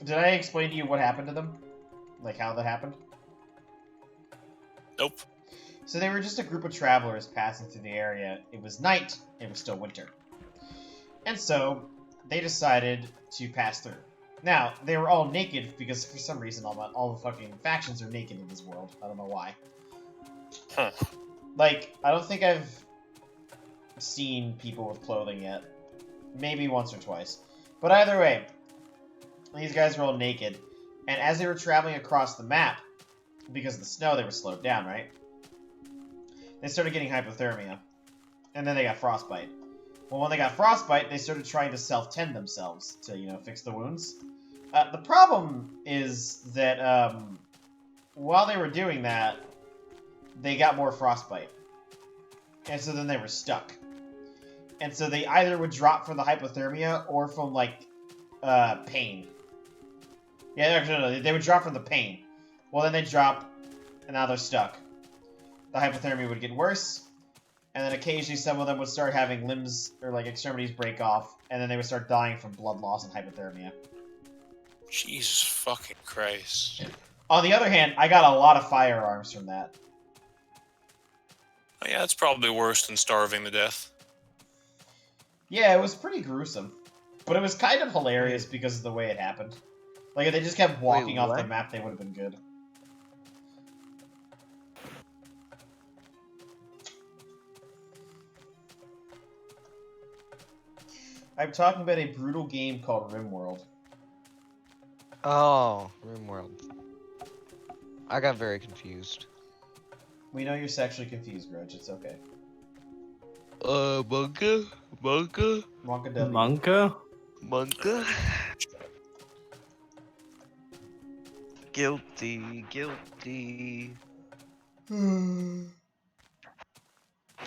Speaker 2: Did I explain to you what happened to them? Like how that happened?
Speaker 3: Nope.
Speaker 2: So they were just a group of travelers passing through the area. It was night, it was still winter. And so, they decided to pass through. Now, they were all naked because for some reason all the fucking factions are naked in this world. I don't know why.
Speaker 3: Huh.
Speaker 2: Like, I don't think I've seen people with clothing yet. Maybe once or twice. But either way, these guys were all naked. And as they were traveling across the map, because of the snow, they were slowed down, right? They started getting hypothermia. And then they got frostbite. Well, when they got frostbite, they started trying to self-tend themselves to, you know, fix the wounds. The problem is that while they were doing that, they got more frostbite. And so then they were stuck. And so they either would drop from the hypothermia or from, like, pain. Yeah, no, they would drop from the pain. Well, then they drop, and now they're stuck. The hypothermia would get worse, and then occasionally some of them would start having limbs or, like, extremities break off, and then they would start dying from blood loss and hypothermia.
Speaker 3: Jesus fucking Christ.
Speaker 2: On the other hand, I got a lot of firearms from that.
Speaker 3: Oh, yeah, it's probably worse than starving to death.
Speaker 2: Yeah, it was pretty gruesome. But it was kind of hilarious because of the way it happened. Like, if they just kept walking off the map, they would have been good. I'm talking about a brutal game called RimWorld.
Speaker 4: Oh, RimWorld. I got very confused.
Speaker 2: We know you're sexually confused, Grudge. It's okay.
Speaker 4: Monka?
Speaker 2: Monka W.
Speaker 4: Monka? Guilty.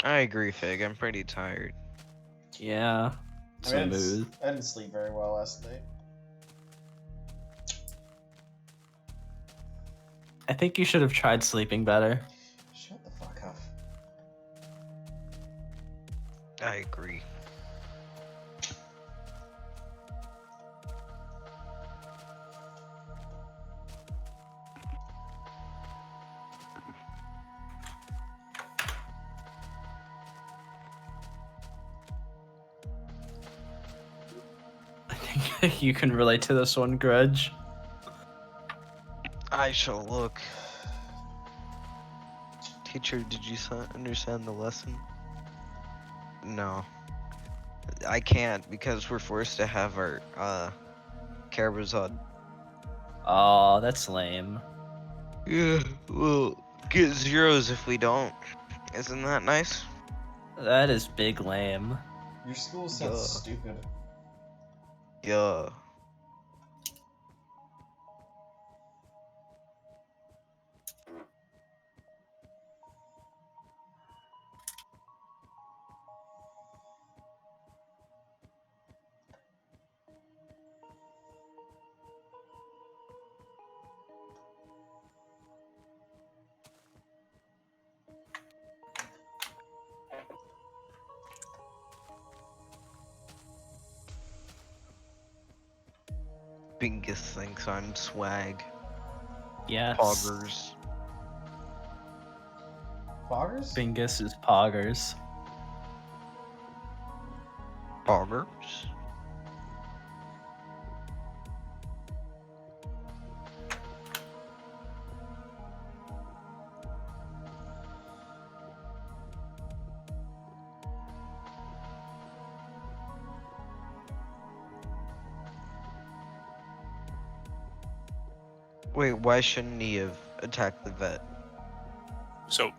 Speaker 4: I agree, Fig. I'm pretty tired.
Speaker 1: Yeah.
Speaker 2: I mean,
Speaker 1: Smooth.
Speaker 2: I didn't sleep very well last night.
Speaker 1: I think you should have tried sleeping better.
Speaker 2: Shut the fuck up.
Speaker 4: I agree.
Speaker 1: I think you can relate to this one, Grudge.
Speaker 4: I shall look. Teacher, did you understand the lesson? No. I can't because we're forced to have our Carabazon.
Speaker 1: Oh, that's lame.
Speaker 4: Yeah, we'll get zeros if we don't. Isn't that nice?
Speaker 1: That is big lame.
Speaker 2: Your school sounds stupid.
Speaker 4: Yeah. Bingus thinks I'm swag.
Speaker 1: Yes.
Speaker 4: Poggers.
Speaker 2: Poggers?
Speaker 1: Bingus is poggers.
Speaker 4: Poggers? Wait, why shouldn't he have attacked the vet?
Speaker 3: So,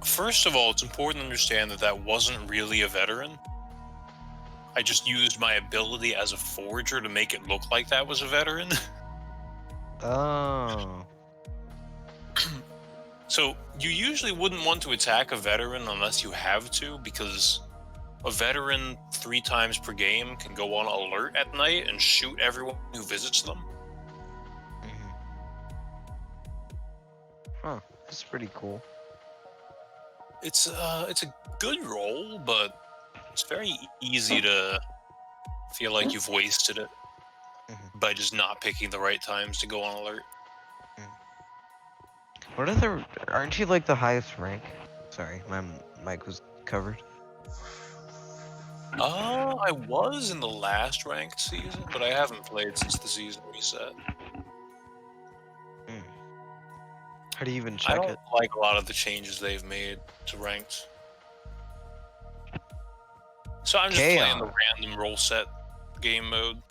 Speaker 3: first of all, it's important to understand that that wasn't really a veteran. I just used my ability as a forger to make it look like that was a veteran.
Speaker 4: Oh.
Speaker 3: So, you usually wouldn't want to attack a veteran unless you have to, because a veteran 3 times per game can go on alert at night and shoot everyone who visits them.
Speaker 4: Huh, that's pretty cool.
Speaker 3: It's a good roll, but it's very easy to feel like you've wasted it by just not picking the right times to go on alert.
Speaker 4: What are the... Aren't you like the highest rank? Sorry, my mic was covered.
Speaker 3: I was in the last ranked season, but I haven't played since the season reset.
Speaker 4: How do you even
Speaker 3: I
Speaker 4: check
Speaker 3: don't
Speaker 4: it?
Speaker 3: like a lot of the changes they've made to ranked. So I'm just playing the random roll set game mode.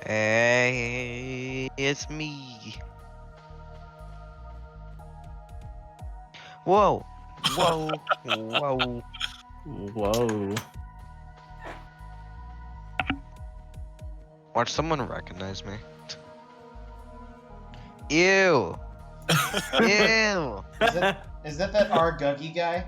Speaker 4: Hey, it's me. Whoa, whoa, whoa.
Speaker 1: Whoa.
Speaker 4: Watch someone recognize me. Ew. Ew.
Speaker 2: Is that our Guggy guy?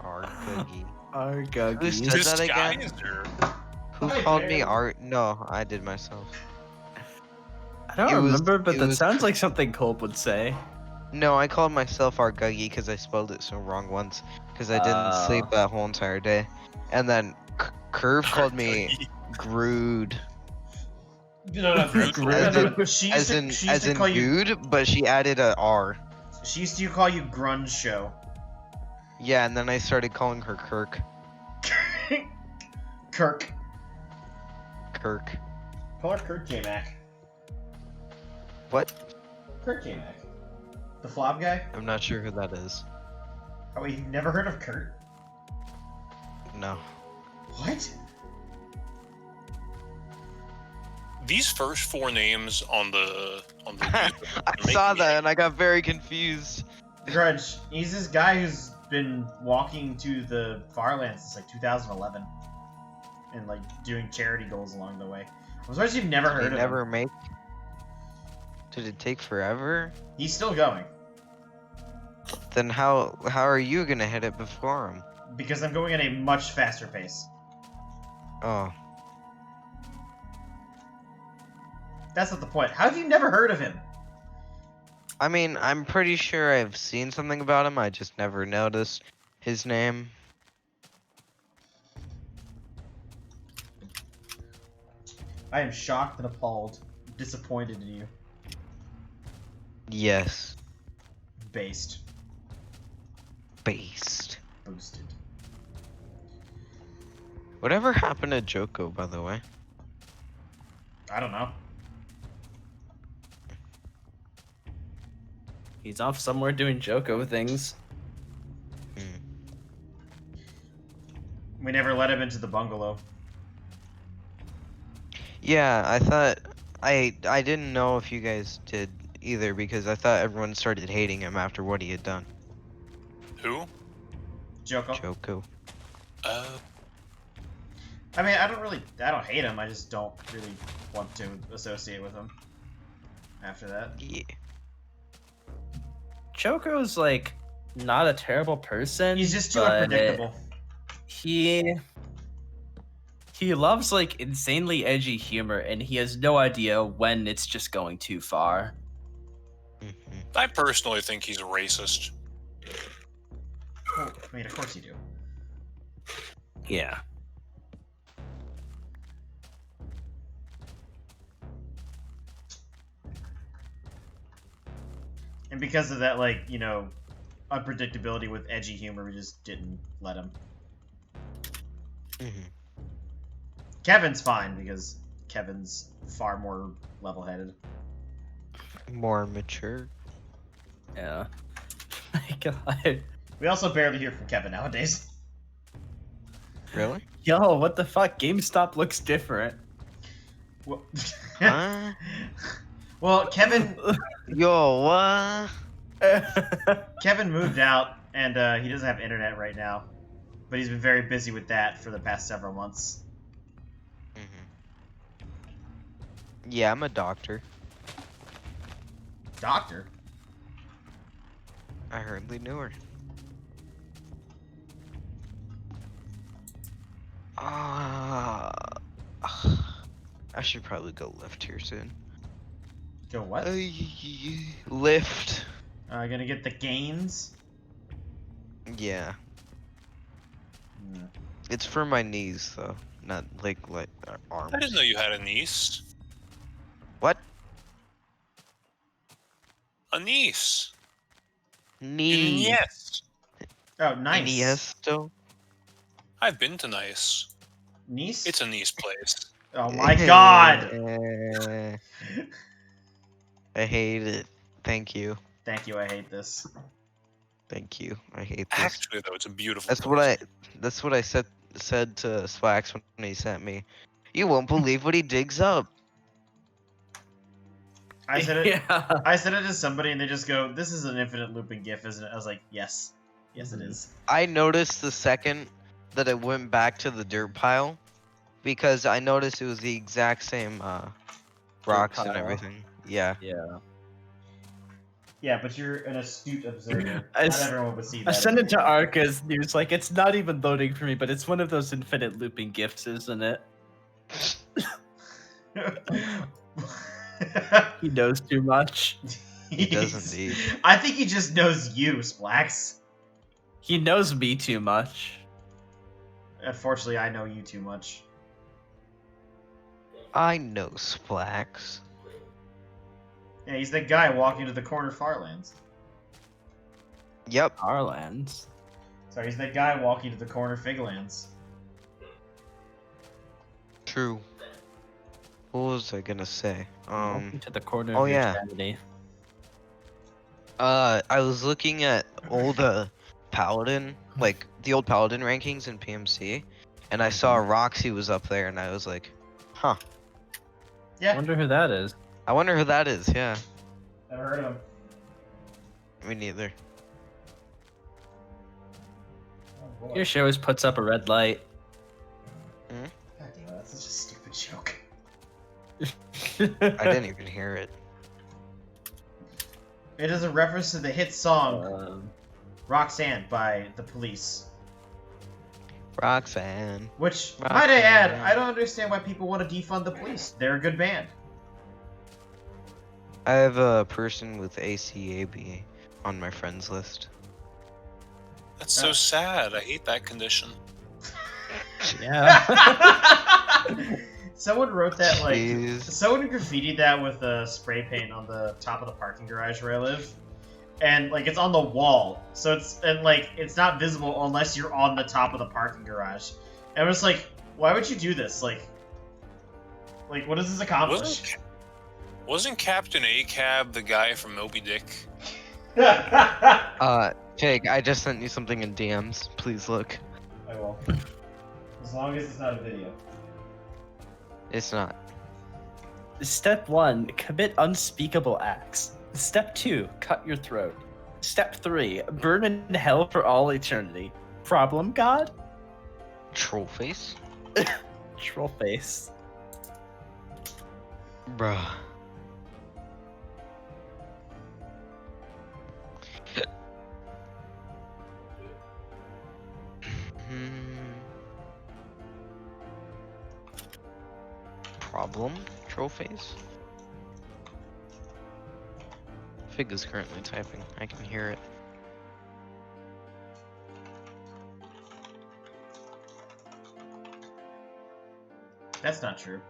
Speaker 4: Art Boogie.
Speaker 1: Our
Speaker 4: Who
Speaker 1: Guggy.
Speaker 4: said that again?
Speaker 3: Disguiser.
Speaker 4: Who
Speaker 2: Hi,
Speaker 4: called me
Speaker 2: Bear.
Speaker 4: Art? No, I did myself.
Speaker 1: I don't
Speaker 4: It was-
Speaker 1: remember, but
Speaker 4: it
Speaker 1: that
Speaker 4: was-
Speaker 1: sounds like something Colt would say.
Speaker 4: No, I called myself Art Guggy because I spelled it so wrong once. Because I didn't sleep that whole entire day. And then Curve called me Grood.
Speaker 2: No, She used
Speaker 4: As
Speaker 2: to
Speaker 4: in
Speaker 2: call you.
Speaker 4: Good, but she added a R.
Speaker 2: She used to call you Grunge Show.
Speaker 4: Yeah, and then I started calling her Kirk.
Speaker 2: Kirk.
Speaker 4: Kirk.
Speaker 2: Call her Kurtjmac.
Speaker 4: What?
Speaker 2: Kurtjmac. The flob guy?
Speaker 4: I'm not sure who that is.
Speaker 2: Oh, wait, you've never heard of Kurt?
Speaker 4: No.
Speaker 2: What?
Speaker 3: These first 4 names on the
Speaker 4: I saw that and I got very confused.
Speaker 2: Grudge. He's this guy who's been walking to the Farlands since like 2011. And like doing charity goals along the way. I'm surprised you've never heard of him.
Speaker 4: Make. Did it take forever?
Speaker 2: He's still going.
Speaker 4: Then how are you gonna hit it before him?
Speaker 2: Because I'm going at a much faster pace.
Speaker 4: Oh.
Speaker 2: That's not the point. How have you never heard of him?
Speaker 4: I mean, I'm pretty sure I've seen something about him, I just never noticed his name.
Speaker 2: I am shocked and appalled. Disappointed in you.
Speaker 4: Yes.
Speaker 2: Based.
Speaker 4: Based.
Speaker 2: Boosted.
Speaker 4: Whatever happened to Joko, by the way?
Speaker 2: I don't know.
Speaker 1: He's off somewhere doing Joko things.
Speaker 2: We never let him into the bungalow.
Speaker 4: Yeah, I thought... I didn't know if you guys did either, because I thought everyone started hating him after what he had done.
Speaker 3: Who?
Speaker 2: Joko.
Speaker 4: Joko.
Speaker 2: I mean, I don't hate him, I just don't really want to associate with him. After that.
Speaker 4: Yeah.
Speaker 1: Joko's like not a terrible person.
Speaker 2: He's just too
Speaker 1: but
Speaker 2: unpredictable.
Speaker 1: He loves like insanely edgy humor, and he has no idea when it's just going too far.
Speaker 3: I personally think he's a racist.
Speaker 2: Oh, I mean, of course you do.
Speaker 1: Yeah.
Speaker 2: And because of that, like, you know, unpredictability with edgy humor, we just didn't let him. Kevin's fine, because Kevin's far more level-headed.
Speaker 4: More mature.
Speaker 1: Yeah. My God.
Speaker 2: We also barely hear from Kevin nowadays.
Speaker 4: Really?
Speaker 1: Yo, what the fuck? GameStop looks different.
Speaker 2: Well,
Speaker 4: Huh?
Speaker 2: well, Kevin
Speaker 4: Yo, what?
Speaker 2: Kevin moved out, and he doesn't have internet right now. But he's been very busy with that for the past several months.
Speaker 4: Yeah, I'm a doctor.
Speaker 2: Doctor?
Speaker 4: I hardly knew her. Ah, I should probably go lift here soon.
Speaker 2: Go what?
Speaker 4: Lift.
Speaker 2: Gonna get the gains?
Speaker 4: Yeah,
Speaker 2: Hmm.
Speaker 4: it's for my knees though, not like arms.
Speaker 3: I didn't know you had a niece.
Speaker 4: What?
Speaker 3: A niece.
Speaker 4: Knee.
Speaker 3: Yes.
Speaker 2: Oh, nice.
Speaker 4: Iniesta.
Speaker 3: I've been to Nice.
Speaker 2: Niece?
Speaker 3: It's a nice place.
Speaker 2: Oh my god!
Speaker 4: I hate it. Thank you.
Speaker 2: Thank you, I hate this.
Speaker 4: Thank you. I hate this.
Speaker 3: Actually, though, it's a beautiful
Speaker 4: That's
Speaker 3: place.
Speaker 4: what I said to Swax when he sent me. You won't believe what he digs up.
Speaker 2: I said it.
Speaker 1: Yeah.
Speaker 2: I said it to somebody, and they just go, "This is an infinite looping GIF, isn't it?" I was like, "Yes, yes, it is."
Speaker 4: I noticed the second that it went back to the dirt pile because I noticed it was the exact same rocks and
Speaker 1: pile.
Speaker 4: everything. Yeah.
Speaker 1: Yeah.
Speaker 2: Yeah, but you're an astute observer.
Speaker 1: I
Speaker 2: Not
Speaker 1: s-
Speaker 2: everyone would see
Speaker 1: I
Speaker 2: that.
Speaker 1: sent it to Arca's and he was like, it's not even loading for me, but it's one of those infinite looping gifts, isn't it? He knows too much.
Speaker 4: He does indeed.
Speaker 2: I think he just knows you, Splax.
Speaker 1: He knows me too much.
Speaker 2: Unfortunately, I know you too much.
Speaker 4: I know Splax.
Speaker 2: Yeah, he's the guy walking to the corner Farlands.
Speaker 4: Yep.
Speaker 1: Arlands.
Speaker 2: Sorry, he's that guy walking to the corner Figlands.
Speaker 4: True. What was I gonna say?
Speaker 1: Welcome to the corner
Speaker 4: oh,
Speaker 1: of your
Speaker 4: yeah.
Speaker 1: tragedy.
Speaker 4: I was looking at old Paladin, like the old Paladin rankings in PMC, and I saw Roxy was up there, and I was like, huh.
Speaker 1: I
Speaker 2: Yeah,
Speaker 1: wonder who that is.
Speaker 4: I wonder who that is. Yeah,
Speaker 2: never heard of him.
Speaker 4: me neither.
Speaker 2: Oh, boy.
Speaker 1: Your show always puts up a red light.
Speaker 2: God damn it, that's such a stupid joke.
Speaker 4: I didn't even hear it.
Speaker 2: It is a reference to the hit song
Speaker 1: Um,
Speaker 2: Roxanne by The Police.
Speaker 4: Roxanne.
Speaker 2: Which,
Speaker 4: Roxanne.
Speaker 2: might I add, I don't understand why people want to defund The Police. They're a good band.
Speaker 4: I have a person with ACAB on my friends list.
Speaker 3: That's so sad. I hate that condition.
Speaker 1: yeah.
Speaker 2: Someone wrote that, like,
Speaker 4: Jeez.
Speaker 2: someone graffitied that with spray paint on the top of the parking garage where I live. And, like, it's on the wall. So it's, and, like, it's not visible unless you're on the top of the parking garage. And I was like, why would you do this? Like, what does this accomplish?
Speaker 3: Wasn't Captain ACAB the guy from Moby Dick?
Speaker 4: Jake, I just sent you something in DMs. Please look.
Speaker 2: I will. As long as it's not a video.
Speaker 4: It's not.
Speaker 1: Step 1, commit unspeakable acts. Step 2, cut your throat. Step 3, burn in hell for all eternity. Problem, God?
Speaker 4: Troll face?
Speaker 1: Troll face.
Speaker 4: Bruh. Problem? Troll face? Fig is currently typing. I can hear it.
Speaker 2: That's not true.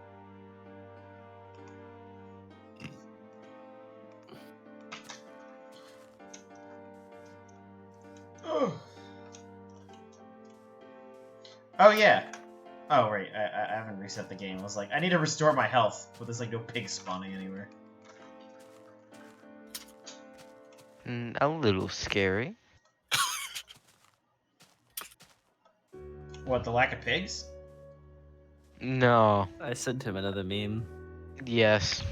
Speaker 2: Oh yeah. Oh right, I haven't reset the game. I was like, I need to restore my health, but there's like no pig spawning anywhere.
Speaker 4: A little scary.
Speaker 2: What, the lack of pigs?
Speaker 4: No.
Speaker 1: I sent him another meme.
Speaker 4: Yes.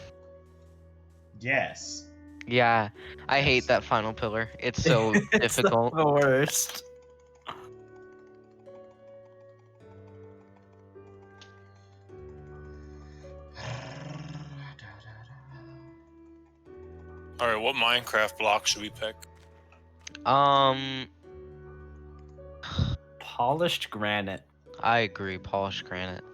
Speaker 2: Yes.
Speaker 4: Yeah. I hate
Speaker 2: Yes.
Speaker 4: that final pillar. It's so
Speaker 1: It's
Speaker 4: difficult.
Speaker 1: the worst.
Speaker 3: All right, what Minecraft block should we pick?
Speaker 1: Polished granite.
Speaker 4: I agree. Polished granite.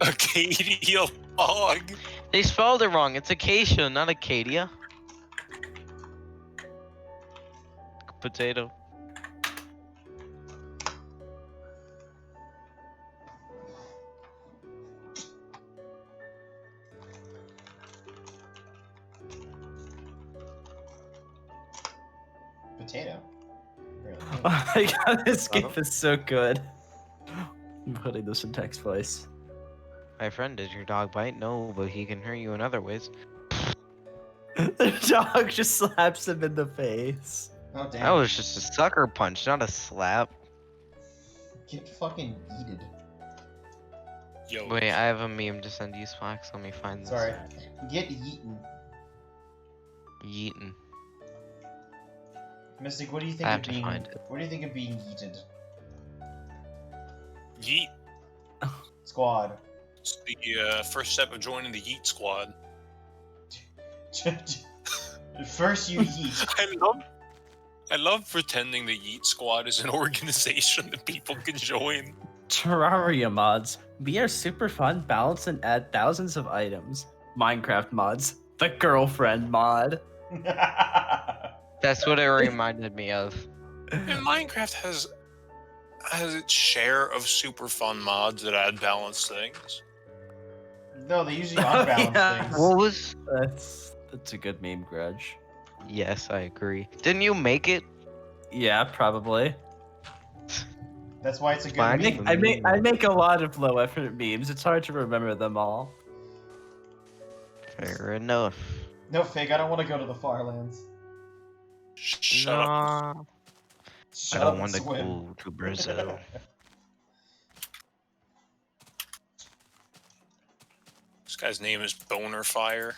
Speaker 3: Acadia log.
Speaker 4: They spelled it wrong. It's acacia, not acadia. Potato.
Speaker 2: Potato. Really?
Speaker 1: Oh my god, this game
Speaker 4: Bottom?
Speaker 1: is so good. I'm putting this in text voice.
Speaker 4: My friend, did your dog bite? No, but he can hurt you in other ways.
Speaker 1: The dog just slaps him in the face.
Speaker 2: Oh, damn.
Speaker 4: That was just a sucker punch, not a slap.
Speaker 2: Get fucking yeeted.
Speaker 3: Yo.
Speaker 4: Wait, I have a meme to send you, Spox. Let me find this.
Speaker 2: Sorry. Get yeeten.
Speaker 4: Yeetin.
Speaker 2: Mystic, what do you
Speaker 4: I
Speaker 2: think
Speaker 4: have
Speaker 2: of
Speaker 4: to
Speaker 2: being...
Speaker 4: find it.
Speaker 2: What do you think of being yeeted?
Speaker 3: Yeet.
Speaker 2: Squad.
Speaker 3: It's the first step of joining the Yeet Squad.
Speaker 2: First you yeet.
Speaker 3: I love pretending the Yeet Squad is an organization that people can join.
Speaker 1: Terraria mods. We are super fun, balance, and add thousands of items. Minecraft mods. The girlfriend mod.
Speaker 4: That's what it reminded me of.
Speaker 3: And Minecraft has its share of super fun mods that add balanced things.
Speaker 2: No, they usually unbalance
Speaker 1: Yeah.
Speaker 2: things.
Speaker 4: What was?
Speaker 1: That's a good meme, Grudge.
Speaker 4: Yes, I agree. Didn't you make it?
Speaker 1: Yeah, probably.
Speaker 2: That's why it's a good
Speaker 4: Fine.
Speaker 2: meme.
Speaker 1: I make a lot of low effort memes. It's hard to remember them all.
Speaker 4: Fair enough.
Speaker 2: No, Fig, I don't want to go to the far lands.
Speaker 3: Shut up.
Speaker 4: Nah,
Speaker 2: Shut
Speaker 4: I
Speaker 2: up
Speaker 4: don't
Speaker 2: and
Speaker 4: want to
Speaker 2: swim.
Speaker 4: go to Brazil.
Speaker 3: This guy's name is Boner Fire.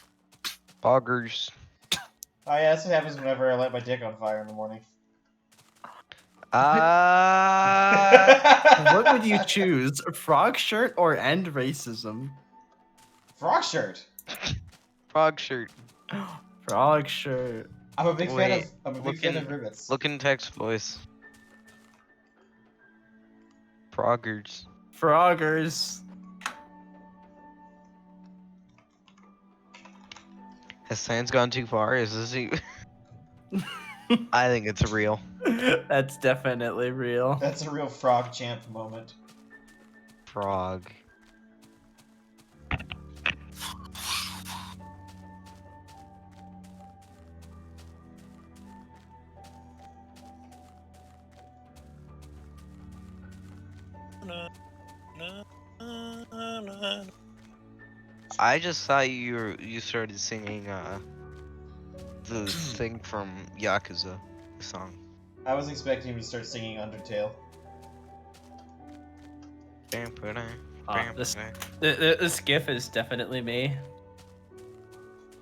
Speaker 4: Boggers.
Speaker 2: Oh yeah, that's what happens whenever I light my dick on fire in the morning.
Speaker 1: What would you choose? Frog shirt or end racism?
Speaker 2: Frog shirt.
Speaker 4: Frog shirt.
Speaker 1: Frog shirt.
Speaker 2: I'm a big fan
Speaker 4: Wait,
Speaker 2: of. I'm a big fan of rivets.
Speaker 4: Look in text voice. Froggers.
Speaker 1: Froggers.
Speaker 4: Has science gone too far? Is this you? I think it's real.
Speaker 1: That's definitely real.
Speaker 2: That's a real frog champ moment.
Speaker 4: Frog. I just saw you started singing the thing from Yakuza song.
Speaker 2: I was expecting him to start singing Undertale.
Speaker 1: This GIF is definitely me.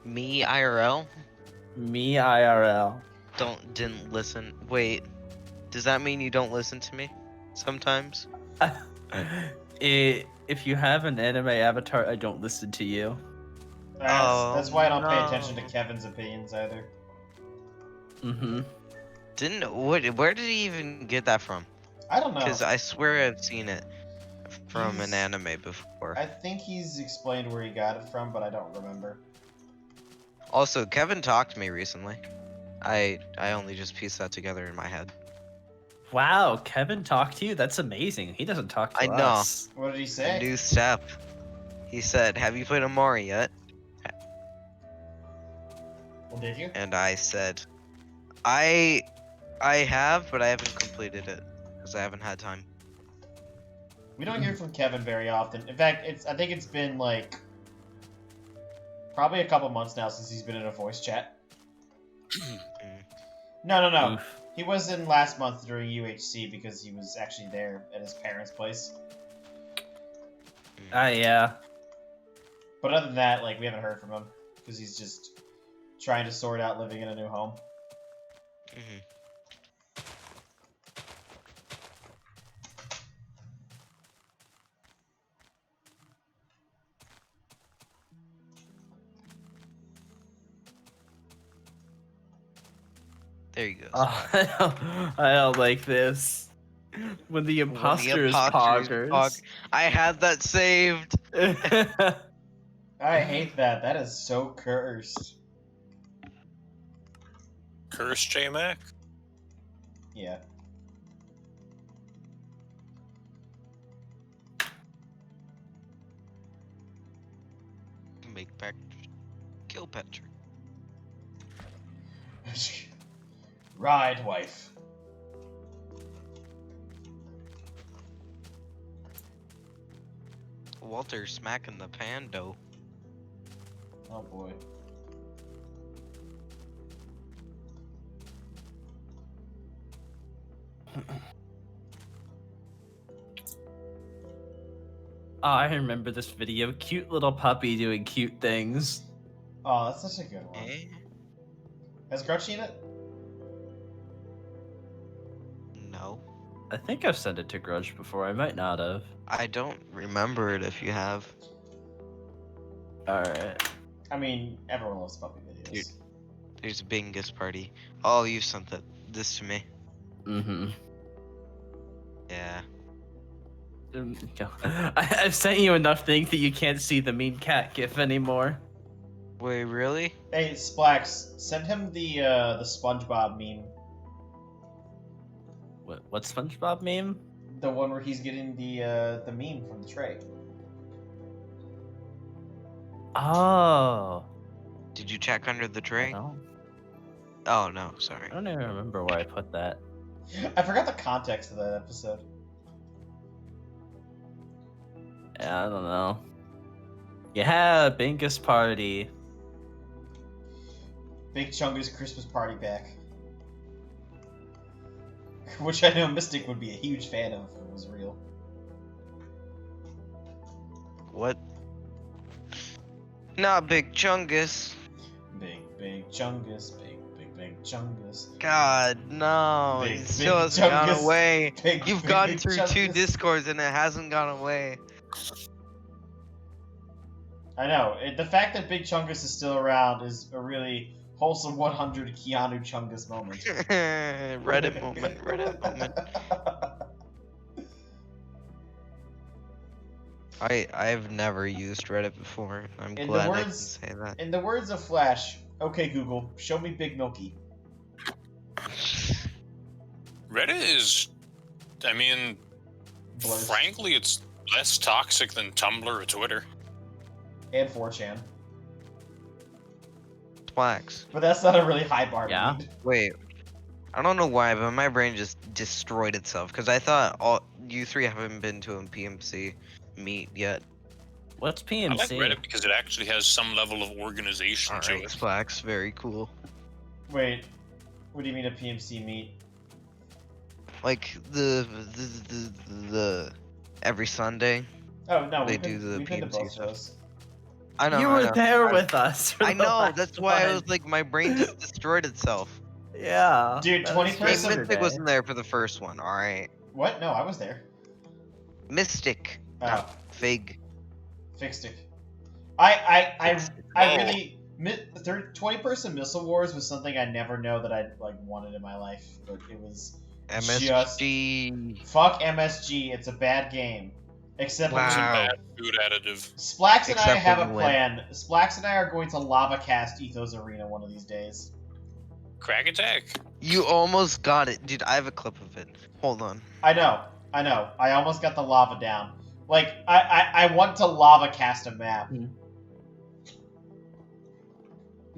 Speaker 4: Me IRL?
Speaker 1: Me IRL.
Speaker 4: Didn't listen. Wait, does that mean you don't listen to me sometimes?
Speaker 1: If you have an anime avatar, I don't listen to you.
Speaker 2: That's why I don't pay
Speaker 4: no.
Speaker 2: attention to Kevin's opinions either.
Speaker 1: Mm-hmm.
Speaker 4: Where did he even get that from?
Speaker 2: I don't know.
Speaker 4: Because I swear I've seen it from
Speaker 2: He's-
Speaker 4: an anime before.
Speaker 2: I think he's explained where he got it from, but I don't remember.
Speaker 4: Also, Kevin talked to me recently. I only just pieced that together in my head.
Speaker 1: Wow, Kevin talked to you? That's amazing. He doesn't talk to
Speaker 4: I know.
Speaker 1: us.
Speaker 2: What did he
Speaker 4: A
Speaker 2: say?
Speaker 4: new step. He said, "Have you played Amari yet?"
Speaker 2: Well, did you?
Speaker 4: And I said, I have, but I haven't completed it because I haven't had time.
Speaker 2: We don't hear from Kevin very often. In fact, I think it's been like probably a couple months now since he's been in a voice chat. No.
Speaker 1: Oof.
Speaker 2: He was in last month during UHC because he was actually there at his parents' place.
Speaker 1: Yeah.
Speaker 2: But other than that, like, we haven't heard from him because he's just trying to sort out living in a new home.
Speaker 4: Mhm. There you go.
Speaker 1: Oh, I don't like this. When the imposter is poggers.
Speaker 4: I had that saved.
Speaker 2: I hate that. That is so cursed.
Speaker 3: Kurtjmac?
Speaker 2: Yeah.
Speaker 4: Make back kill Patrick.
Speaker 2: Ride, wife.
Speaker 4: Walter smacking the pando.
Speaker 2: Oh boy.
Speaker 1: Oh, I remember this video. Cute little puppy doing cute things.
Speaker 2: Oh, that's such a good one.
Speaker 4: Eh?
Speaker 2: Has Grudge seen it?
Speaker 4: No.
Speaker 1: I think I've sent it to Grudge before. I might not have.
Speaker 4: I don't remember it if you have.
Speaker 1: Alright.
Speaker 2: I mean, everyone loves puppy videos.
Speaker 4: Dude. There's a Bingus party. Oh, you sent this to me.
Speaker 1: Mm-hmm.
Speaker 4: Yeah.
Speaker 1: I've sent you enough things that you can't see the mean cat gif anymore.
Speaker 4: Wait, really?
Speaker 2: Hey, Splax, send him the SpongeBob meme.
Speaker 1: What SpongeBob meme?
Speaker 2: The one where he's getting the meme from the tray.
Speaker 1: Oh.
Speaker 4: Did you check under the
Speaker 1: I
Speaker 4: tray?
Speaker 1: don't,
Speaker 4: Oh, no, sorry.
Speaker 1: I don't even remember where I put that.
Speaker 2: I forgot the context of that episode.
Speaker 1: Yeah, I don't know. Yeah, Bingus party.
Speaker 2: Big Chunga's Christmas party back. Which I know Mystic would be a huge fan of if it was real.
Speaker 4: What? Not Big Chungus.
Speaker 2: Big Chungus, big Chungus.
Speaker 4: God, no.
Speaker 2: Big,
Speaker 4: It still
Speaker 2: big
Speaker 4: hasn't gone
Speaker 2: Chungus.
Speaker 4: away.
Speaker 2: Big,
Speaker 4: You've
Speaker 2: big,
Speaker 4: gone
Speaker 2: big
Speaker 4: through 2
Speaker 2: Chungus.
Speaker 4: Discords and it hasn't gone away.
Speaker 2: I know. The fact that Big Chungus is still around is a really wholesome 100 Keanu Chungus moment.
Speaker 4: Reddit moment, Reddit moment. I've never used Reddit before. I'm
Speaker 2: In the
Speaker 4: glad I can
Speaker 2: words-
Speaker 4: say that.
Speaker 2: In the words of Flash, okay Google, show me Big Milky.
Speaker 3: Reddit is, I mean,
Speaker 2: Blurs.
Speaker 3: frankly, it's less toxic than Tumblr or Twitter.
Speaker 2: And 4chan.
Speaker 4: Plax.
Speaker 2: But that's not a really high bar to
Speaker 1: Yeah.
Speaker 2: meet.
Speaker 4: Wait. I don't know why, but my brain just destroyed itself because I thought you 3 haven't been to a PMC meet yet.
Speaker 1: What's
Speaker 3: I
Speaker 1: PMC?
Speaker 3: like Reddit because it actually has some level of organization to
Speaker 4: Alright,
Speaker 3: it.
Speaker 4: Plax, very cool.
Speaker 2: Wait, what do you mean a PMC meet?
Speaker 4: Like the every Sunday.
Speaker 2: Oh no,
Speaker 4: They
Speaker 2: we've
Speaker 4: do the
Speaker 2: we've been to
Speaker 4: PMC
Speaker 2: both
Speaker 4: stuff.
Speaker 2: those.
Speaker 4: I know.
Speaker 1: You
Speaker 4: I
Speaker 1: were
Speaker 4: know.
Speaker 1: there with us. for
Speaker 4: I
Speaker 1: the
Speaker 4: know.
Speaker 1: last
Speaker 4: That's why I
Speaker 1: one.
Speaker 4: was like, my brain just destroyed itself.
Speaker 1: Yeah.
Speaker 2: Dude,
Speaker 1: that
Speaker 2: 20
Speaker 1: was
Speaker 2: person-
Speaker 4: Hey,
Speaker 2: yesterday.
Speaker 4: Mystic wasn't there for the first one. All right,
Speaker 2: What? No, I was there.
Speaker 4: Mystic,
Speaker 2: Oh,
Speaker 4: not Fig.
Speaker 2: fixed it. I
Speaker 3: Oh.
Speaker 2: really 20-person Missile Wars was something I never know that I like wanted in my life, but it was
Speaker 4: MSG.
Speaker 2: fuck MSG. It's a bad game. Except
Speaker 3: It's a
Speaker 4: Wow.
Speaker 3: bad food additive.
Speaker 2: Splax and I
Speaker 4: Except
Speaker 2: have
Speaker 4: when
Speaker 2: a
Speaker 4: you win.
Speaker 2: plan. Splax and I are going to lava cast Ethos Arena one of these days.
Speaker 3: Crack Attack.
Speaker 4: You almost got it, dude. I have a clip of it. Hold on.
Speaker 2: I know. I almost got the lava down. Like I want to lava cast a map.
Speaker 1: Hmm.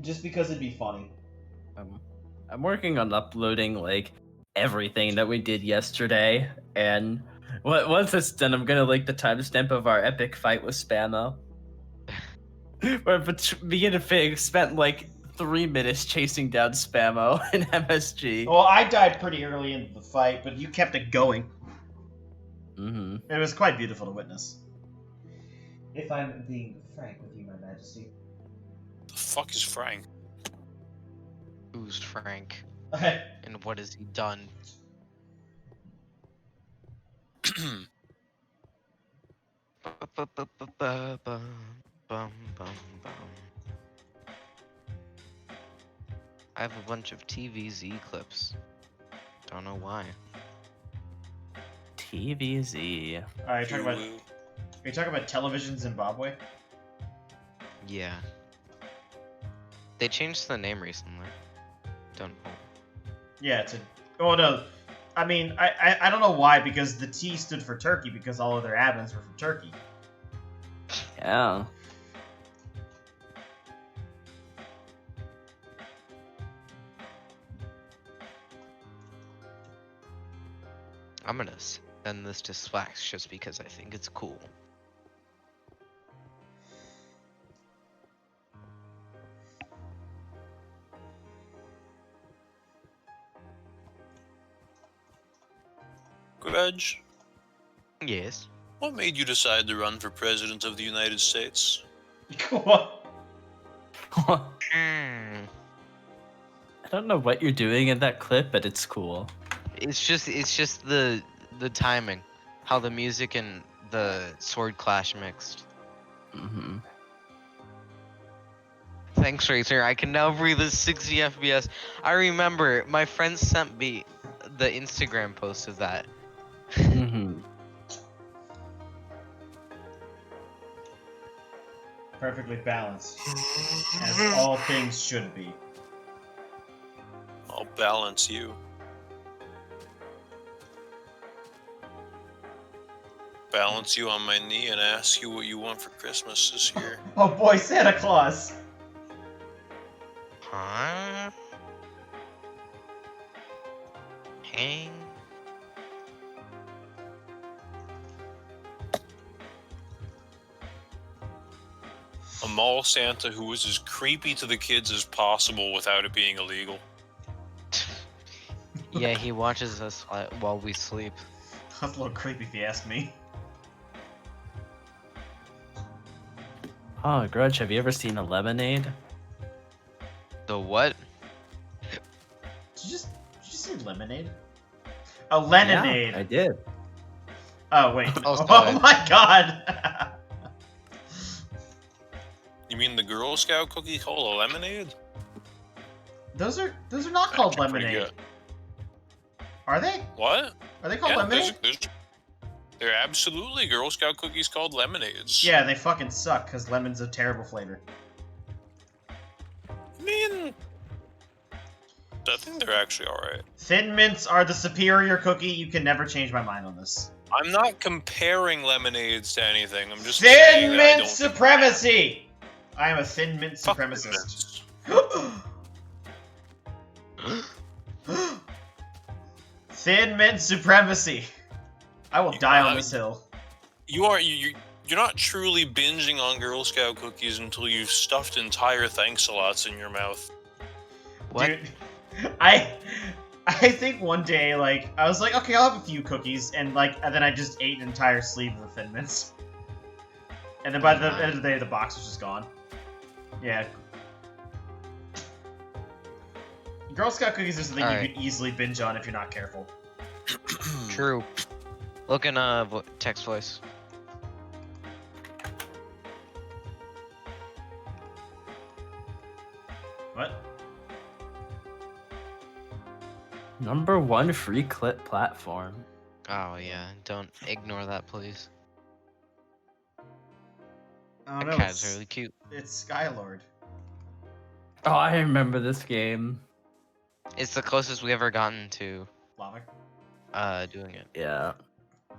Speaker 2: Just because it'd be funny.
Speaker 1: I'm working on uploading like everything that we did yesterday, and once it's done, I'm gonna link the timestamp of our epic fight with Spammo. Where me and Fig spent like 3 minutes chasing down Spammo in MSG.
Speaker 2: Well, I died pretty early into the fight, but you kept it going.
Speaker 1: Mm-hmm.
Speaker 2: It was quite beautiful to witness. If I'm being frank with you, My Majesty.
Speaker 3: The fuck is Frank?
Speaker 4: Who's Frank?
Speaker 2: Okay.
Speaker 4: And what has he done? I have a bunch of TVZ clips. Don't know why.
Speaker 1: TVZ.
Speaker 2: Alright, are you talking about Television Zimbabwe?
Speaker 4: Yeah. They changed the name recently. Don't know.
Speaker 2: Yeah, it's a... Oh, no. I mean, I don't know why, because the T stood for Turkey, because all of their admins were from Turkey.
Speaker 1: Yeah.
Speaker 4: I'm gonna send this to Slacks just because I think it's cool.
Speaker 3: Grudge,
Speaker 4: Yes.
Speaker 3: what made you decide to run for president of the United States?
Speaker 2: What?
Speaker 1: I don't know what you're doing in that clip, but it's cool.
Speaker 4: It's just the timing, how the music and the sword clash mixed.
Speaker 1: Mm-hmm.
Speaker 4: Thanks, Racer. I can now breathe at 60 FPS. I remember my friend sent me the Instagram post of that.
Speaker 1: Mm-hmm.
Speaker 2: Perfectly balanced. As all things should be.
Speaker 3: I'll balance you. Balance you on my knee and ask you what you want for Christmas this year.
Speaker 2: Oh boy, Santa Claus!
Speaker 4: Huh? Hang.
Speaker 3: A mall Santa who was as creepy to the kids as possible without it being illegal.
Speaker 4: Yeah, he watches us while we sleep.
Speaker 2: That's a little creepy if you ask me.
Speaker 1: Oh, Grudge, have you ever seen a lemonade?
Speaker 4: The what?
Speaker 2: Did you just say lemonade? A lemonade.
Speaker 1: Yeah, I did.
Speaker 2: Oh wait.
Speaker 4: Oh,
Speaker 2: Oh,
Speaker 4: sorry.
Speaker 2: my god.
Speaker 3: You mean the Girl Scout cookie called a lemonade?
Speaker 2: Those are not called
Speaker 3: Actually pretty
Speaker 2: lemonade.
Speaker 3: good.
Speaker 2: Are they?
Speaker 3: What?
Speaker 2: Are they called
Speaker 3: Yeah,
Speaker 2: lemonade?
Speaker 3: they're absolutely Girl Scout cookies called lemonades.
Speaker 2: Yeah, they fucking suck because lemon's a terrible flavor.
Speaker 3: I mean, I think they're actually alright.
Speaker 2: Thin Mints are the superior cookie. You can never change my mind on this.
Speaker 3: I'm not comparing lemonades to anything. I'm just saying
Speaker 2: Thin
Speaker 3: that I
Speaker 2: Mint
Speaker 3: don't
Speaker 2: supremacy! I am a Thin Mint
Speaker 3: fuck
Speaker 2: supremacist.
Speaker 3: mints.
Speaker 2: Thin Mint supremacy. I will die on this hill.
Speaker 3: You're not truly binging on Girl Scout cookies until you've stuffed entire thanks-a-lots in your mouth.
Speaker 4: What?
Speaker 2: Dude, I think one day, like, I was like, okay, I'll have a few cookies, and then I just ate an entire sleeve of the Thin Mints. And then by the end of the day, the box was just gone. Yeah. Girl Scout cookies are something you can easily binge on if you're not careful.
Speaker 4: True. Look in text voice.
Speaker 2: What?
Speaker 1: #1 free clip platform.
Speaker 4: Oh yeah, don't ignore that, please.
Speaker 2: Oh
Speaker 4: That
Speaker 2: no,
Speaker 4: cat's really cute.
Speaker 2: it's Skylord.
Speaker 1: Oh, I remember this game.
Speaker 4: It's the closest we ever gotten to
Speaker 2: Lava.
Speaker 4: doing it.
Speaker 1: Yeah.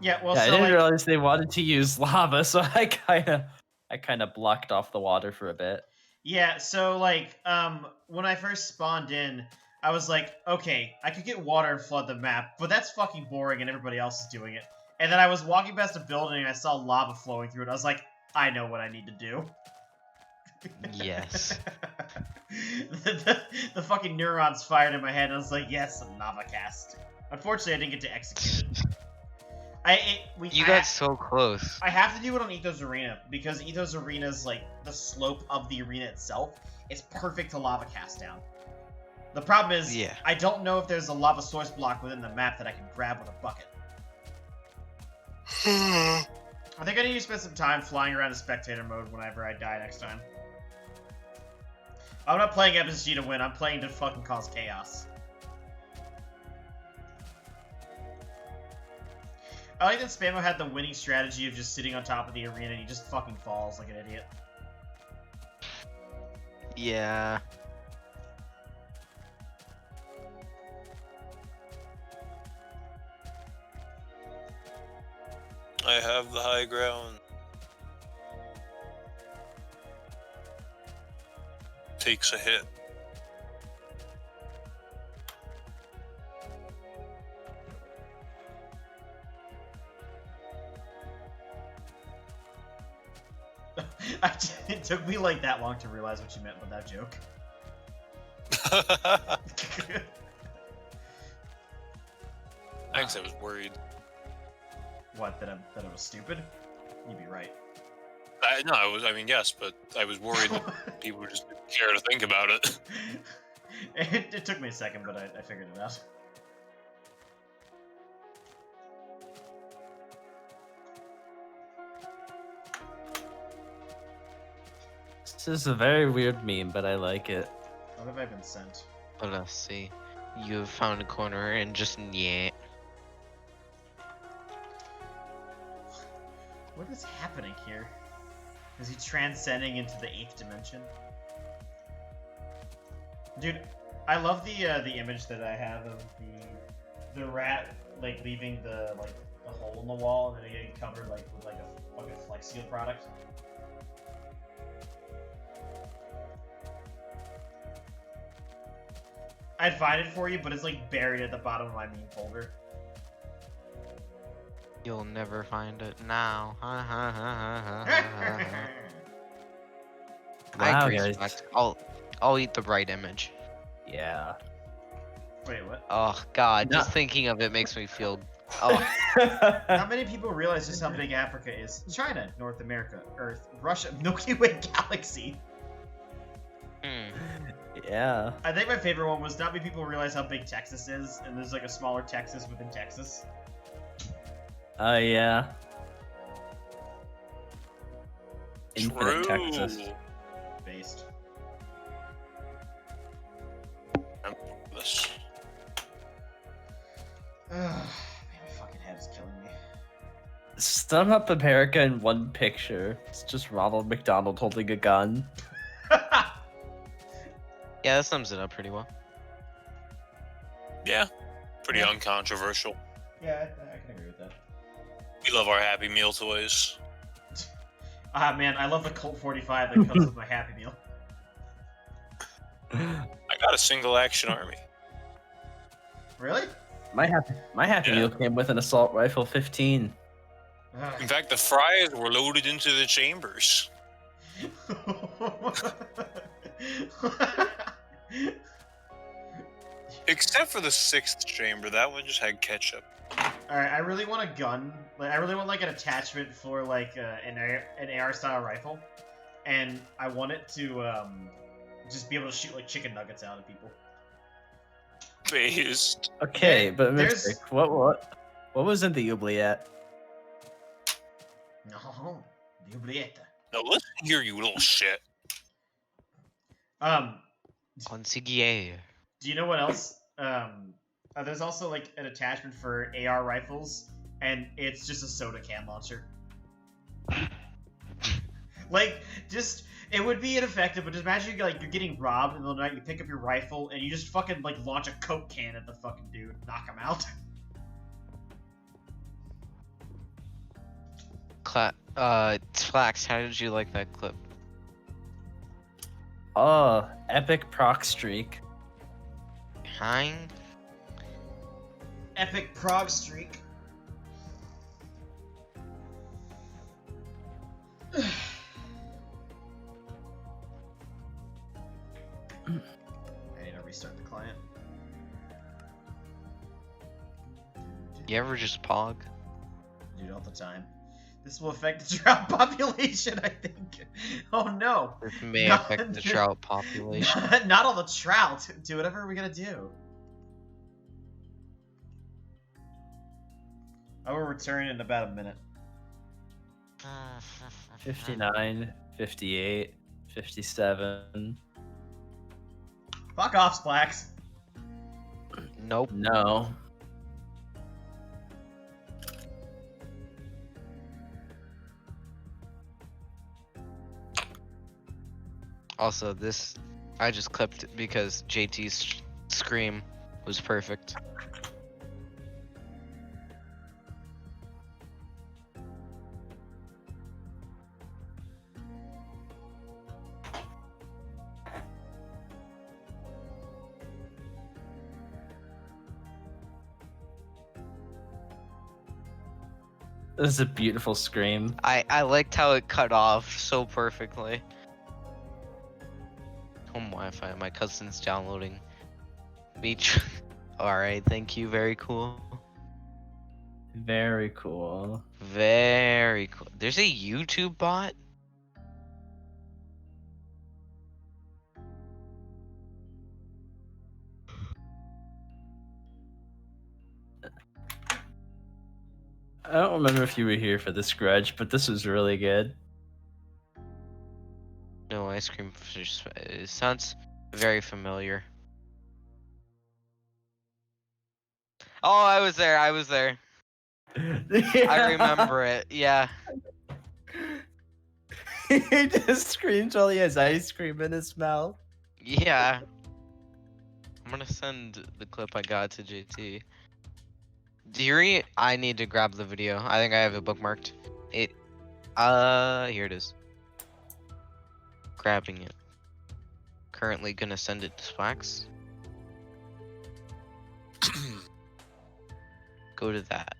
Speaker 2: Yeah, well,
Speaker 1: Yeah, I
Speaker 2: so
Speaker 1: didn't
Speaker 2: like,
Speaker 1: realize they wanted to use lava, so I kind of blocked off the water for a bit.
Speaker 2: yeah, so like, when I first spawned in, I was like, okay, I could get water and flood the map, but that's fucking boring and everybody else is doing it. And then I was walking past a building and I saw lava flowing through it. I was like, I know what I need to do.
Speaker 4: Yes.
Speaker 2: the fucking neurons fired in my head. And I was like, yes, a lava cast. Unfortunately, I didn't get to execute it.
Speaker 4: You got so close.
Speaker 2: I have to do it on Ethos Arena because Ethos Arena's like the slope of the arena itself is perfect to lava cast down. The problem is,
Speaker 4: Yeah.
Speaker 2: I don't know if there's a lava source block within the map that I can grab with a bucket. I think I need to spend some time flying around in spectator mode whenever I die next time. I'm not playing MSG to win, I'm playing to fucking cause chaos. I like that Spammo had the winning strategy of just sitting on top of the arena and he just fucking falls like an idiot.
Speaker 4: Yeah.
Speaker 3: I have the high ground. Takes a hit.
Speaker 2: It took me like that long to realize what you meant with that joke.
Speaker 3: Thanks, I was worried.
Speaker 2: What, that it was stupid? You'd be right.
Speaker 3: I mean, yes, but I was worried that people would just didn't care to think about it.
Speaker 2: It took me a second, but I figured it out.
Speaker 1: This is a very weird meme, but I like it.
Speaker 2: What have I been sent?
Speaker 4: But let's see. You have found a corner and just yeah.
Speaker 2: What is happening here? Is he transcending into the 8th dimension? Dude, I love the image that I have of the rat like leaving the hole in the wall and then getting covered like with like a fucking Flex Seal product. I'd find it for you, but it's like buried at the bottom of my meme folder.
Speaker 4: You'll never find it now. I
Speaker 1: Wow,
Speaker 4: agree,
Speaker 1: guys.
Speaker 4: Max. I'll eat the right image.
Speaker 1: Yeah.
Speaker 2: Wait, what?
Speaker 4: Oh god,
Speaker 1: No.
Speaker 4: just thinking of it makes me feel. Oh,
Speaker 2: Not many people realize just how big Africa is. China, North America, Earth, Russia, Milky Way galaxy.
Speaker 1: Yeah.
Speaker 2: I think my favorite one was not many people realize how big Texas is, and there's like a smaller Texas within Texas.
Speaker 1: Yeah.
Speaker 3: True.
Speaker 1: Infinite Texas.
Speaker 2: Based.
Speaker 3: This.
Speaker 2: Man, my fucking head is killing me.
Speaker 1: Sum up America in one picture. It's just Ronald McDonald holding a gun.
Speaker 4: yeah, that sums it up pretty well.
Speaker 3: Yeah, pretty
Speaker 2: Yeah.
Speaker 3: uncontroversial.
Speaker 2: Yeah, I can agree with that.
Speaker 3: We love our Happy Meal toys.
Speaker 2: Ah, man, I love the Colt 45 that comes with my Happy Meal.
Speaker 3: I got a single action army.
Speaker 2: Really?
Speaker 1: My Happy
Speaker 3: Yeah.
Speaker 1: Meal came with an assault rifle 15.
Speaker 2: Ugh.
Speaker 3: In fact, the fries were loaded into the chambers. Except for the 6th chamber, that one just had ketchup.
Speaker 2: Alright, I really want a gun. Like, I really want like an attachment for like an AR style rifle, and I want it to just be able to shoot like chicken nuggets out of people.
Speaker 3: Based.
Speaker 1: Okay, but
Speaker 2: There's-
Speaker 1: Mystic, what was in the oubliette?
Speaker 2: No, oubliette.
Speaker 3: Now listen here, you little shit.
Speaker 4: Consigliere.
Speaker 2: Do you know what else? There's also like an attachment for AR rifles, and it's just a soda can launcher. Like, just it would be ineffective, but just imagine like you're getting robbed in the middle of the night, you pick up your rifle, and you just fucking like launch a Coke can at the fucking dude, knock him out.
Speaker 4: Flax, how did you like that clip?
Speaker 1: Oh, epic proc streak.
Speaker 4: Hein?
Speaker 2: Epic prog streak. restart the client.
Speaker 4: You ever just pog?
Speaker 2: Do it all the time. This will affect the trout population, I think. Oh no.
Speaker 4: This may
Speaker 2: Not-
Speaker 4: affect the trout population.
Speaker 2: Not all the trout. Do whatever we're gonna do. I will return in about a minute.
Speaker 1: 59, 58, 57.
Speaker 2: Fuck off, Splax.
Speaker 4: Nope.
Speaker 1: No.
Speaker 4: Also, this I just clipped because JT's scream was perfect.
Speaker 1: This is a beautiful scream.
Speaker 4: I liked how it cut off so perfectly. Home Wi-Fi. My cousin's downloading. Beach. All right, thank you. Very cool.
Speaker 1: Very cool.
Speaker 4: Very cool. There's a YouTube bot.
Speaker 1: I don't remember if you were here for this grudge, but this was really good.
Speaker 4: No ice cream. Fish. It sounds very familiar. Oh, I was there. I was there. I remember it. Yeah.
Speaker 1: He just screams while he has ice cream in his mouth.
Speaker 4: Yeah. I'm gonna send the clip I got to JT. Deary, I need to grab the video. I think I have it bookmarked. Here it is. Grabbing it. Currently gonna send it to Splax. Go to that.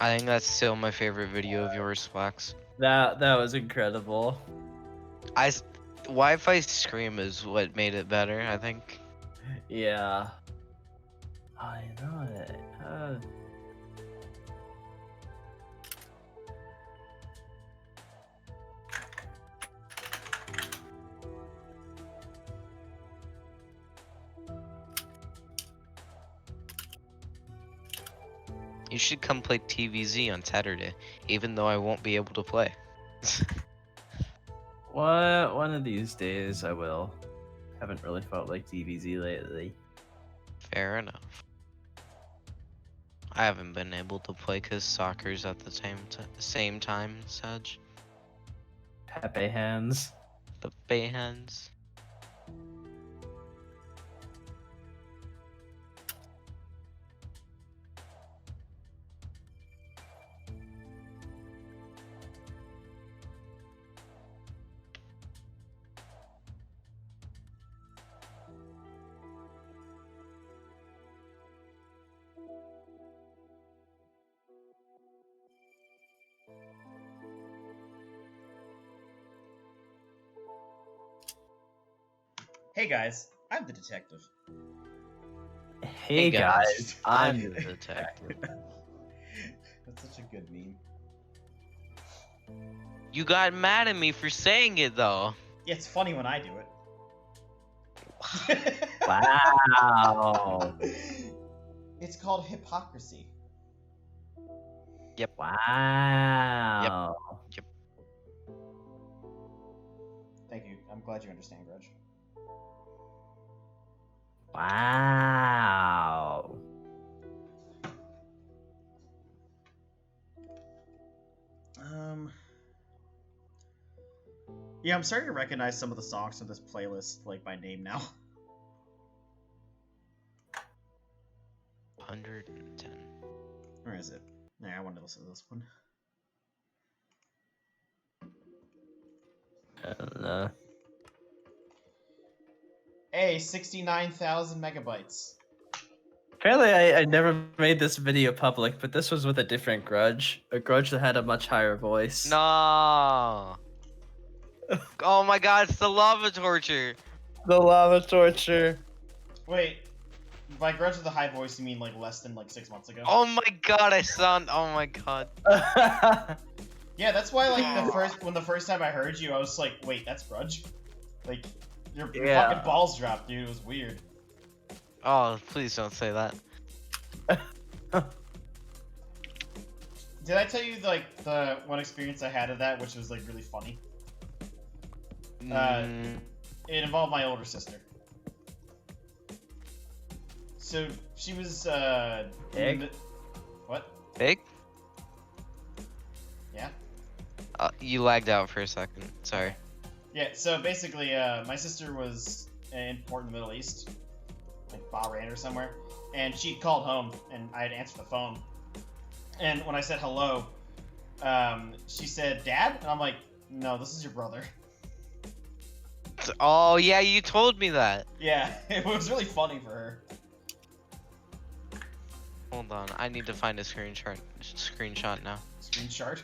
Speaker 4: I think that's still my favorite video of yours, Splax.
Speaker 1: That was incredible.
Speaker 4: Wi-Fi scream is what made it better, I think.
Speaker 1: Yeah. I know it.
Speaker 4: You should come play TVZ on Saturday, even though I won't be able to play.
Speaker 1: What? One of these days I will. Haven't really felt like DBZ lately.
Speaker 4: Fair enough. I haven't been able to play because soccer's at the same time, Saj.
Speaker 1: Pepe hands.
Speaker 4: The Bayhands.
Speaker 2: Hey guys, I'm the detective.
Speaker 1: Hey, guys, I'm
Speaker 4: the detective.
Speaker 2: That's such a good meme.
Speaker 4: You got mad at me for saying it though.
Speaker 2: Yeah, it's funny when I do it.
Speaker 1: Wow.
Speaker 2: It's called hypocrisy.
Speaker 1: Wow.
Speaker 2: Thank you. I'm glad you understand, Grudge.
Speaker 1: Wow.
Speaker 2: Yeah, I'm starting to recognize some of the songs from this playlist, like, by name now.
Speaker 4: 110.
Speaker 2: Where is it? Nah, I wanted to listen to this one.
Speaker 1: I don't know.
Speaker 2: Hey, 69,000 megabytes.
Speaker 1: Apparently, I never made this video public, but this was with a different grudge. A grudge that had a much higher voice.
Speaker 4: No. Oh my god, it's the lava torture.
Speaker 1: The lava torture.
Speaker 2: Wait, by grudge with a high voice, you mean like less than like 6 months ago?
Speaker 4: Oh my god, I sound. Oh my god.
Speaker 2: Yeah, that's why like when the first time I heard you, I was like, wait, that's grudge? Like, your
Speaker 1: Yeah.
Speaker 2: fucking balls dropped, dude. It was weird.
Speaker 4: Oh, please don't say that.
Speaker 2: Did I tell you like the one experience I had of that, which was like really funny?
Speaker 4: Mm,
Speaker 2: It involved my older sister. So she was
Speaker 1: Egg?
Speaker 2: What?
Speaker 4: big?
Speaker 2: Yeah.
Speaker 4: You lagged out for a second. Sorry.
Speaker 2: Yeah. So basically, my sister was in port in the Middle East, like Bahrain or somewhere, and she called home, and I had answered the phone. And when I said hello, she said, "Dad," and I'm like, "No, this is your brother."
Speaker 4: Oh yeah, you told me that.
Speaker 2: Yeah, it was really funny for her.
Speaker 4: Hold on, I need to find a screenshot now.
Speaker 2: Screenshot.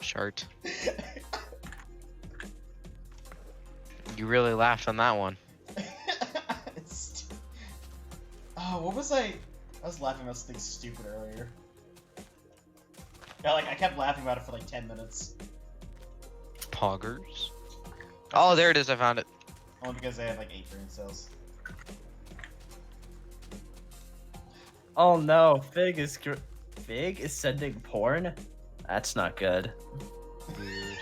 Speaker 4: Shart. You really laughed on that one.
Speaker 2: Oh, what was I? I was laughing about something stupid earlier. Yeah, like I kept laughing about it for like 10 minutes.
Speaker 4: Poggers. Oh, there it is. I found it.
Speaker 2: Only because they have like 8 brain cells.
Speaker 1: Oh no, Fig is sending porn? That's not good.
Speaker 4: Weird.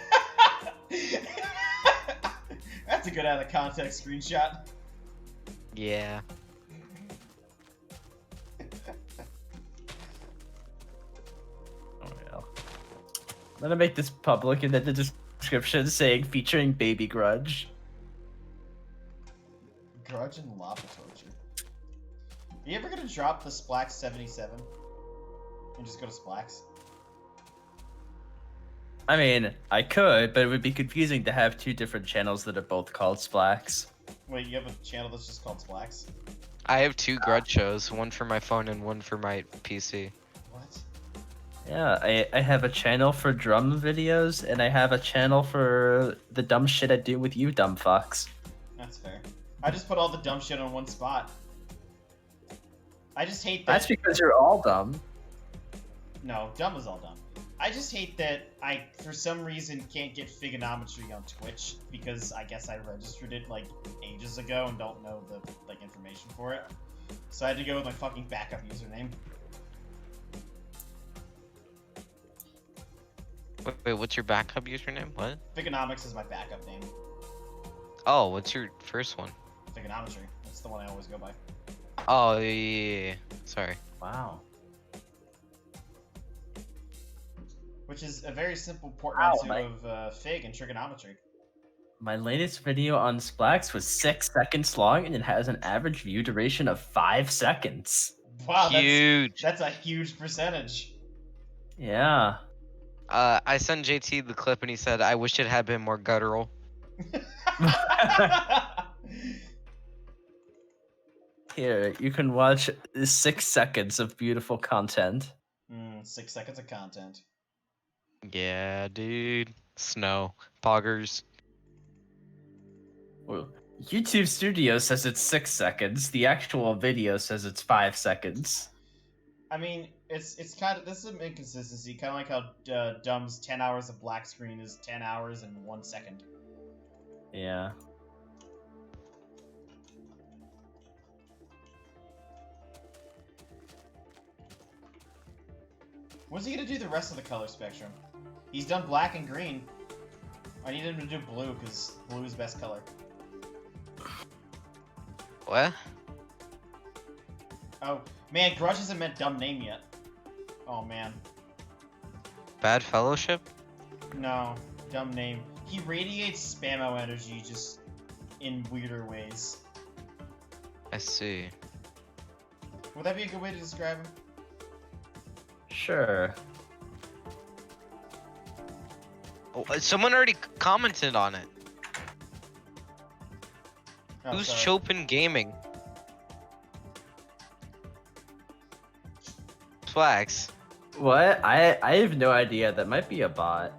Speaker 2: That's a good out of context screenshot.
Speaker 4: Yeah.
Speaker 1: Oh yeah. I'm gonna make this public and then the description saying featuring baby grudge.
Speaker 2: Grudge and lava torture. Are you ever gonna drop the Splax 77 and just go to Splax?
Speaker 1: I mean, I could, but it would be confusing to have 2 different channels that are both called Splax.
Speaker 2: Wait, you have a channel that's just called Splax?
Speaker 4: I have 2 grudge shows, one for my phone and one for my PC.
Speaker 2: What?
Speaker 1: Yeah, I have a channel for drum videos, and I have a channel for the dumb shit I do with you, dumb fucks.
Speaker 2: That's fair. I just put all the dumb shit on one spot. I just hate that.
Speaker 1: That's because you're all dumb.
Speaker 2: No, dumb is all dumb. I just hate that I, for some reason, can't get Figonometry on Twitch because I guess I registered it like ages ago and don't know the like information for it. So I had to go with my fucking backup username.
Speaker 4: Wait, what's your backup username? What?
Speaker 2: Figonomics is my backup name.
Speaker 4: Oh, what's your first one?
Speaker 2: Figonometry. That's the one I always go by.
Speaker 4: Oh, yeah. Sorry.
Speaker 1: Wow.
Speaker 2: Which is a very simple portmanteau
Speaker 1: Wow,
Speaker 2: of Fig and trigonometry.
Speaker 1: My latest video on Splax was 6 seconds long, and it has an average view duration of 5 seconds.
Speaker 2: Wow,
Speaker 4: Huge.
Speaker 2: that's a huge percentage.
Speaker 1: Yeah.
Speaker 4: I sent JT the clip and he said, I wish it had been more guttural.
Speaker 1: Here, you can watch 6 seconds of beautiful content.
Speaker 2: 6 seconds of content.
Speaker 4: Yeah, dude. Snow. Poggers.
Speaker 1: Well, YouTube Studio says it's 6 seconds. The actual video says it's 5 seconds.
Speaker 2: I mean, it's kind of, this is an inconsistency, kind of like how Dumb's 10 hours of black screen is 10 hours and 1 second.
Speaker 1: Yeah.
Speaker 2: When's he gonna do the rest of the color spectrum? He's done black and green. I need him to do blue, because blue is best color.
Speaker 4: What?
Speaker 2: Oh, man, Grudge hasn't meant dumb name yet. Oh, man.
Speaker 4: Bad fellowship?
Speaker 2: No, dumb name. He radiates spammo energy just in weirder ways.
Speaker 4: I see.
Speaker 2: Would that be a good way to describe him?
Speaker 1: Sure.
Speaker 4: Oh, someone already commented on it.
Speaker 2: Oh,
Speaker 4: Who's
Speaker 2: sorry.
Speaker 4: Chopin Gaming? Flax.
Speaker 1: What? I have no idea. That might be a bot.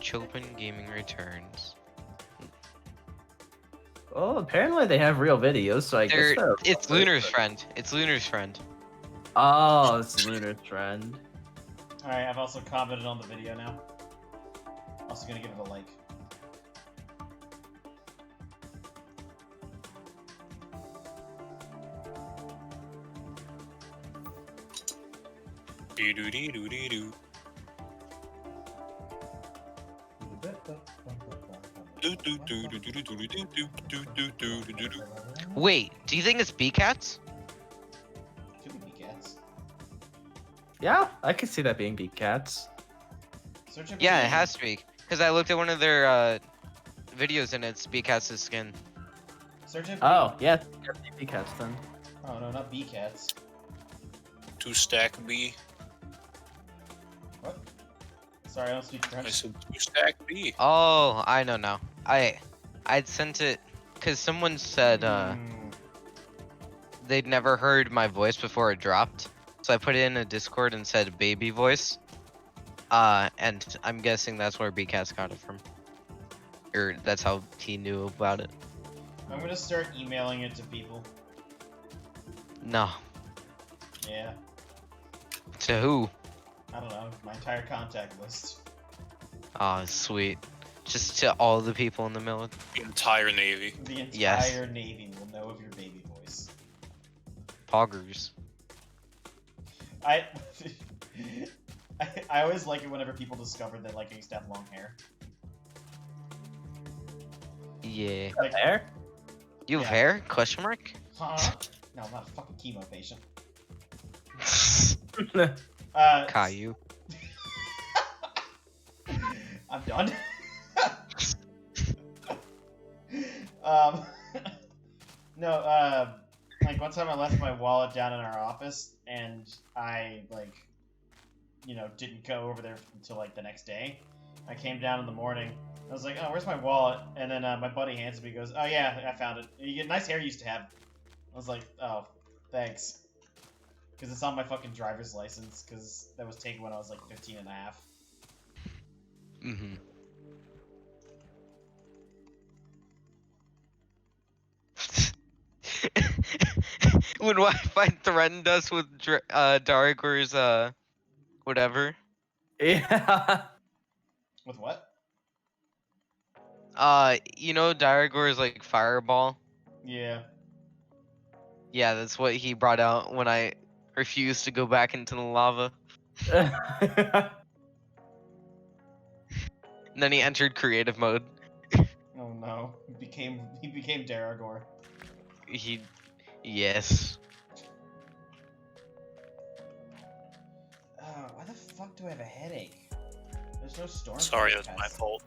Speaker 4: Chopin Gaming returns.
Speaker 1: Well, apparently they have real videos, so I guess they're.
Speaker 4: It's Lunar's friend. It's Lunar's friend.
Speaker 1: Oh, it's Lunar's friend.
Speaker 2: Alright, I've also commented on the video now. Also gonna give it a like.
Speaker 3: Do-do-dee-do-dee-do. Do-do-do-do-do-do-do-do-do-do-do-do-do-do.
Speaker 4: Wait, do you think it's B-Cats?
Speaker 2: Could be cats.
Speaker 1: Yeah, I could see that being Beat Cats.
Speaker 2: Search up
Speaker 4: Yeah, it
Speaker 2: the-
Speaker 4: has to be. Because I looked at one of their videos and it's B-Cats' skin.
Speaker 2: Search up
Speaker 1: Oh, yeah, Beat Cats then.
Speaker 2: Oh no, not bee cats.
Speaker 3: 2-stack B.
Speaker 2: What? Sorry, I don't speak
Speaker 3: I
Speaker 2: French.
Speaker 3: said 2-stack B.
Speaker 4: Oh, I know now. I'd sent it because someone said they'd never heard my voice before it dropped. So I put it in a Discord and said baby voice. And I'm guessing that's where B-Cats got it from. Or that's how he knew about it.
Speaker 2: I'm gonna start emailing it to people.
Speaker 4: No.
Speaker 2: Yeah.
Speaker 4: To who?
Speaker 2: I don't know, my entire contact list.
Speaker 4: Oh, sweet. Just to all the people in the military.
Speaker 3: The entire Navy.
Speaker 2: The entire
Speaker 4: Yes.
Speaker 2: Navy will know of your baby voice.
Speaker 4: Poggers.
Speaker 2: I I always like it whenever people discover that like I used to have long hair.
Speaker 4: Yeah.
Speaker 2: Like,
Speaker 1: There?
Speaker 4: You have
Speaker 2: Yeah.
Speaker 4: hair? Question mark?
Speaker 2: huh? No, I'm not a fucking chemo patient.
Speaker 4: Caillou.
Speaker 2: I'm done. um, no, like one time I left my wallet down in our office, and I like, you know, didn't go over there until like the next day. I came down in the morning. I was like, "Oh, where's my wallet?" And then my buddy hands it to me, goes, "Oh yeah, I found it. You get nice hair you used to have." I was like, "Oh, thanks," because it's on my fucking driver's license, because that was taken when I was like 15 and a half.
Speaker 4: Mm-hmm. When Wi-Fi threatened us with Darigor's whatever.
Speaker 1: Yeah.
Speaker 2: With what?
Speaker 4: You know Darigor's like fireball?
Speaker 2: Yeah.
Speaker 4: Yeah, that's what he brought out when I refused to go back into the lava. And then he entered creative mode.
Speaker 2: Oh no, he became Daragor.
Speaker 4: Yes.
Speaker 2: Oh, why the fuck do I have a headache? There's no storm.
Speaker 3: Sorry,
Speaker 2: fronts
Speaker 3: that's my
Speaker 2: passing-
Speaker 3: fault.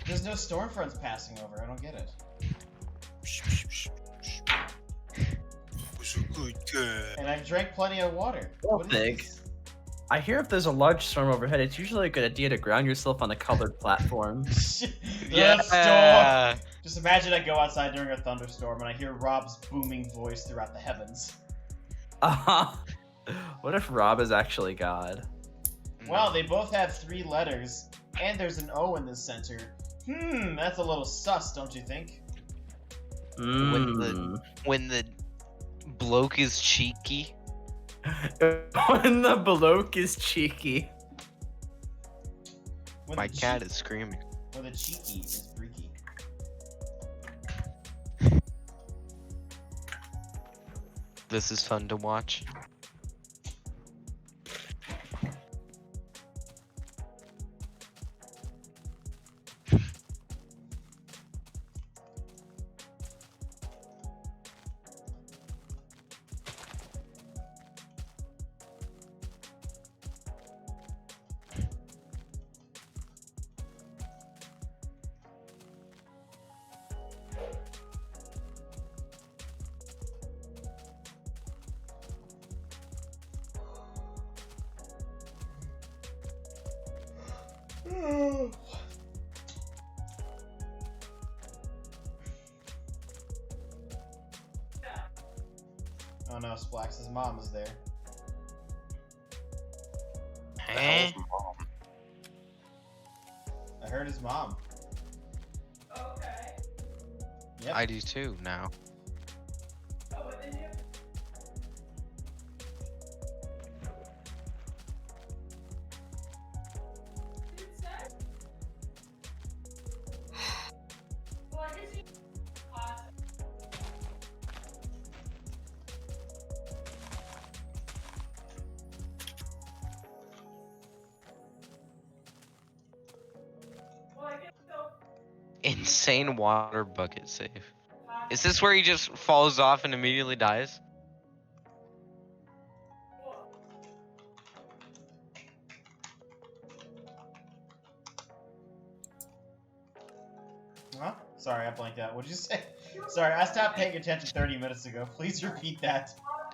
Speaker 2: There's no storm fronts passing over. I don't get it.
Speaker 3: Was a good guy.
Speaker 2: And I've drank plenty of water.
Speaker 1: Well,
Speaker 2: What is
Speaker 1: Big.
Speaker 2: this?
Speaker 1: I hear if there's a large storm overhead, it's usually a good idea to ground yourself on a colored platform.
Speaker 2: The storm.
Speaker 4: Yeah.
Speaker 2: Just imagine I go outside during a thunderstorm and I hear Rob's booming voice throughout the heavens.
Speaker 1: What if Rob is actually God?
Speaker 2: Wow, they both have 3 letters, and there's an O in the center. That's a little sus, don't you think?
Speaker 4: When the bloke is cheeky.
Speaker 1: When the bloke is cheeky.
Speaker 2: When
Speaker 4: My
Speaker 2: the
Speaker 4: cat
Speaker 2: cheek-
Speaker 4: is screaming.
Speaker 2: When the cheeky is freaky.
Speaker 4: This is fun to watch.
Speaker 2: Oh no, Splax's mom is there.
Speaker 3: The hell is mom?
Speaker 2: I heard his mom.
Speaker 5: Okay.
Speaker 2: Yep.
Speaker 4: I do too now.
Speaker 5: Oh, what did you? Well, I guess you. Well, I guess so.
Speaker 4: Insane water bucket save. Is this where he just falls off and immediately dies?
Speaker 2: Huh? Sorry, I blanked out. What'd you say? Sorry, I stopped paying attention 30 minutes ago. Please repeat that.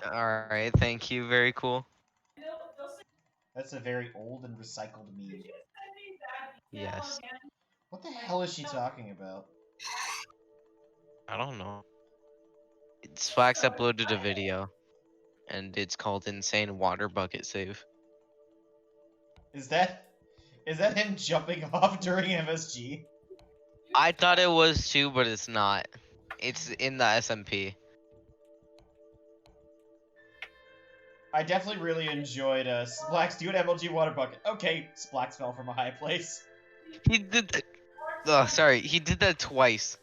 Speaker 4: Alright, thank you. Very cool.
Speaker 2: That's a very old and recycled meme.
Speaker 4: Yes.
Speaker 2: What the hell is she talking about?
Speaker 4: I don't know. Swax uploaded a video, and it's called Insane Water Bucket Save.
Speaker 2: Is that him jumping off during MSG?
Speaker 4: I thought it was too, but it's not. It's in the SMP.
Speaker 2: I definitely really enjoyed Splax do an MLG water bucket. Okay, Splax fell from a high place.
Speaker 4: He did that. Oh, sorry. He did that twice.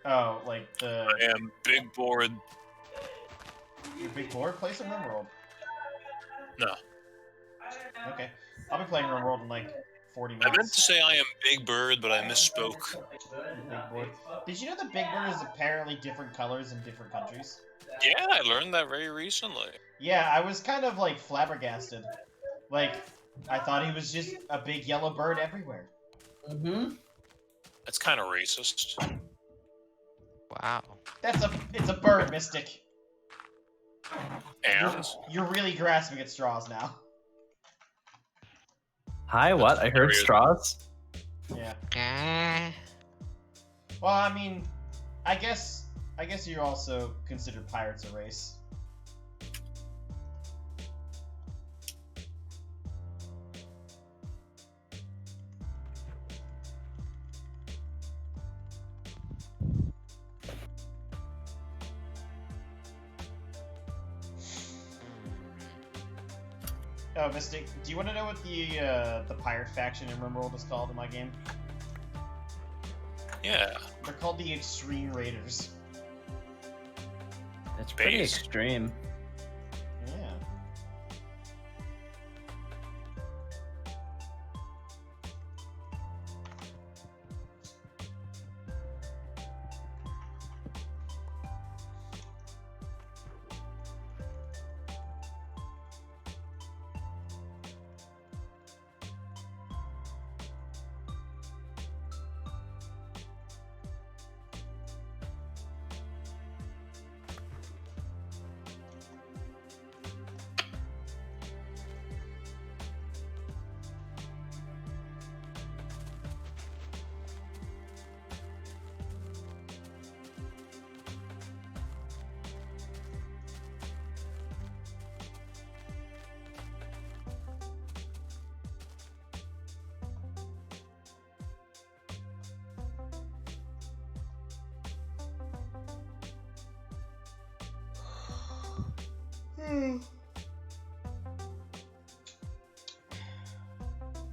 Speaker 2: Oh, like the
Speaker 3: I am big bored.
Speaker 2: your big board? Play some RimWorld.
Speaker 3: No.
Speaker 2: Okay. I'll be playing RimWorld in like 40
Speaker 3: I
Speaker 2: minutes.
Speaker 3: meant to say I am Big Bird, but I misspoke.
Speaker 2: Big board. Did you know the Big Bird is apparently different colors in different countries?
Speaker 3: Yeah, I learned that very recently.
Speaker 2: Yeah, I was kind of like flabbergasted. Like, I thought he was just a big yellow bird everywhere.
Speaker 1: Mm-hmm.
Speaker 3: That's kind of racist.
Speaker 4: Wow.
Speaker 2: It's a bird, Mystic.
Speaker 3: And
Speaker 2: You're really grasping at straws now.
Speaker 1: Hi, what? I heard
Speaker 3: Period.
Speaker 1: straws.
Speaker 2: Yeah.
Speaker 4: Ah.
Speaker 2: Well, I mean, I guess you also consider pirates a race. Oh, Mystic, do you want to know what the pirate faction in RimWorld is called in my game?
Speaker 3: yeah,
Speaker 2: They're called the Extreme Raiders.
Speaker 1: It's pretty
Speaker 3: Base.
Speaker 1: extreme.
Speaker 2: Yeah.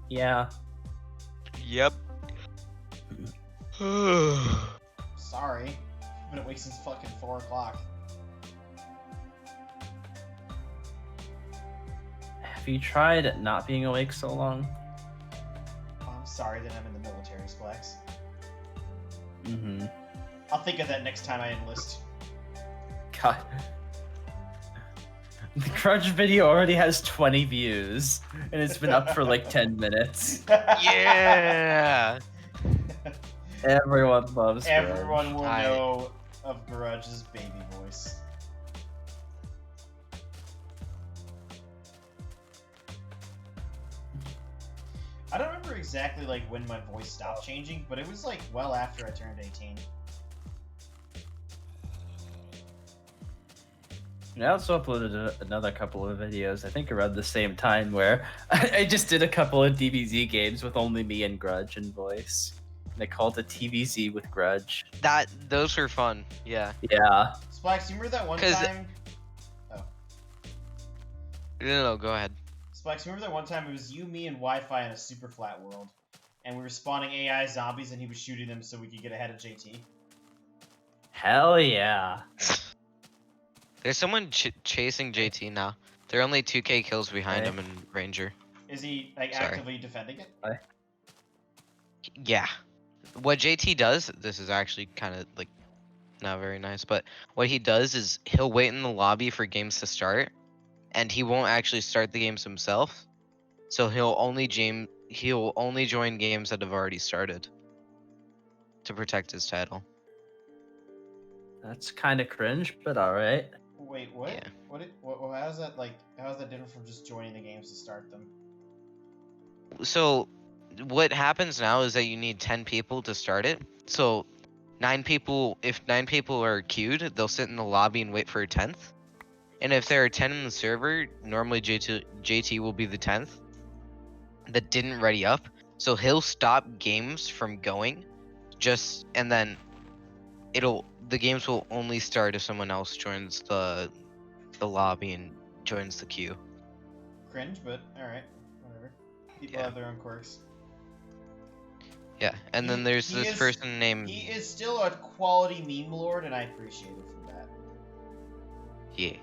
Speaker 1: Yeah.
Speaker 4: Yep.
Speaker 2: Sorry. I've been awake since fucking 4 o'clock.
Speaker 1: Have you tried not being awake so long?
Speaker 2: I'm sorry that I'm in the military, Splax.
Speaker 1: Mm-hmm.
Speaker 2: I'll think of that next time I enlist.
Speaker 1: God. The Grudge video already has 20 views, and it's been up for like 10 minutes.
Speaker 4: Yeah.
Speaker 1: Everyone loves Grudge.
Speaker 2: Everyone will
Speaker 4: I-
Speaker 2: know of Grudge's baby voice. I don't remember exactly like when my voice stopped changing, but it was like well after I turned 18.
Speaker 1: I also uploaded another couple of videos, I think around the same time, where I just did a couple of DBZ games with only me and Grudge in voice. And they called it TVZ with Grudge.
Speaker 4: Those were fun. Yeah.
Speaker 1: Yeah.
Speaker 2: Splax, you remember that one
Speaker 4: 'Cause-
Speaker 2: time?
Speaker 4: No, go ahead.
Speaker 2: Splax, you remember that one time it was you, me, and Wi-Fi in a super flat world, and we were spawning AI zombies, and he was shooting them so we could get ahead of JT.
Speaker 1: Hell yeah.
Speaker 4: There's someone chasing JT now. They're only 2k kills behind
Speaker 1: Okay.
Speaker 4: him in Ranger.
Speaker 2: Is he like
Speaker 4: Sorry.
Speaker 2: actively defending it?
Speaker 4: Yeah. What JT does, this is actually kind of like not very nice, but what he does is he'll wait in the lobby for games to start, and he won't actually start the games himself. So he'll only join games that have already started to protect his title.
Speaker 1: That's kind of cringe, but alright.
Speaker 2: Wait, what?
Speaker 4: Yeah.
Speaker 2: How is that like? How is that different from just joining the games to start them?
Speaker 4: So what happens now is that you need 10 people to start it. So if 9 people are queued, they'll sit in the lobby and wait for a 10th. And if there are 10 in the server, normally JT will be the 10th that didn't ready up. So he'll stop games from going, and then the games will only start if someone else joins the lobby and joins the queue.
Speaker 2: Cringe, but alright. Whatever. People
Speaker 4: Yeah.
Speaker 2: have their own quirks.
Speaker 4: Yeah, and then there's this person named
Speaker 2: He is still a quality meme lord, and I appreciate it for that.
Speaker 4: Yeah.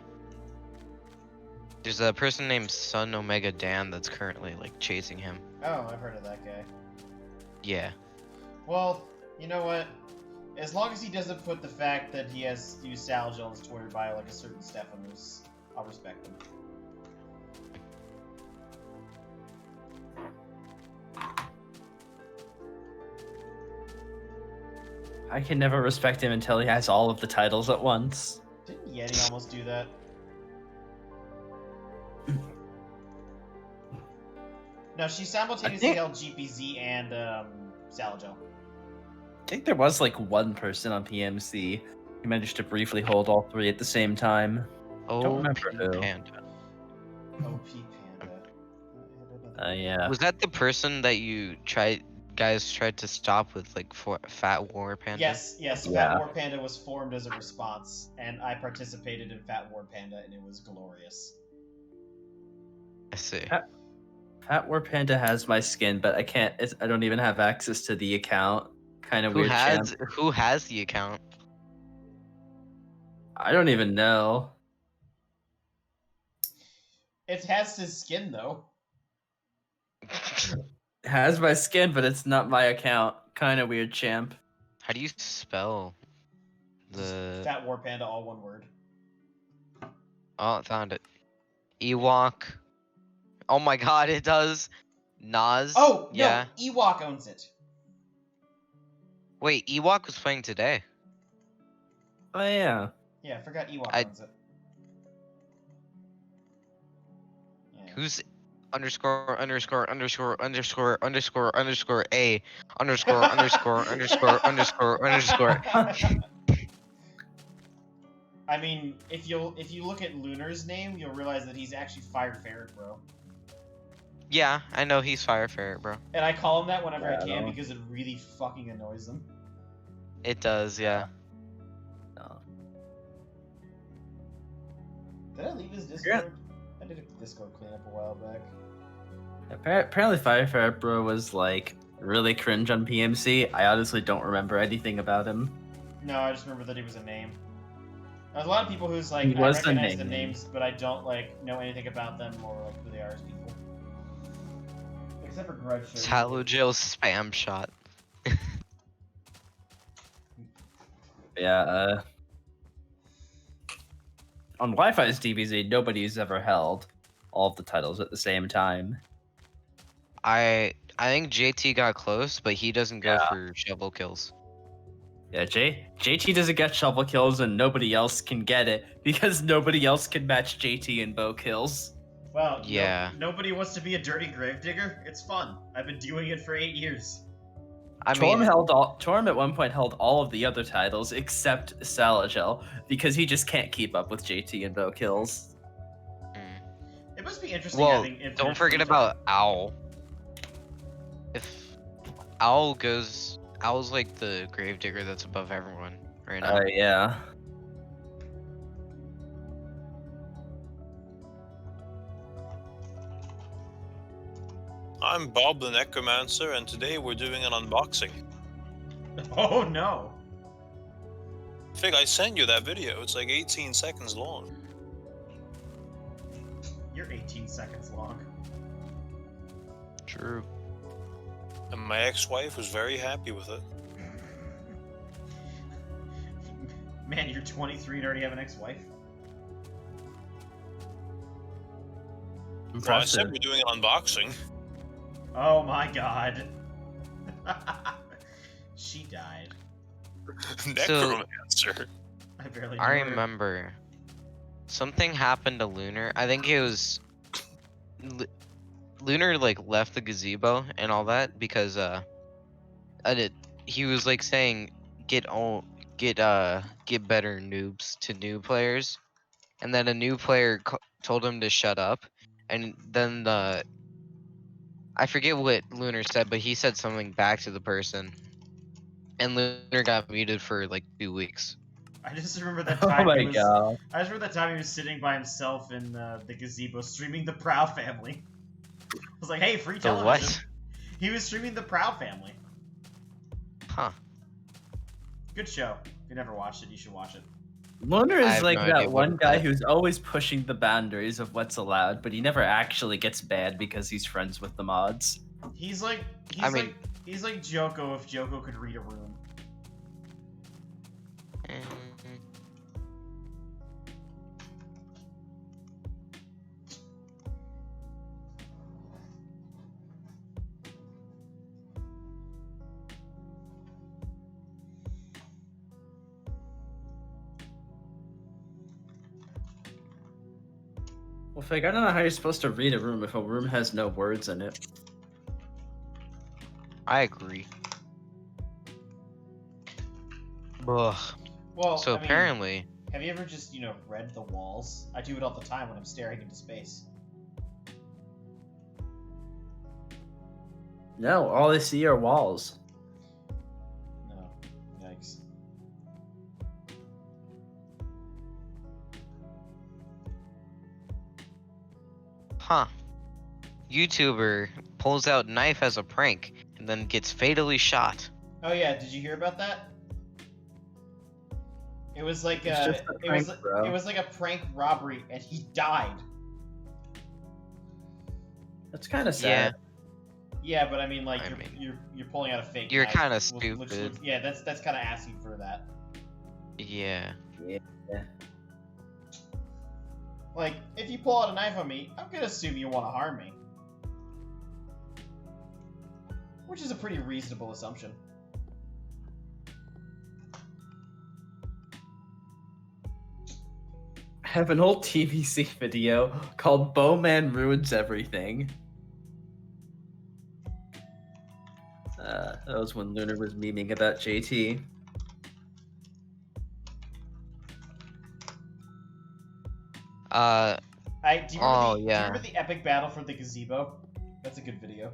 Speaker 4: There's a person named Sun Omega Dan that's currently like chasing him.
Speaker 2: Oh, I've heard of that guy.
Speaker 4: Yeah.
Speaker 2: Well, you know what? As long as he doesn't put the fact that he has used Salgel on his Twitter bio like a certain Stefanos, I'll respect him.
Speaker 1: I can never respect him until he has all of the titles at once.
Speaker 2: Didn't Yeti almost do that? No, she simultaneously held GPZ and Salgel.
Speaker 1: I think there was like one person on PMC who managed to briefly hold all three at the same time.
Speaker 4: Oh,
Speaker 1: remember who.
Speaker 4: Panda.
Speaker 2: OP Panda.
Speaker 1: Yeah.
Speaker 4: Was that the person that you guys tried to stop with like Fat War Panda?
Speaker 2: Yes,
Speaker 1: Yeah.
Speaker 2: Fat War Panda was formed as a response, and I participated in Fat War Panda, and it was glorious.
Speaker 4: I see.
Speaker 1: Fat War Panda has my skin, but I can't. I don't even have access to the account. Kind of
Speaker 4: Who
Speaker 1: weird.
Speaker 4: who has the account?
Speaker 1: I don't even know.
Speaker 2: It has his skin though.
Speaker 1: It has my skin, but it's not my account. Kind of weird, champ.
Speaker 4: How do you spell the?
Speaker 2: Fat War Panda, all one word.
Speaker 4: Oh, found it. Ewok. Oh my God, it does. Nas.
Speaker 2: Oh, no,
Speaker 4: yeah.
Speaker 2: Ewok owns it.
Speaker 4: Wait, Ewok was playing today.
Speaker 1: Oh yeah.
Speaker 2: Yeah, I forgot Ewok owns it. Yeah.
Speaker 4: Who's underscore underscore underscore underscore underscore underscore a underscore underscore underscore underscore underscore?
Speaker 2: I mean, if you look at Lunar's name, you'll realize that he's actually Fire Ferret, bro.
Speaker 4: Yeah, I know he's Fire Ferret, bro.
Speaker 2: And I call him that whenever I
Speaker 1: Yeah,
Speaker 2: can
Speaker 1: no.
Speaker 2: because it really fucking annoys him.
Speaker 4: It does, yeah.
Speaker 1: No.
Speaker 2: Did I leave his Discord? I did a Discord cleanup a while back.
Speaker 1: Apparently, Fire Ferret Bro was like really cringe on PMC. I honestly don't remember anything about him.
Speaker 2: No, I just remember that he was a name. There's a lot of people who's like,
Speaker 1: He
Speaker 2: I
Speaker 1: was the
Speaker 2: recognize
Speaker 1: name.
Speaker 2: the names, but I don't like know anything about them or like who they are as people. Except for Grudge.
Speaker 4: Talojil spam shot.
Speaker 1: Yeah. On Wi-Fi's DBZ, nobody's ever held all of the titles at the same time.
Speaker 4: I think JT got close, but he doesn't go
Speaker 1: Yeah.
Speaker 4: for shovel kills.
Speaker 1: Yeah, JT doesn't get shovel kills, and nobody else can get it because nobody else can match JT in bow kills.
Speaker 2: Well,
Speaker 4: Yeah.
Speaker 2: nobody wants to be a dirty gravedigger. It's fun. I've been doing it for 8 years.
Speaker 4: I
Speaker 1: Torm
Speaker 4: mean,
Speaker 1: Torm at one point held all of the other titles except Salagel because he just can't keep up with JT and Bo kills.
Speaker 4: mm.
Speaker 2: It must be interesting
Speaker 4: Well,
Speaker 2: having infinite
Speaker 4: don't forget
Speaker 2: free time.
Speaker 4: about Owl. If Owl's like the gravedigger that's above everyone right now.
Speaker 1: Yeah.
Speaker 3: I'm Bob the Necromancer, and today we're doing an unboxing.
Speaker 2: Oh no!
Speaker 3: Fig, I sent you that video. It's like 18 seconds long.
Speaker 2: You're 18 seconds long.
Speaker 4: True.
Speaker 3: And my ex-wife was very happy with it.
Speaker 2: Man, you're 23 and already have an ex-wife?
Speaker 3: Well, I said
Speaker 1: Impressive.
Speaker 3: we're doing an unboxing.
Speaker 2: Oh my god. She died.
Speaker 3: Necromancer.
Speaker 2: I barely
Speaker 4: I
Speaker 2: knew her.
Speaker 4: remember something happened to Lunar. I think it was Lunar like left the gazebo and all that because he was like saying get better noobs to new players, and then a new player told him to shut up, and then I forget what Lunar said, but he said something back to the person, and Lunar got muted for like 2 weeks.
Speaker 2: I just remember that
Speaker 1: Oh
Speaker 2: time
Speaker 1: my
Speaker 2: he was.
Speaker 1: god.
Speaker 2: I just remember that time he was sitting by himself in the gazebo streaming the Proud Family. I was like, hey, free
Speaker 4: The
Speaker 2: television.
Speaker 4: what?
Speaker 2: He was streaming the Proud Family.
Speaker 4: Huh.
Speaker 2: Good show. If you never watched it, you should watch it.
Speaker 1: Lunar
Speaker 4: I
Speaker 1: is
Speaker 4: have
Speaker 1: like
Speaker 4: no
Speaker 1: that
Speaker 4: idea what
Speaker 1: one
Speaker 4: it's
Speaker 1: guy
Speaker 4: like.
Speaker 1: who's always pushing the boundaries of what's allowed, but he never actually gets banned because he's friends with the mods.
Speaker 2: He's like he's like Joko if Joko could read a room.
Speaker 1: Well, Fig, I don't know how you're supposed to read a room if a room has no words in it.
Speaker 4: I agree. Ugh.
Speaker 2: Well,
Speaker 4: So
Speaker 2: I mean,
Speaker 4: apparently,
Speaker 2: have you ever just, read the walls? I do it all the time when I'm staring into space.
Speaker 1: No, all I see are walls.
Speaker 2: No. Yikes.
Speaker 4: huh? YouTuber pulls out knife as a prank and then gets fatally shot.
Speaker 2: Oh yeah, did you hear about that? It was like
Speaker 1: It's just a prank, bro.
Speaker 2: it was like a prank robbery and he died.
Speaker 1: That's kind of sad.
Speaker 2: Yeah, but I mean, like,
Speaker 4: I
Speaker 2: you're pulling out a fake.
Speaker 4: You're
Speaker 2: knife,
Speaker 4: kinda
Speaker 2: which
Speaker 4: stupid.
Speaker 2: yeah, that's kind of assy for that.
Speaker 4: Yeah.
Speaker 2: Like, if you pull out a knife on me, I'm gonna assume you want to harm me, which is a pretty reasonable assumption.
Speaker 1: I have an old TVC video called Bowman Ruins Everything. That was when Lunar was memeing about JT.
Speaker 2: Do you
Speaker 4: Oh,
Speaker 2: do you
Speaker 4: yeah.
Speaker 2: remember the epic battle for the gazebo? That's a good video.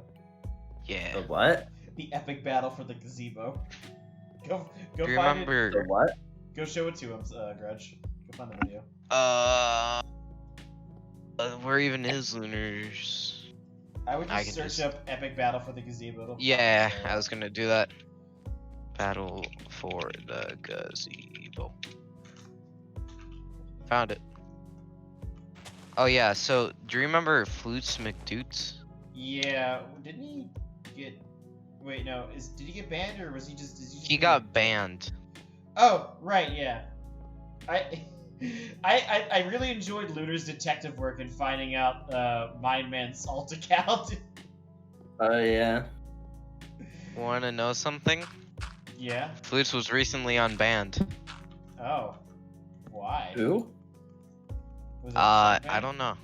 Speaker 4: Yeah.
Speaker 1: The what?
Speaker 2: The epic battle for the gazebo. Go
Speaker 4: Do you
Speaker 2: find it.
Speaker 1: The
Speaker 4: remember?
Speaker 1: what?
Speaker 2: Go show it to him, Grudge. Go find the video.
Speaker 4: Where even is Lunar's?
Speaker 2: I would
Speaker 4: I
Speaker 2: just
Speaker 4: can
Speaker 2: search
Speaker 4: just-
Speaker 2: up epic battle for the gazebo. It'll
Speaker 4: Yeah,
Speaker 2: pop up.
Speaker 4: I was gonna do that. Battle for the gazebo. Found it. Oh yeah, so do you remember Flutes McDoots?
Speaker 2: Yeah, didn't he get? Wait, no. Did he get banned or was he just?
Speaker 4: He got banned.
Speaker 2: Oh, right, yeah. I really enjoyed Lunar's detective work in finding out Mindman's alt account.
Speaker 1: Oh yeah.
Speaker 4: Wanna know something?
Speaker 2: Yeah.
Speaker 4: Flutes was recently unbanned.
Speaker 2: Oh. Why?
Speaker 1: Who?
Speaker 2: Was it
Speaker 4: I
Speaker 2: ban?
Speaker 4: don't know.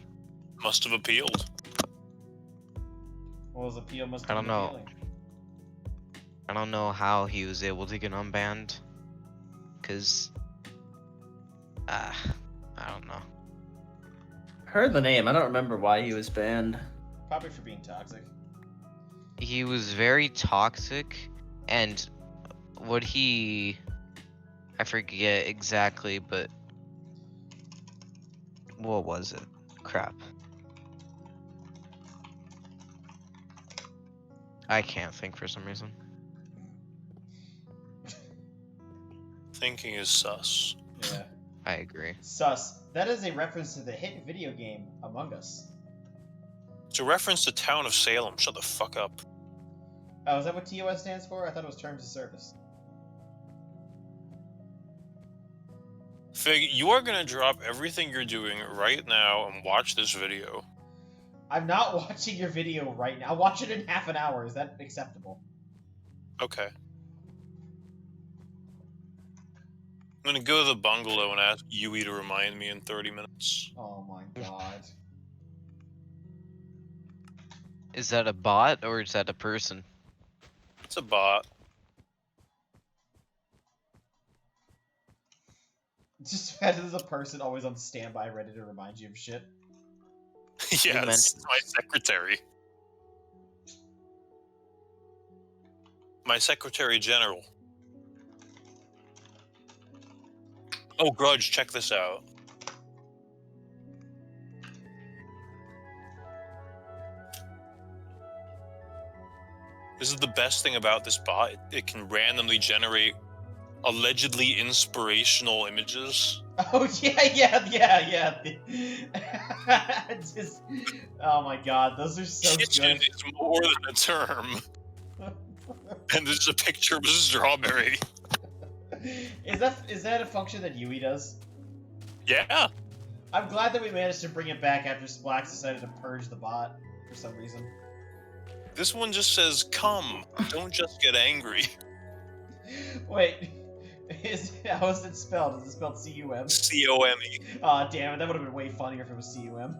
Speaker 3: Must have appealed.
Speaker 2: Well, his appeal must
Speaker 4: I
Speaker 2: have
Speaker 4: don't
Speaker 2: been
Speaker 4: know.
Speaker 2: appealing.
Speaker 4: I don't know how he was able to get unbanned. Cause, I don't know.
Speaker 1: Heard the name. I don't remember why he was banned.
Speaker 2: Probably for being toxic.
Speaker 4: He was very toxic, and what he, I forget exactly, but what was it? Crap. I can't think for some reason.
Speaker 3: Thinking is sus.
Speaker 2: Yeah.
Speaker 4: I agree.
Speaker 2: Sus. That is a reference to the hit video game Among Us.
Speaker 3: It's a reference to Town of Salem. Shut the fuck up.
Speaker 2: Oh, is that what TOS stands for? I thought it was Terms of Service.
Speaker 3: Fig, you are gonna drop everything you're doing right now and watch this video.
Speaker 2: I'm not watching your video right now. I'll watch it in half an hour. Is that acceptable?
Speaker 3: Okay. I'm gonna go to the bungalow and ask Yui to remind me in 30 minutes.
Speaker 2: Oh my god.
Speaker 4: Is that a bot or is that a person?
Speaker 3: It's a bot.
Speaker 2: Just imagine there's a person always on standby ready to remind you of shit.
Speaker 3: Yes, it's my secretary. My secretary general. Oh, Grudge, check this out. This is the best thing about this bot. It can randomly generate allegedly inspirational images.
Speaker 2: Oh yeah. Just, oh my god, those are so
Speaker 3: Kitchen
Speaker 2: good.
Speaker 3: is more than a term. And there's a picture of a strawberry.
Speaker 2: Is that a function that Yui does?
Speaker 3: Yeah.
Speaker 2: I'm glad that we managed to bring it back after Splax decided to purge the bot for some reason.
Speaker 3: This one just says, come, don't just get angry.
Speaker 2: Wait, how is it spelled? Is it spelled C-U-M?
Speaker 3: C-O-M-E.
Speaker 2: Aw, damn it, that would have been way funnier if it was C-U-M.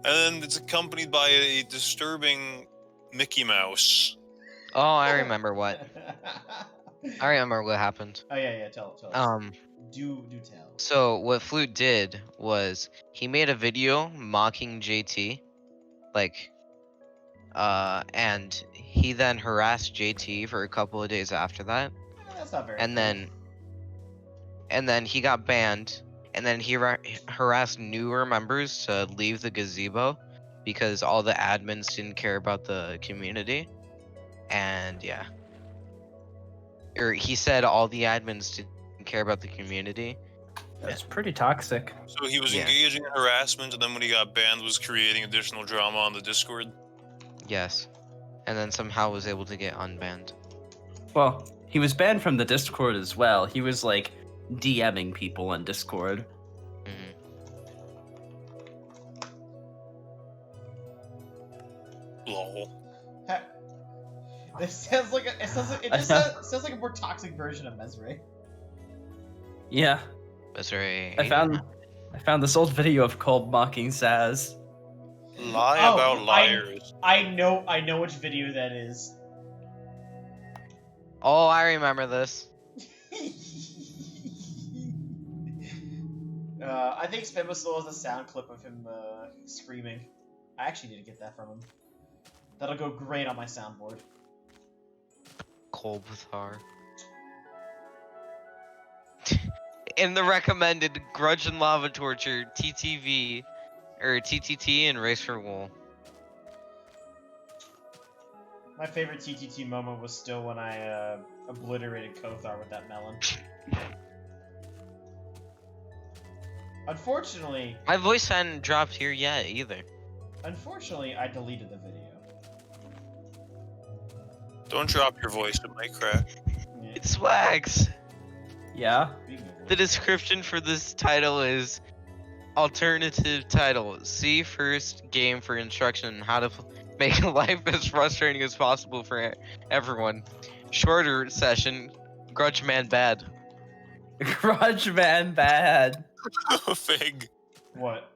Speaker 3: And then it's accompanied by a disturbing Mickey Mouse.
Speaker 4: Oh, I remember what. I remember what happened.
Speaker 2: Oh yeah, tell us. Do tell.
Speaker 4: So what Flute did was he made a video mocking JT, like, and he then harassed JT for a couple of days after that,
Speaker 2: That's not very.
Speaker 4: and then he got banned, and then he harassed newer members to leave the gazebo because all the admins didn't care about the community, and yeah. Or he said all the admins didn't care about the community.
Speaker 1: That's pretty toxic.
Speaker 3: So he was
Speaker 4: Yeah.
Speaker 3: engaging in harassment, and then when he got banned, was creating additional drama on the Discord.
Speaker 4: Yes. And then somehow was able to get unbanned.
Speaker 1: Well, he was banned from the Discord as well. He was like DMing people on Discord.
Speaker 4: Mhm.
Speaker 3: Lol.
Speaker 2: It sounds like sounds like a more toxic version of Mesre.
Speaker 1: Yeah,
Speaker 4: That's right.
Speaker 1: I found this old video of Kolb mocking Saz.
Speaker 3: Lie
Speaker 2: Oh,
Speaker 3: about liars.
Speaker 2: I know which video that is.
Speaker 4: Oh, I remember this.
Speaker 2: I think Spimosol has a sound clip of him screaming. I actually need to get that from him. That'll go great on my soundboard.
Speaker 4: Kolbthar. In the recommended Grudge and Lava Torture, TTV, or TTT, and Race for Wool.
Speaker 2: My favorite TTT moment was still when I obliterated Kothar with that melon. Unfortunately,
Speaker 4: My voice hadn't dropped here yet either.
Speaker 2: I deleted the video.
Speaker 3: Don't drop your voice, it might crack.
Speaker 2: Yeah.
Speaker 4: It's Wax.
Speaker 1: Yeah.
Speaker 2: Speaking of
Speaker 4: The
Speaker 2: which-
Speaker 4: description for this title is alternative title. See first game for instruction on how to make life as frustrating as possible for everyone. Shorter session, Grudgeman bad.
Speaker 1: Kurtjmac bad.
Speaker 3: Fig.
Speaker 2: What?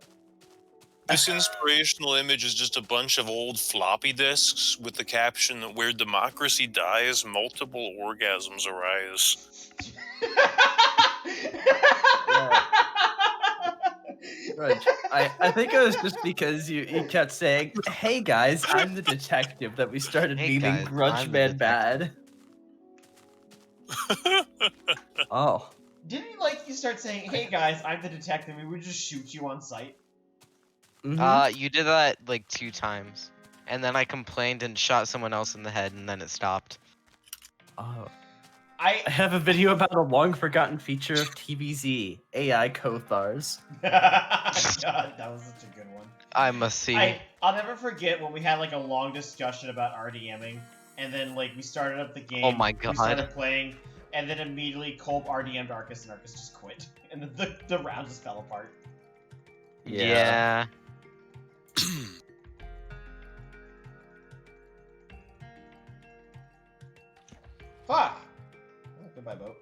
Speaker 3: This inspirational image is just a bunch of old floppy disks with the caption that where democracy dies, multiple orgasms arise.
Speaker 1: Grudge. I think it was just because you kept saying, "Hey guys, I'm the detective," that we started
Speaker 4: Hey
Speaker 1: meaning
Speaker 4: guys,
Speaker 1: Grudge
Speaker 4: I'm the
Speaker 1: Man bad. Oh.
Speaker 2: Didn't you start saying, "Hey guys, I'm the detective," and we would just shoot you on sight?
Speaker 1: Mhm.
Speaker 4: You did that like 2 times. And then I complained and shot someone else in the head and then it stopped.
Speaker 1: Oh.
Speaker 2: I
Speaker 1: I have a video about a long forgotten feature of TVZ, AI Kothars.
Speaker 2: God, that was such a good one.
Speaker 4: I must see.
Speaker 2: I'll never forget when we had like a long discussion about RDMing, and then like we started up the game.
Speaker 4: Oh my
Speaker 2: We
Speaker 4: God.
Speaker 2: started playing, and then immediately Culp RDM'd Arcus, and Arcus just quit, and then the round just fell apart.
Speaker 4: Yeah.
Speaker 2: Fuck. Oh, goodbye, boat.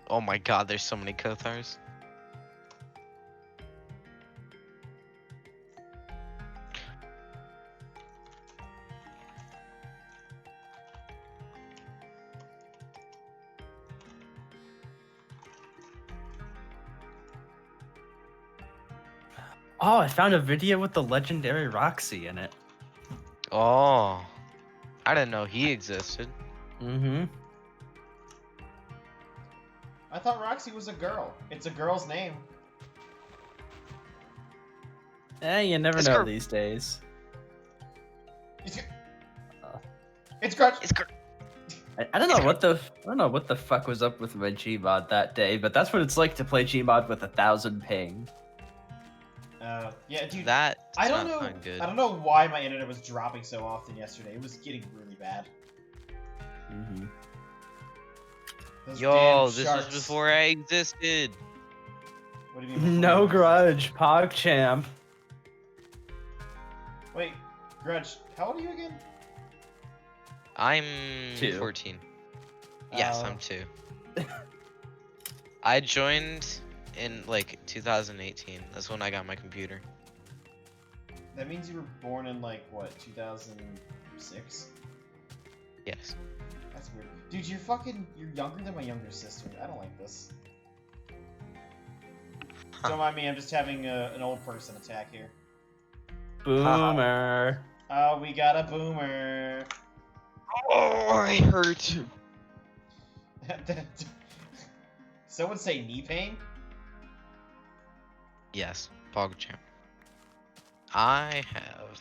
Speaker 4: Oh my God, there's so many Kothars.
Speaker 1: Oh, I found a video with the legendary Roxy in it.
Speaker 4: Oh. I didn't know he existed.
Speaker 1: Mm-hmm.
Speaker 2: I thought Roxy was a girl. It's a girl's name.
Speaker 1: You never
Speaker 4: It's
Speaker 1: know
Speaker 4: Gr-
Speaker 1: these days.
Speaker 2: It's,
Speaker 1: Uh.
Speaker 2: it's Grudge.
Speaker 4: It's Gr-
Speaker 1: I don't know what the fuck was up with my Gmod that day, but that's what it's like to play Gmod with 1,000 ping.
Speaker 2: Yeah, dude.
Speaker 4: That
Speaker 2: I don't
Speaker 4: does not
Speaker 2: know.
Speaker 4: sound good.
Speaker 2: I don't know why my internet was dropping so often yesterday. It was getting really bad.
Speaker 1: Mm-hmm.
Speaker 2: Those
Speaker 4: Yo,
Speaker 2: damn
Speaker 4: this
Speaker 2: sharks.
Speaker 4: was before I existed.
Speaker 2: What do you mean? before
Speaker 1: No
Speaker 2: you-
Speaker 1: grudge, PogChamp.
Speaker 2: Wait, Grudge. How old are you again?
Speaker 4: I'm
Speaker 1: 2.
Speaker 4: 14. Yes,
Speaker 2: Oh.
Speaker 4: I'm 2. I joined in like 2018. That's when I got my computer.
Speaker 2: That means you were born in like what, 2006?
Speaker 4: Yes.
Speaker 2: That's weird. Dude, you're younger than my younger sister. I don't like this.
Speaker 4: Huh.
Speaker 2: Don't mind me, I'm just having an old person attack here.
Speaker 1: Boomer.
Speaker 2: Oh, we got a boomer.
Speaker 4: Oh, I hurt.
Speaker 2: Some would say knee pain?
Speaker 4: Yes, PogChamp. I have.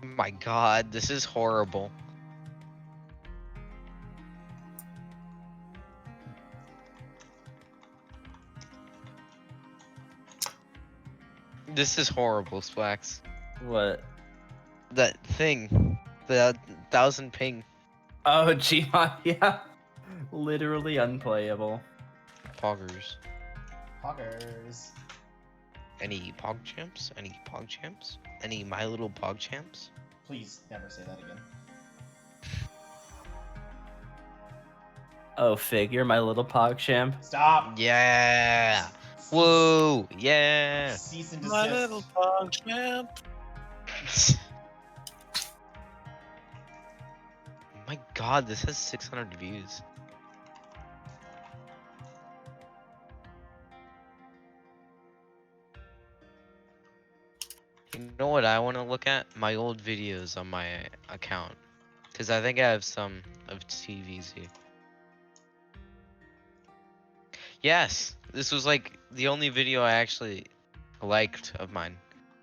Speaker 4: My God, this is horrible. This is horrible, Splax.
Speaker 1: What?
Speaker 4: That thing. The 1,000 ping.
Speaker 1: Oh, Gmod, yeah. Literally unplayable.
Speaker 4: Poggers.
Speaker 2: Poggers.
Speaker 4: Any PogChamps? Any PogChamps? Any My Little PogChamps?
Speaker 2: Please never say that again.
Speaker 1: Oh, Figure, my little PogChamp.
Speaker 2: Stop!
Speaker 4: Yeah! Whoa! Yeah!
Speaker 2: Cease and
Speaker 3: My
Speaker 2: desist.
Speaker 3: little pog champ.
Speaker 4: My God, this has 600 views. You know what I want to look at? My old videos on my account. Because I think I have some of TVZ. Yes! This was like the only video I actually liked of mine.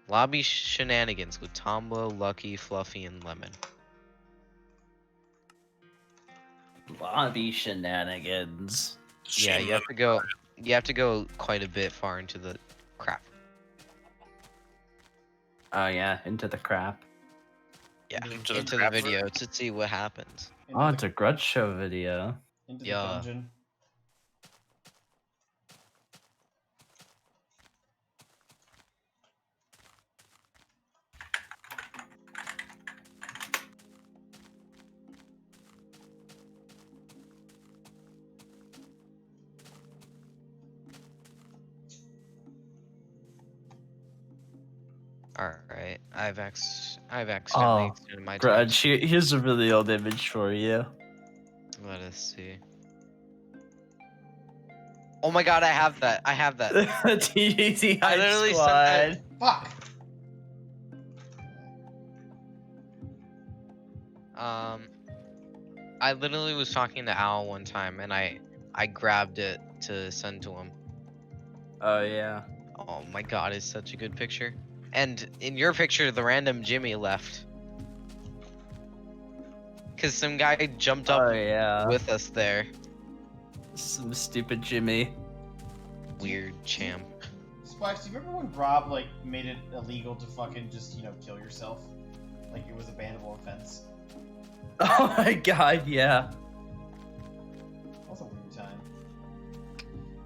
Speaker 4: Lobby shenanigans with Tombo, Lucky, Fluffy, and Lemon.
Speaker 1: Lobby shenanigans.
Speaker 4: Yeah,
Speaker 3: Shame
Speaker 4: you have to go. You have to go quite a bit far into the crap.
Speaker 1: Oh yeah, into the crap.
Speaker 4: Yeah,
Speaker 3: Into
Speaker 4: into
Speaker 3: the
Speaker 4: the
Speaker 3: crap
Speaker 4: video to see what happens.
Speaker 2: Into
Speaker 1: Oh,
Speaker 2: the-
Speaker 1: it's a Grudge Show video.
Speaker 2: Into the
Speaker 4: Yeah.
Speaker 2: dungeon.
Speaker 4: Alright, I've accidentally
Speaker 1: Oh,
Speaker 4: extended my time.
Speaker 1: Grudge, here's a really old image for you.
Speaker 4: Let us see. Oh my god, I have that. I have that.
Speaker 1: TGT
Speaker 4: I
Speaker 1: Hype
Speaker 4: literally
Speaker 1: Squad.
Speaker 2: Fuck.
Speaker 4: I literally was talking to Al one time and I grabbed it to send to him.
Speaker 1: Oh yeah.
Speaker 4: Oh my god, it's such a good picture. And in your picture, the random Jimmy left. Cause some guy jumped up
Speaker 1: Oh yeah.
Speaker 4: with us there.
Speaker 1: Some stupid Jimmy.
Speaker 4: Weird champ.
Speaker 2: Spikes, do you remember when Rob like made it illegal to fucking just, you know, kill yourself? Like it was a bannable offense.
Speaker 1: Oh my god, yeah.
Speaker 2: That was a weird time.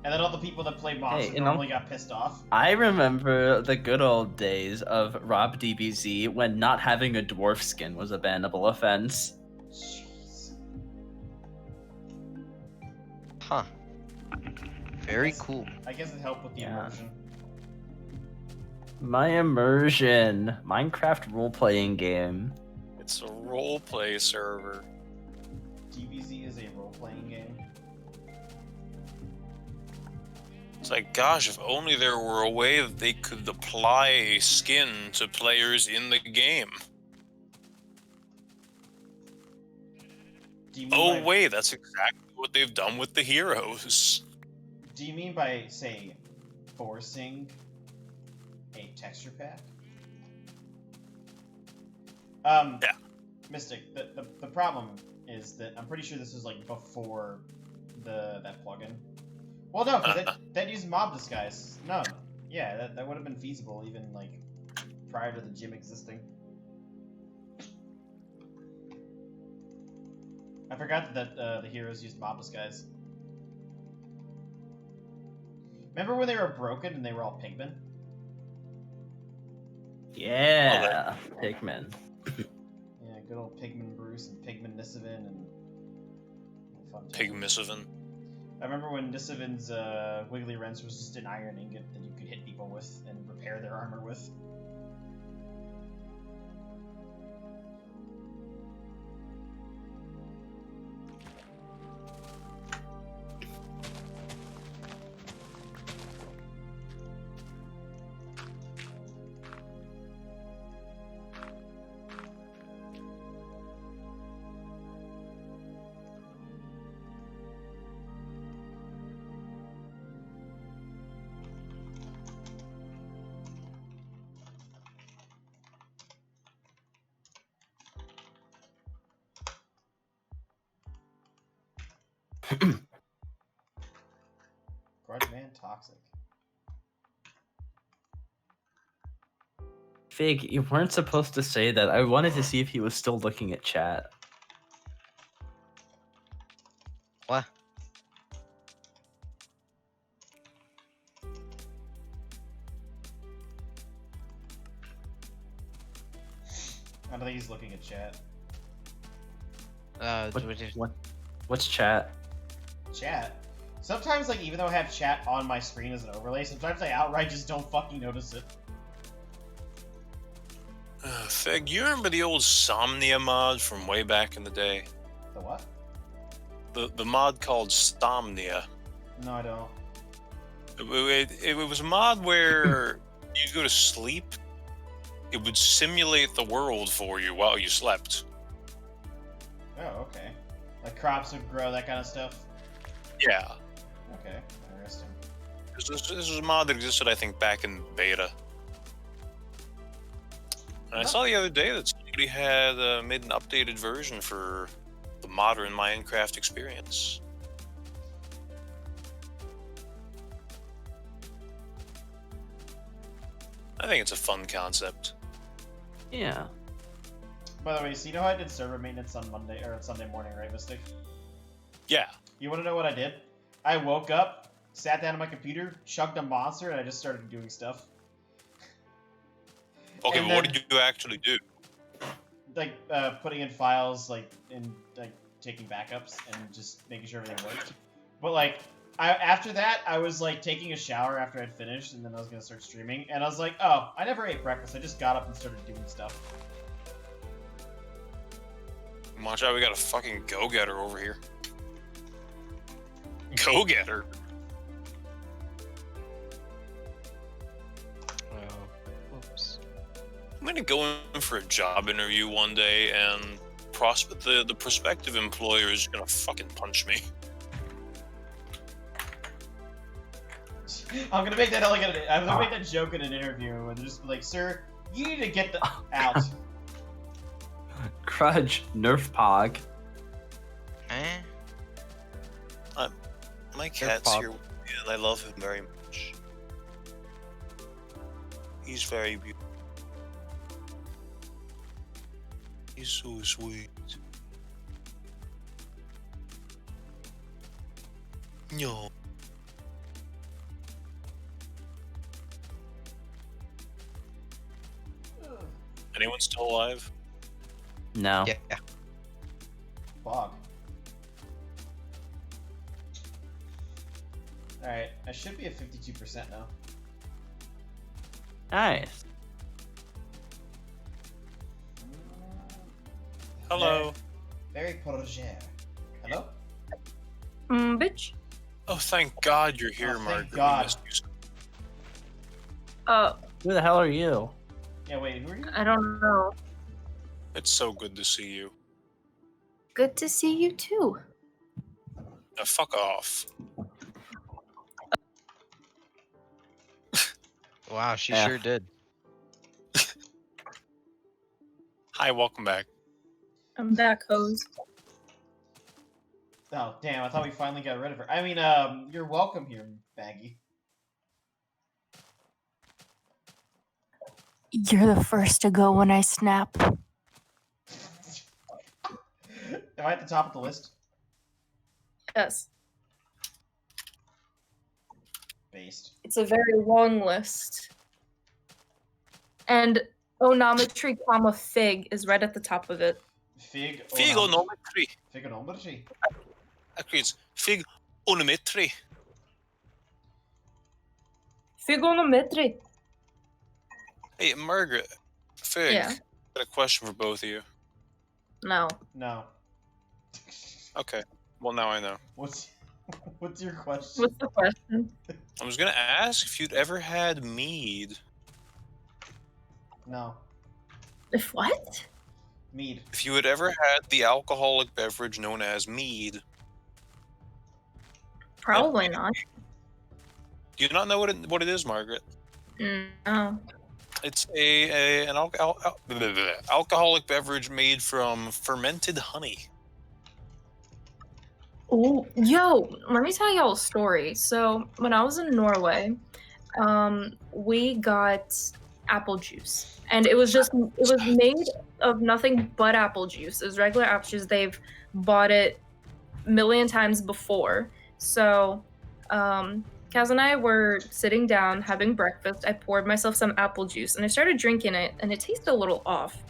Speaker 2: And then all the people that play Monster
Speaker 1: Hey, you know-
Speaker 2: normally got pissed off.
Speaker 1: I remember the good old days of Rob DBZ when not having a dwarf skin was a bannable offense.
Speaker 2: Jeez.
Speaker 4: Huh. Very
Speaker 2: Yes.
Speaker 4: cool.
Speaker 2: I guess it helped with the
Speaker 1: Yeah.
Speaker 2: immersion.
Speaker 1: My immersion. Minecraft role-playing game.
Speaker 3: It's a roleplay server.
Speaker 2: DBZ is a role-playing game.
Speaker 3: It's like, gosh, if only there were a way that they could apply a skin to players in the game.
Speaker 2: Do you mean
Speaker 3: Oh
Speaker 2: by,
Speaker 3: wait, that's exactly what they've done with the heroes.
Speaker 2: Do you mean by, say, forcing a texture pack?
Speaker 3: Yeah.
Speaker 2: Mystic, the problem is that I'm pretty sure this was like before that plugin. Well, no, because that used mob disguise. No, yeah, that would have been feasible even like prior to the gym existing. I forgot that the heroes used mob disguise. Remember when they were broken and they were all pigmen?
Speaker 1: Yeah, Pigman.
Speaker 2: Yeah, good old Pigman Bruce and Pigman Nisovin and fun times.
Speaker 3: Pigmissivan.
Speaker 2: I remember when Nisovan's Wiggly Wrench was just an iron ingot that you could hit people with and repair their armor with. Kurtjmac toxic.
Speaker 1: Fig, you weren't supposed to say that. I wanted to see if he was still looking at chat.
Speaker 4: What?
Speaker 2: I don't think he's looking at chat.
Speaker 1: What's chat?
Speaker 2: Chat? Sometimes, like, even though I have chat on my screen as an overlay, sometimes I outright just don't fucking notice it.
Speaker 3: Feg, you remember the old Somnia mod from way back in the day?
Speaker 2: The what?
Speaker 3: The mod called Somnia.
Speaker 2: No, I don't.
Speaker 3: It was a mod where you go to sleep, it would simulate the world for you while you slept.
Speaker 2: Oh, okay. Like crops would grow, that kind of stuff?
Speaker 3: Yeah.
Speaker 2: Okay, interesting.
Speaker 3: This was a mod that existed, I think, back in beta. And I saw the other day that somebody had made an updated version for the modern Minecraft experience. I think it's a fun concept.
Speaker 1: Yeah.
Speaker 2: By the way, so you know how I did server maintenance on Monday or on Sunday morning, right, Mystic?
Speaker 3: Yeah.
Speaker 2: You want to know what I did? I woke up, sat down on my computer, chugged a monster, and I just started doing stuff.
Speaker 3: Okay,
Speaker 2: And
Speaker 3: but what
Speaker 2: then-
Speaker 3: did you actually do?
Speaker 2: Like putting in files, like taking backups and just making sure everything worked. But like After that, I was like taking a shower after I'd finished, and then I was gonna start streaming, and I was like, oh, I never ate breakfast. I just got up and started doing stuff.
Speaker 3: Watch out, we got a fucking go-getter over here. Go-getter?
Speaker 4: Oh, whoops.
Speaker 3: I'm gonna go in for a job interview one day, and the prospective employer is gonna fucking punch me.
Speaker 2: I'm gonna make that I'm gonna make that joke in an interview, and just be like, sir, you need to get the out.
Speaker 1: Crudge, Nerf Pog.
Speaker 4: Eh?
Speaker 3: My cat's
Speaker 4: Pop.
Speaker 3: here with me, and I love him very much. He's very beautiful. He's so sweet. No. Anyone still alive?
Speaker 1: No.
Speaker 4: Yeah.
Speaker 2: Fog. Alright, I should be at 52% now.
Speaker 1: Nice.
Speaker 3: Hello.
Speaker 2: Very projet. Hello?
Speaker 6: Bitch.
Speaker 3: Oh, thank God you're here,
Speaker 2: Oh, thank
Speaker 3: Margaret. We
Speaker 2: God.
Speaker 3: missed you so-
Speaker 1: Who the hell are you?
Speaker 2: Yeah, wait, who are you?
Speaker 6: I don't know.
Speaker 3: It's so good to see you.
Speaker 6: Good to see you too.
Speaker 3: Now, fuck off.
Speaker 4: Wow, she
Speaker 1: Yeah.
Speaker 4: sure did.
Speaker 3: Hi, welcome back.
Speaker 6: I'm back, hose.
Speaker 2: Oh, damn, I thought we finally got rid of her. I mean, you're welcome here, Baggy.
Speaker 6: You're the first to go when I snap.
Speaker 2: Am I at the top of the list?
Speaker 6: Yes.
Speaker 2: Based.
Speaker 6: It's a very long list. And onometry, comma, fig is right at the top of it.
Speaker 2: Fig.
Speaker 3: Figonometry.
Speaker 2: Figonometry.
Speaker 3: Actually, it's figonometry.
Speaker 6: Figonometry.
Speaker 3: Hey, Margaret. Fig.
Speaker 6: Yeah.
Speaker 3: Got a question for both of you.
Speaker 6: No.
Speaker 2: No.
Speaker 3: Okay. Well, now I know.
Speaker 2: What's your question?
Speaker 6: What's the question?
Speaker 3: I was gonna ask if you'd ever had mead.
Speaker 2: No.
Speaker 6: If what?
Speaker 2: Mead.
Speaker 3: If you had ever had the alcoholic beverage known as mead.
Speaker 6: Probably not.
Speaker 3: Do you not know what it is, Margaret?
Speaker 6: No.
Speaker 3: It's an alcoholic beverage made from fermented honey.
Speaker 6: Ooh, yo, let me tell y'all a story. So when I was in Norway, we got apple juice, and it was made of nothing but apple juice. It was regular apple juice. They've bought it a million times before. So, Kaz and I were sitting down having breakfast. I poured myself some apple juice, and I started drinking it, and it tasted a little off.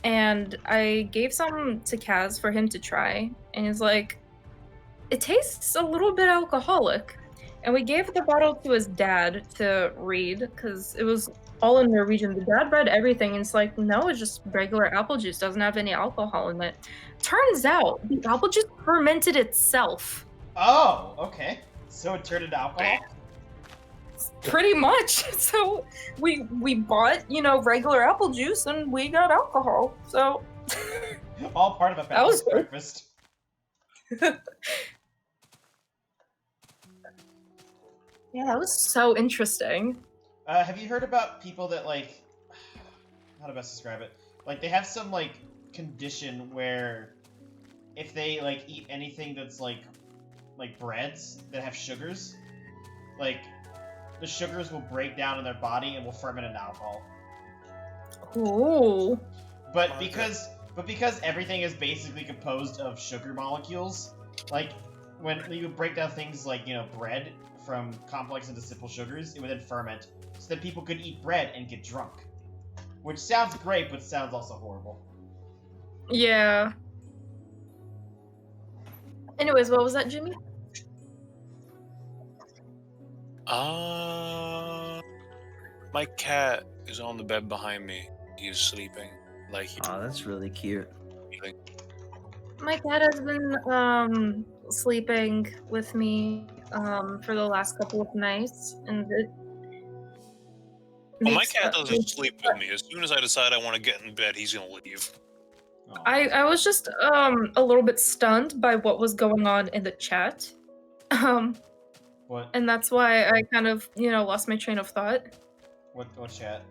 Speaker 6: And I gave some to Kaz for him to try, and he's like, it tastes a little bit alcoholic. And we gave the bottle to his dad to read, because it was all in Norwegian. The dad read everything, and it's like, no, it's just regular apple juice, doesn't have any alcohol in it. Turns out, the apple juice fermented itself.
Speaker 2: Oh, okay. So it turned into alcohol?
Speaker 6: Pretty much. So we bought, regular apple juice, and we got alcohol. So
Speaker 2: All part of a
Speaker 6: That was
Speaker 2: balanced
Speaker 6: good.
Speaker 2: breakfast.
Speaker 6: yeah, that was so interesting.
Speaker 2: Have you heard about people that, like... How to best describe it? Like, they have some, like, condition where if they, like, eat anything that's, like breads that have sugars, like, the sugars will break down in their body and will ferment into alcohol.
Speaker 6: Ooh.
Speaker 2: But because everything is basically composed of sugar molecules, like, when you break down things like, bread from complex into simple sugars, it would then ferment, so that people could eat bread and get drunk. Which sounds great, but sounds also horrible.
Speaker 6: Yeah. Anyways, what was that, Jimmy?
Speaker 3: My cat is on the bed behind me. He's sleeping. Like he's
Speaker 1: Oh, that's really cute.
Speaker 3: sleeping.
Speaker 6: My cat has been sleeping with me for the last couple of nights, and it
Speaker 3: Well, my
Speaker 6: makes
Speaker 3: cat doesn't sleep with me. As soon as I decide I want to get in bed, he's gonna leave.
Speaker 2: Aw.
Speaker 6: I was just a little bit stunned by what was going on in the chat.
Speaker 2: What?
Speaker 6: And that's why I kind of, lost my train of thought.
Speaker 2: What chat?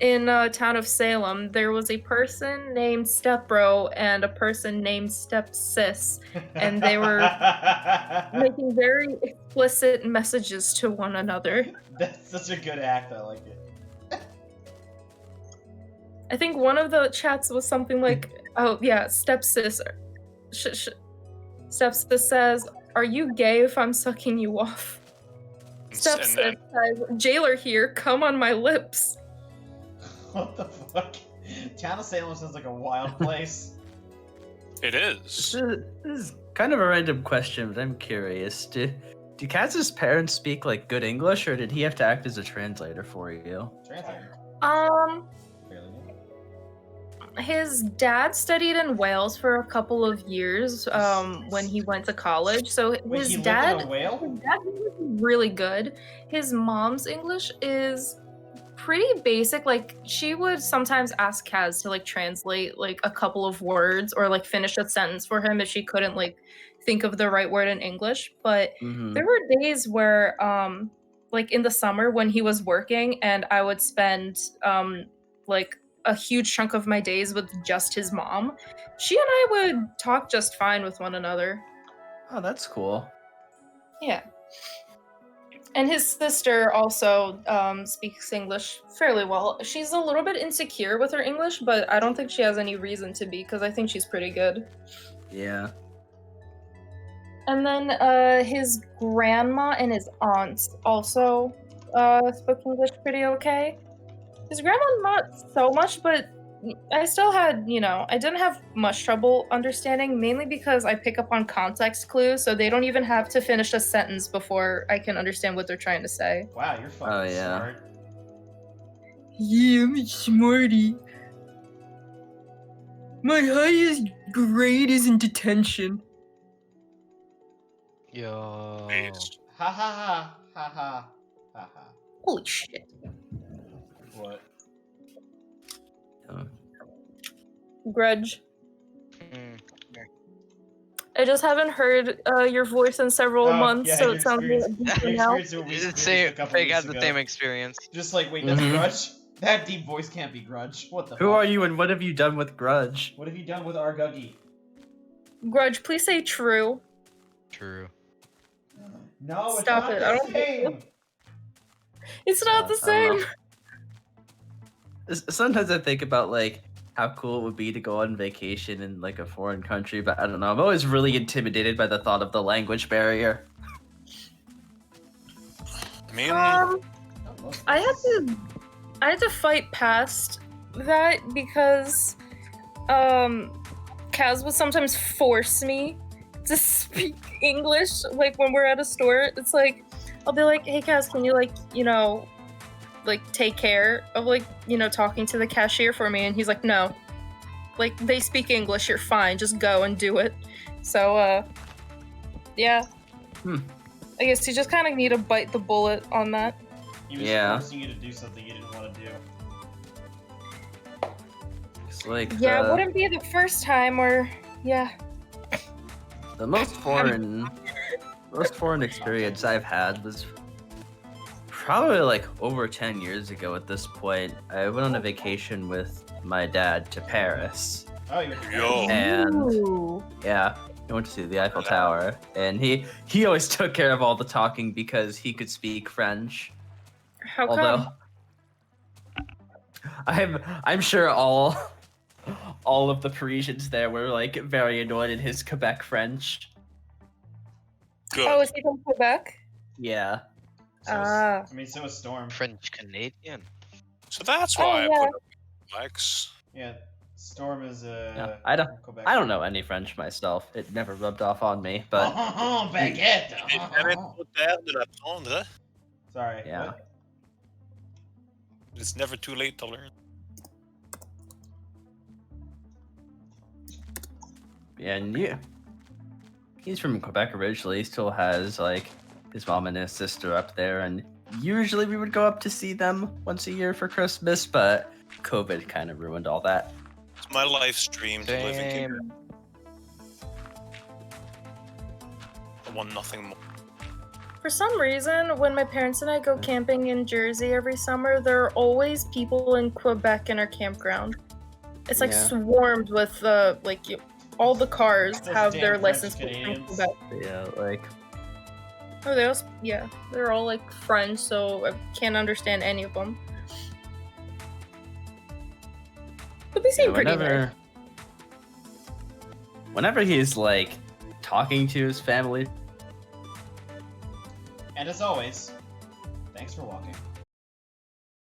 Speaker 6: In town of Salem, there was a person named Stepbro and a person named Stepsis, and they were making very explicit messages to one another.
Speaker 2: That's such a good act. I like it.
Speaker 6: I think one of the chats was something like, "Oh yeah, Stepsis, Stepsis says, are you gay if I'm sucking you off?"
Speaker 3: And
Speaker 6: Stepsis
Speaker 3: then,
Speaker 6: says, "Jailer here, come on my lips."
Speaker 2: What the fuck? Town of Salem sounds like a wild place.
Speaker 3: it
Speaker 1: This
Speaker 3: is.
Speaker 1: is kind of a random question, but I'm curious. Do Kaz's parents speak like good English, or did he have to act as a translator for you?
Speaker 2: Translator. Fairly new.
Speaker 6: His dad studied in Wales for a couple of years when he went to college. So
Speaker 2: Wait,
Speaker 6: his
Speaker 2: he
Speaker 6: dad,
Speaker 2: lived in a whale?
Speaker 6: his dad is really good. His mom's English is pretty basic. Like she would sometimes ask Kaz to like translate like a couple of words or like finish a sentence for him if she couldn't like think of the right word in English. But
Speaker 1: Mm-hmm.
Speaker 6: there were days where like in the summer when he was working and I would spend like a huge chunk of my days with just his mom. She and I would talk just fine with one another.
Speaker 1: Oh, that's cool.
Speaker 6: Yeah. And his sister also speaks English fairly well. She's a little bit insecure with her English, but I don't think she has any reason to be because I think she's pretty good.
Speaker 1: Yeah.
Speaker 6: And then his grandma and his aunts also spoke English pretty okay. His grandma not so much, but I still had, I didn't have much trouble understanding, mainly because I pick up on context clues, so they don't even have to finish a sentence before I can understand what they're trying to say.
Speaker 2: Wow, you're fucking
Speaker 1: Oh, yeah.
Speaker 2: smart.
Speaker 6: Yeah, I'm a smarty. My highest grade is in detention.
Speaker 4: Yo.
Speaker 3: Based.
Speaker 2: Ha ha ha ha ha ha ha.
Speaker 6: Holy shit.
Speaker 2: What?
Speaker 6: Grudge.
Speaker 4: Mm.
Speaker 6: I just haven't heard your voice in several months,
Speaker 2: yeah,
Speaker 6: so
Speaker 2: your
Speaker 6: it sounds a little
Speaker 2: experience-
Speaker 6: deeper
Speaker 2: your
Speaker 6: now.
Speaker 2: experience what we
Speaker 4: It's the
Speaker 2: experienced
Speaker 4: same.
Speaker 2: a couple
Speaker 4: They
Speaker 2: weeks
Speaker 4: got the
Speaker 2: ago.
Speaker 4: same experience.
Speaker 2: Just like, wait, that's
Speaker 1: Mhm.
Speaker 2: Grudge? That deep voice can't be Grudge. What the
Speaker 1: Who
Speaker 2: fuck?
Speaker 1: are you, and what have you done with Grudge?
Speaker 2: What have you done with Arguggy?
Speaker 6: Grudge, please say true.
Speaker 4: True.
Speaker 2: No, it's
Speaker 6: Stop
Speaker 2: not
Speaker 6: it,
Speaker 2: the
Speaker 6: I don't think
Speaker 2: same!
Speaker 6: It's not the
Speaker 1: I don't
Speaker 6: same.
Speaker 1: know. Sometimes I think about like how cool it would be to go on vacation in like a foreign country, but I don't know. I'm always really intimidated by the thought of the language barrier.
Speaker 3: I mean,
Speaker 6: I had to fight past that because Kaz would sometimes force me to speak English. Like when we're at a store, it's like I'll be like, "Hey Kaz, can you like take care of talking to the cashier for me?" And he's like, "No. Like they speak English, you're fine. Just go and do it." So yeah. I guess you just kind of need to bite the bullet on that.
Speaker 2: He was
Speaker 1: Yeah.
Speaker 2: forcing you to do something you didn't want to do.
Speaker 1: It's like
Speaker 6: Yeah, it wouldn't be the first time or yeah.
Speaker 1: the most foreign experience I've had was probably like over 10 years ago at this point. I went on a vacation with my dad to Paris.
Speaker 2: Oh, you're
Speaker 3: Yo.
Speaker 1: And
Speaker 6: Ooh.
Speaker 1: yeah, I went to see the Eiffel Tower, and he always took care of all the talking because he could speak French.
Speaker 6: How
Speaker 1: Although
Speaker 6: come?
Speaker 1: I'm sure all of the Parisians there were like very annoyed at his Quebec French.
Speaker 3: good.
Speaker 6: Oh, is he from Quebec?
Speaker 1: Yeah.
Speaker 6: Ah.
Speaker 2: So was Storm.
Speaker 4: French Canadian.
Speaker 3: So that's why
Speaker 6: Oh, yeah.
Speaker 3: I put up Lex.
Speaker 2: Yeah. Storm is
Speaker 1: Yeah,
Speaker 2: Quebec.
Speaker 1: I don't know any French myself. It never rubbed off on me, but
Speaker 2: Baguette.
Speaker 3: J'ai jamais trop tard de l'apprendre, hein?
Speaker 2: Sorry.
Speaker 1: Yeah.
Speaker 2: What?
Speaker 3: It's never too late to learn.
Speaker 1: yeah, and he's from Quebec originally. He still has like his mom and his sister up there, and usually we would go up to see them once a year for Christmas, but COVID kind of ruined all that.
Speaker 3: It's my life stream to live in Quebec.
Speaker 4: Same.
Speaker 3: I want nothing more.
Speaker 6: For some reason, when my parents and I go camping in Jersey every summer, there are always people in Quebec in our campground. It's like
Speaker 1: Yeah.
Speaker 6: swarmed with all the cars
Speaker 2: Those
Speaker 6: have
Speaker 2: damn
Speaker 6: their
Speaker 2: French
Speaker 6: license plates from
Speaker 2: Canadians.
Speaker 6: Quebec.
Speaker 1: Yeah, like
Speaker 6: Oh, they're all like French, so I can't understand any of them. But they seem pretty nice.
Speaker 1: Whenever he's like talking to his family,
Speaker 2: And as always, thanks for walking.